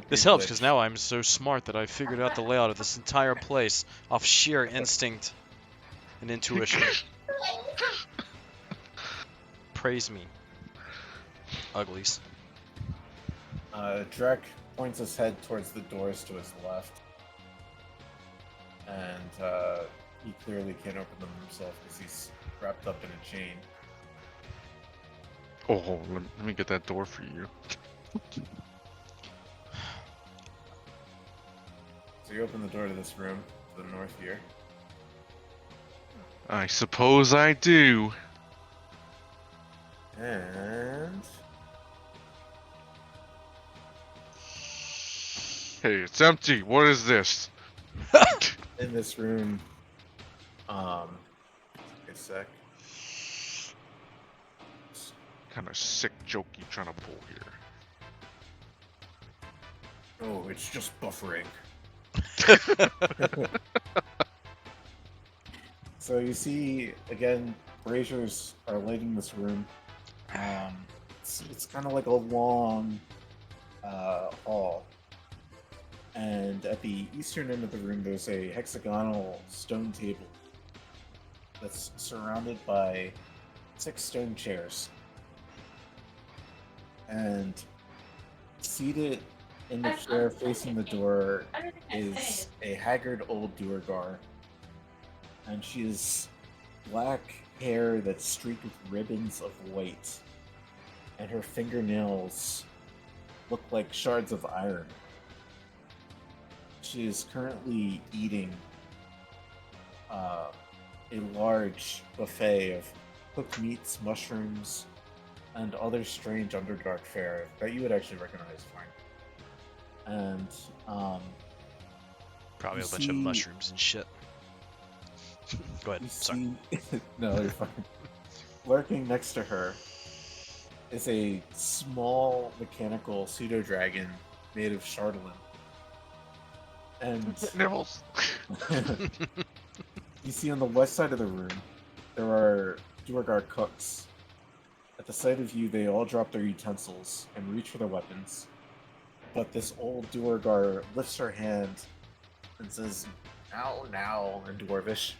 This helps because now I'm so smart that I figured out the layout of this entire place off sheer instinct and intuition. Praise me, uglies. Drek points his head towards the doors to his left. And he clearly can't open them himself because he's wrapped up in a chain. Oh, let me get that door for you. So you open the door to this room to the north here. I suppose I do. And Hey, it's empty. What is this? in this room, a sec. Kind of sick joke you trying to pull here. Oh, it's just buffering. So you see, again, braziers are lighting this room. It's kind of like a long hall. And at the eastern end of the room, there's a hexagonal stone table that's surrounded by 6 stone chairs. And seated in the chair facing the door is a haggard old Duergar. And she has black hair that's streaked with ribbons of white. And her fingernails look like shards of iron. She is currently eating a large buffet of cooked meats, mushrooms, and other strange Underdark fare that you would actually recognize fine. And Probably You a bunch of see- mushrooms and shit. Go ahead. you Sorry. see, no, you're fine. Lurking next to her is a small mechanical pseudo dragon made of Chardolin. And Nibbles. you see on the west side of the room, there are Duergar cooks. At the sight of you, they all drop their utensils and reach for their weapons. But this old Duergar lifts her hand and says, "Now, now," in Dwarvish.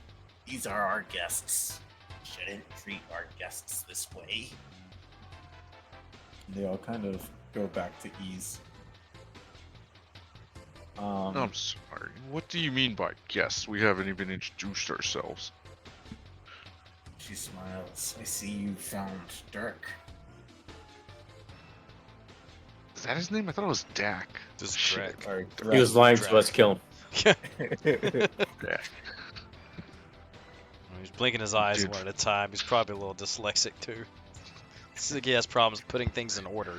These are our guests. Shouldn't treat our guests this way. They all kind of go back to ease. I'm sorry. What do you mean by guests? We haven't even introduced ourselves. She smiles. I see you found Dirk. Is that his name? I thought it was Dak. Just Shit. Drek. Or He was lying to us. Kill him. Dak. He's blinking his eyes Dude. one at a time. He's probably a little dyslexic too. It's like he has problems putting things in order.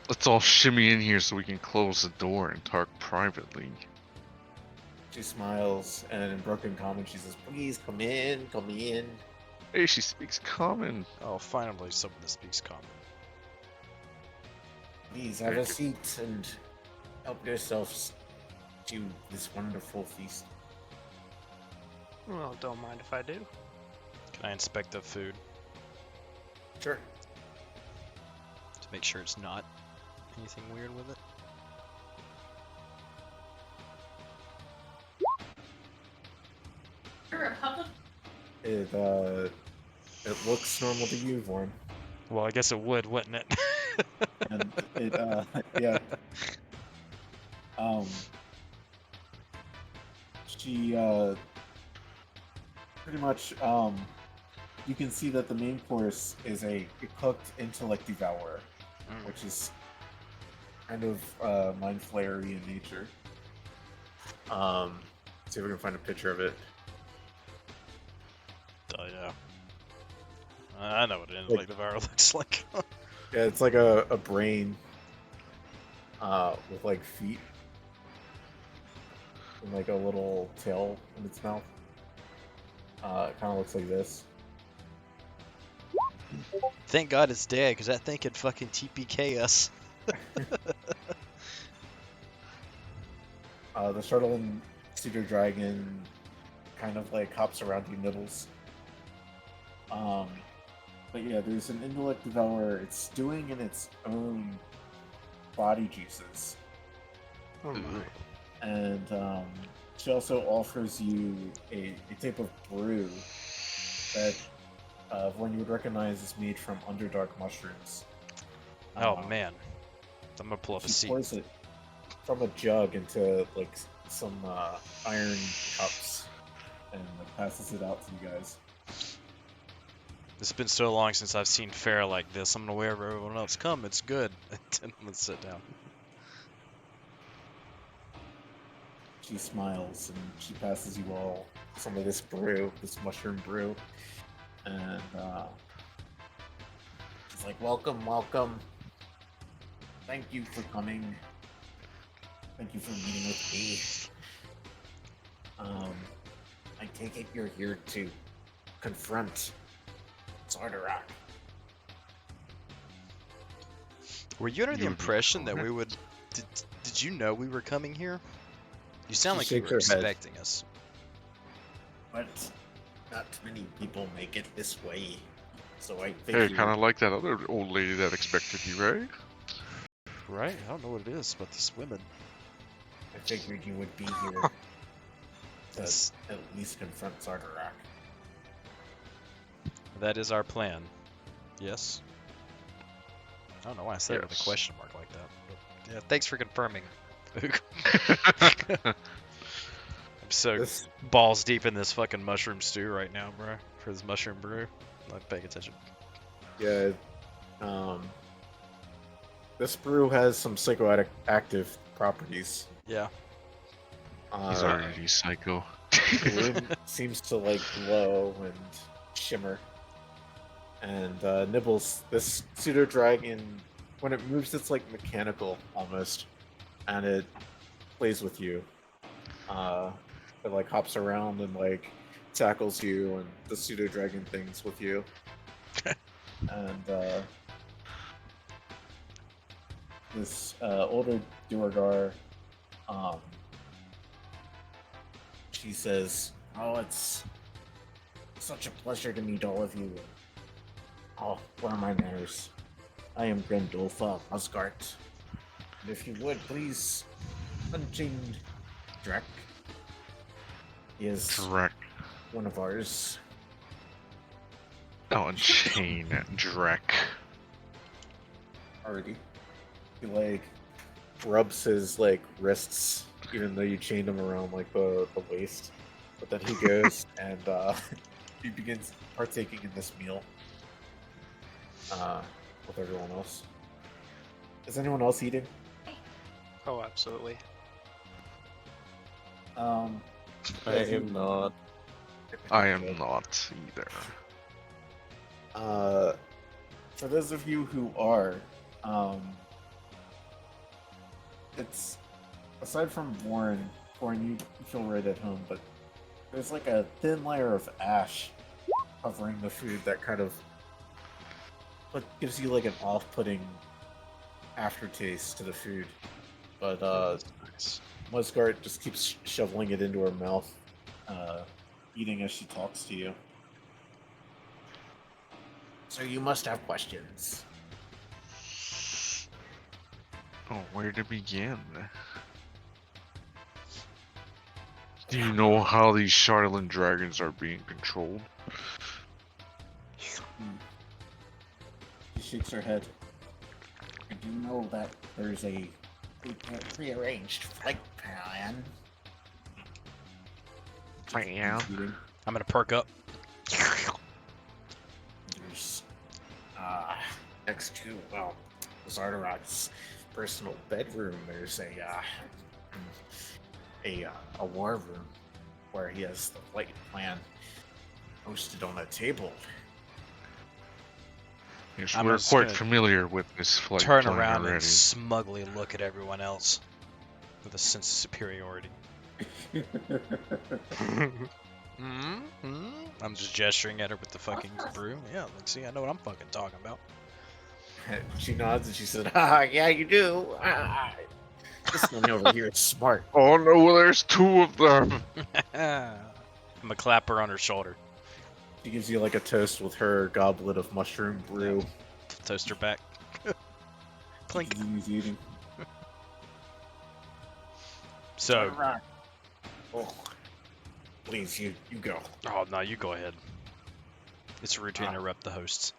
Let's all shimmy in here so we can close the door and talk privately. She smiles, and in broken common, she says, "Please come in, come in." Hey, she speaks common. Oh, finally someone that speaks common. Please have a seat and help yourselves to this wonderful feast. Well, don't mind if I do. Can I inspect the food Sure. to make sure it's not anything weird with it? You're a public. It looks normal to you, Vorn. Well, I guess it would, wouldn't it? And it, yeah. She, pretty much, you can see that the main course is a cooked intellect devourer, which is kind of, mind flayery in nature. See if we can find a picture of it. Oh yeah. I know what an intellect devourer looks like. Yeah, it's like a brain, with like feet, and like a little tail in its mouth. It kind of looks like this. Thank God it's dead, because that thing could fucking TPK us. The startling cedar dragon kind of like hops around you, nibbles. But yeah, there's an intellect devourer. It's stewing in its own body juices, Oh my. and she also offers you a type of brew that one you would recognize is made from underdark mushrooms. Oh man. I'm gonna pull up a She seat. pours it from a jug into like some iron cups and passes it out to you guys. It's been so long since I've seen fare like this. I'm gonna wherever everyone else come. It's good. Let's sit down. She smiles and she passes you all some of this brew, this mushroom brew, and she's like, "Welcome, welcome. Thank you for coming. Thank you for meeting with me. I take it you're here to confront Sardarak." Were you under the You would be impression that we correct. would? Did you know we were coming here? You sound She like you shakes were her head. expecting us. But not many people make it this way, so I Hey, figured. kind of like that other old lady that expected you, right? Right? I don't know what it is about these women. I figured you would be here to Yes. at least confront Sardarak. That is our plan. Yes. I don't know why I said it with a Yes. question mark like that. But yeah, thanks for confirming. I'm so This balls deep in this fucking mushroom stew right now, bro. For this mushroom brew. I'm not paying attention. Yeah, this brew has some psychoactive properties. Yeah. He's already psycho. The room seems to like glow and shimmer. And Nibbles, this pseudo dragon, when it moves, it's like mechanical almost, and it plays with you. It like hops around and like tackles you, and the pseudo dragon things with you. And this older Duergar, she says, "Oh, it's such a pleasure to meet all of you. Oh, what are my manners? I am Grendolfa Asgard. And if you would, please unchain Drek. He is Drek. one of ours. Oh, chain Drek. Already. He like rubs his like wrists, even though you chained him around like the waist. But then he goes and he begins partaking in this meal with everyone else. Is anyone else eating? Oh, absolutely. I am not. I am not either. For those of you who are, it's aside from Warren, you feel right at home, but there's like a thin layer of ash covering the food that kind of gives you like an off-putting aftertaste to the food. But Nice. Musgart just keeps shoveling it into her mouth, eating as she talks to you. So you must have questions. Oh, where to begin? Do you know how these Charlatan dragons are being controlled? She shakes her head. I do know that there's a prearranged flight plan. Yeah. I'm gonna perk up. There's next to Zardarod's personal bedroom. There's a war room where he has the flight plan posted on a table. Yes, I'm we're just quite gonna familiar with this flight Turn plan around already. and smugly look at everyone else with a sense of superiority. I'm just gesturing at her with the fucking broom. Yeah, like, see, I know what I'm fucking talking about. She nods and she says, yeah, you do. This one over here is smart. Oh no, there's two of them! I'm gonna clap her on her shoulder. She gives you like a toast with her goblet of mushroom brew. Toast her back. Clink. He's eating. So, Oh, please, you go. oh no, you go ahead. It's rude to interrupt the hosts.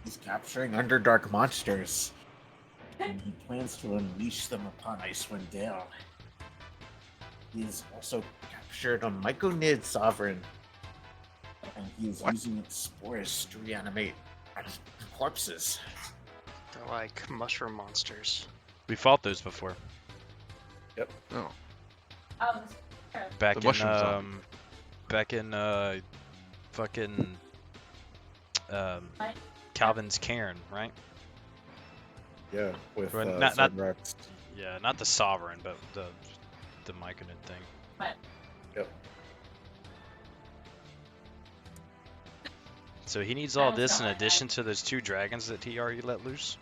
He's capturing Underdark monsters, and he plans to unleash them upon Icewind Dale. He has also captured a Myconid sovereign, and he is using its spores to reanimate corpses. They're like mushroom monsters. We fought those before. Oh, Back The in mushroom zombie. back in fucking Calvin's Cairn, right? Yeah, with Well, not- Zardrax. Yeah, not the Sovereign, but the Myconid thing. Yep. So he needs all this in addition to those two dragons that he already let loose?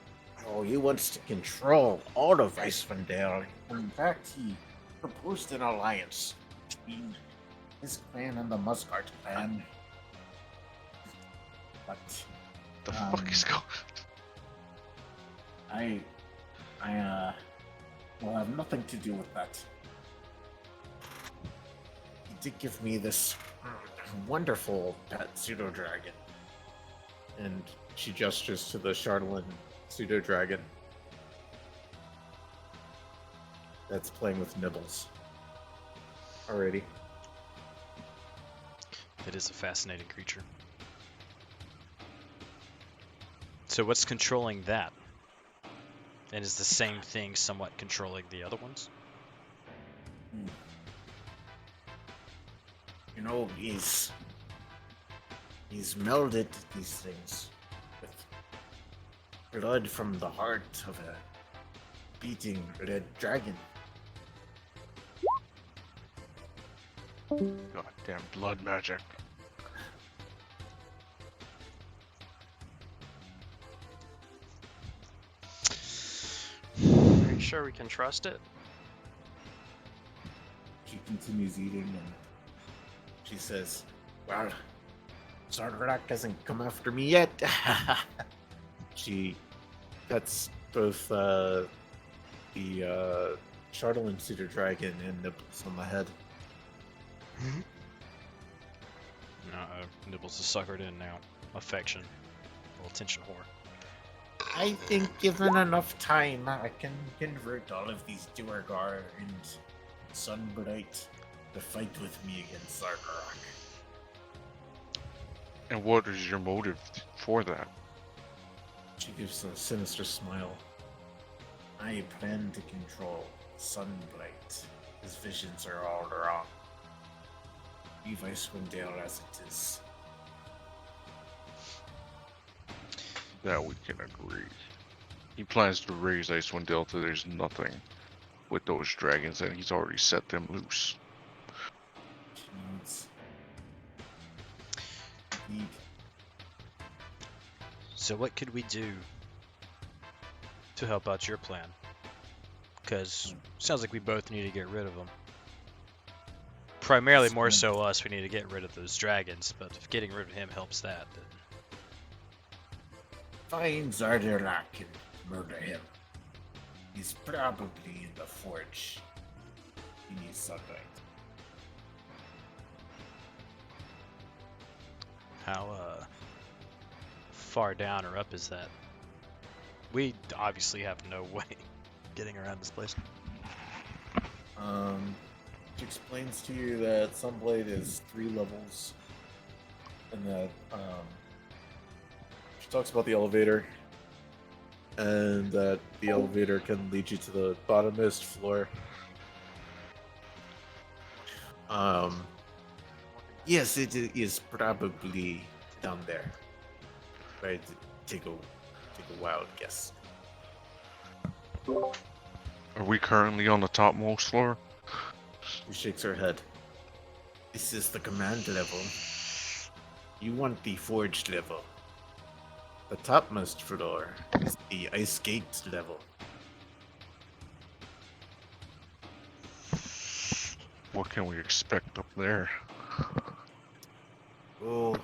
Oh, he wants to control all of Icewind Dale. In fact, he proposed an alliance between his clan and the Musgart clan. But the fuck is going? I will have nothing to do with that. He did give me this wonderful pet pseudo dragon, and she gestures to the Charlatan pseudo dragon that's playing with nibbles. Alrighty. It is a fascinating creature. So what's controlling that? And is the same thing somewhat controlling the other ones? You know, he's melded these things with blood from the heart of a beating red dragon. Goddamn blood magic. Are you sure we can trust it? She continues eating and she says, well, Zardak hasn't come after me yet. She cuts both the Chartle and Cedar Dragon and Nipples on the head. Nibbles is suckered in now. Affection. Little attention whore. I think given enough time, I can convert all of these Duergar and Sunbright to fight with me against Zargarok. And what is your motive for that? She gives a sinister smile. I plan to control Sunblight. His visions are all wrong. Leave Icewind Dale as it is. That we can agree. He plans to raise Icewind Dale till there's nothing with those dragons, and he's already set them loose. Jeez. Indeed. So what could we do to help out your plan? Because sounds like we both need to get rid of them. Primarily more so us, we need to get rid of those dragons, but if getting rid of him helps that, then... Find Zardarok and murder him. He's probably in the forge. He needs sunlight. How far down or up is that? We obviously have no way getting around this place. Which explains to you that Sunblade is 3 levels, and that she talks about the elevator, and that the elevator can lead you to the bottommost floor. Yes, it is probably down there. Right, take a wild guess. Are we currently on the topmost floor? She shakes her head. This is the command level. You want the forge level. The topmost floor is the ice gate level. What can we expect up there? Oh,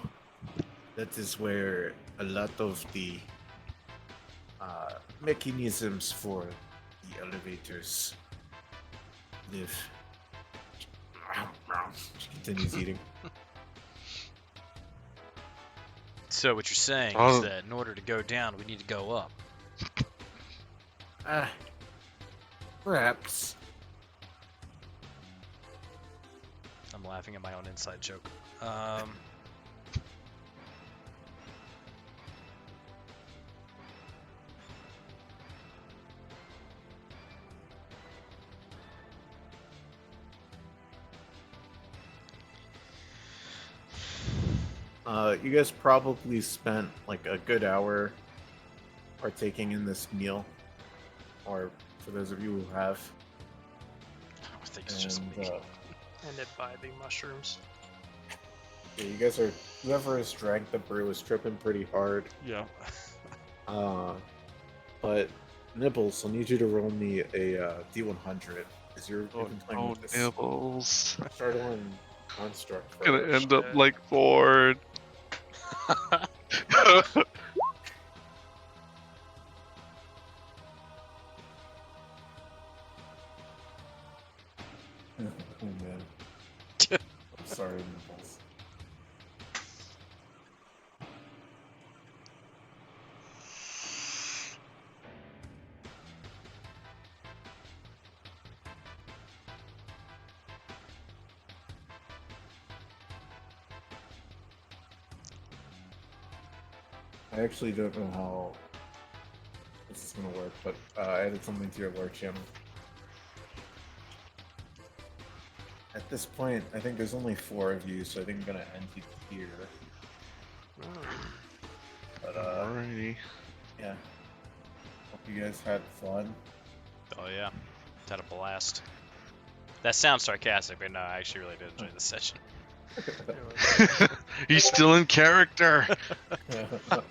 that is where a lot of the mechanisms for the elevators live. She continues eating. So what you're saying Oh. is that in order to go down, we need to go up. Perhaps. I'm laughing at my own inside joke. You guys probably spent like a good hour partaking in this meal, or for those of you who have. I think it's just And, me. Ended by the mushrooms. yeah, you guys are. Whoever has drank the brew is tripping pretty hard. Yeah. But Nibbles, I'll need you to roll me a D100 because you've been playing with this Nibbles. Startling construct. for Gonna a end up shit. like Ford. Oh man. I'm sorry, Nipples. I actually don't know how this is gonna work, but I added something to your lore channel. At this point, I think there's only 4 of you, so I think I'm gonna end you here. But Alrighty. yeah. Hope you guys had fun. Oh yeah. Had a blast. That sounds sarcastic, but no, I actually really did enjoy this session. He's still in character.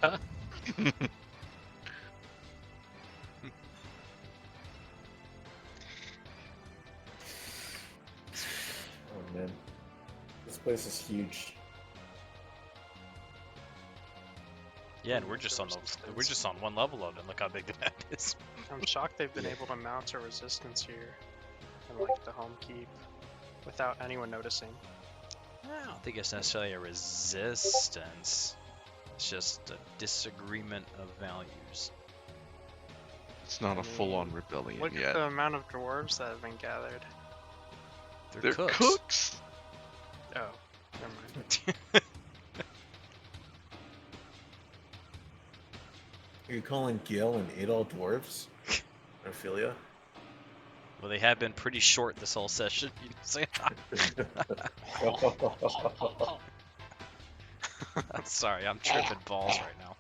Oh man, this place is huge. Yeah, and we're just on one level of it. Look how big the map is. I'm shocked they've been able to mount a resistance here. in like the home keep without anyone noticing. I don't think it's necessarily a resistance. It's just a disagreement of values. It's not I a full-on mean, rebellion Look yet. at the amount of dwarves that have been gathered. They're They're cooks. cooks. Oh, never mind. Are you calling Gale and Adol dwarves? Ophelia? Well, they have been pretty short this whole session. You can say. I'm sorry, I'm tripping balls right now.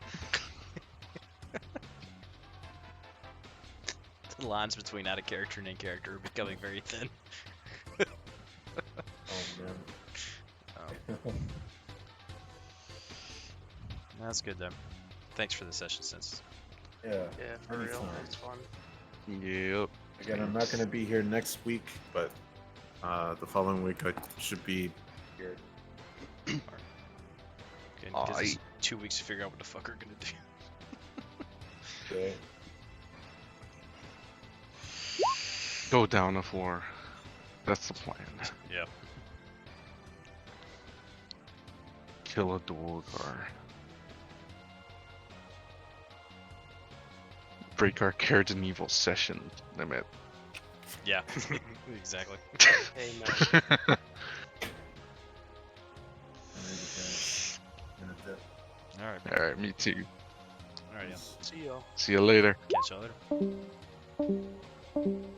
The lines between out of character and in character are becoming very thin. Oh man. That's good though. Thanks for the session, Sense. Yeah. Yeah, for real, Anytime. that's fun. Yep. Again, I'm not going to be here next week, but the following week I should be here. Good, gives us Aight. 2 weeks to figure out what the fuck we're gonna do. Okay. Go down a floor. That's the plan. Yeah. Kill a Dwargar. Break our Cared Evil session limit. Yeah. Exactly. Amen. Alright. Alright, me too. Alright, yeah. See y'all. See you later. Catch y'all later.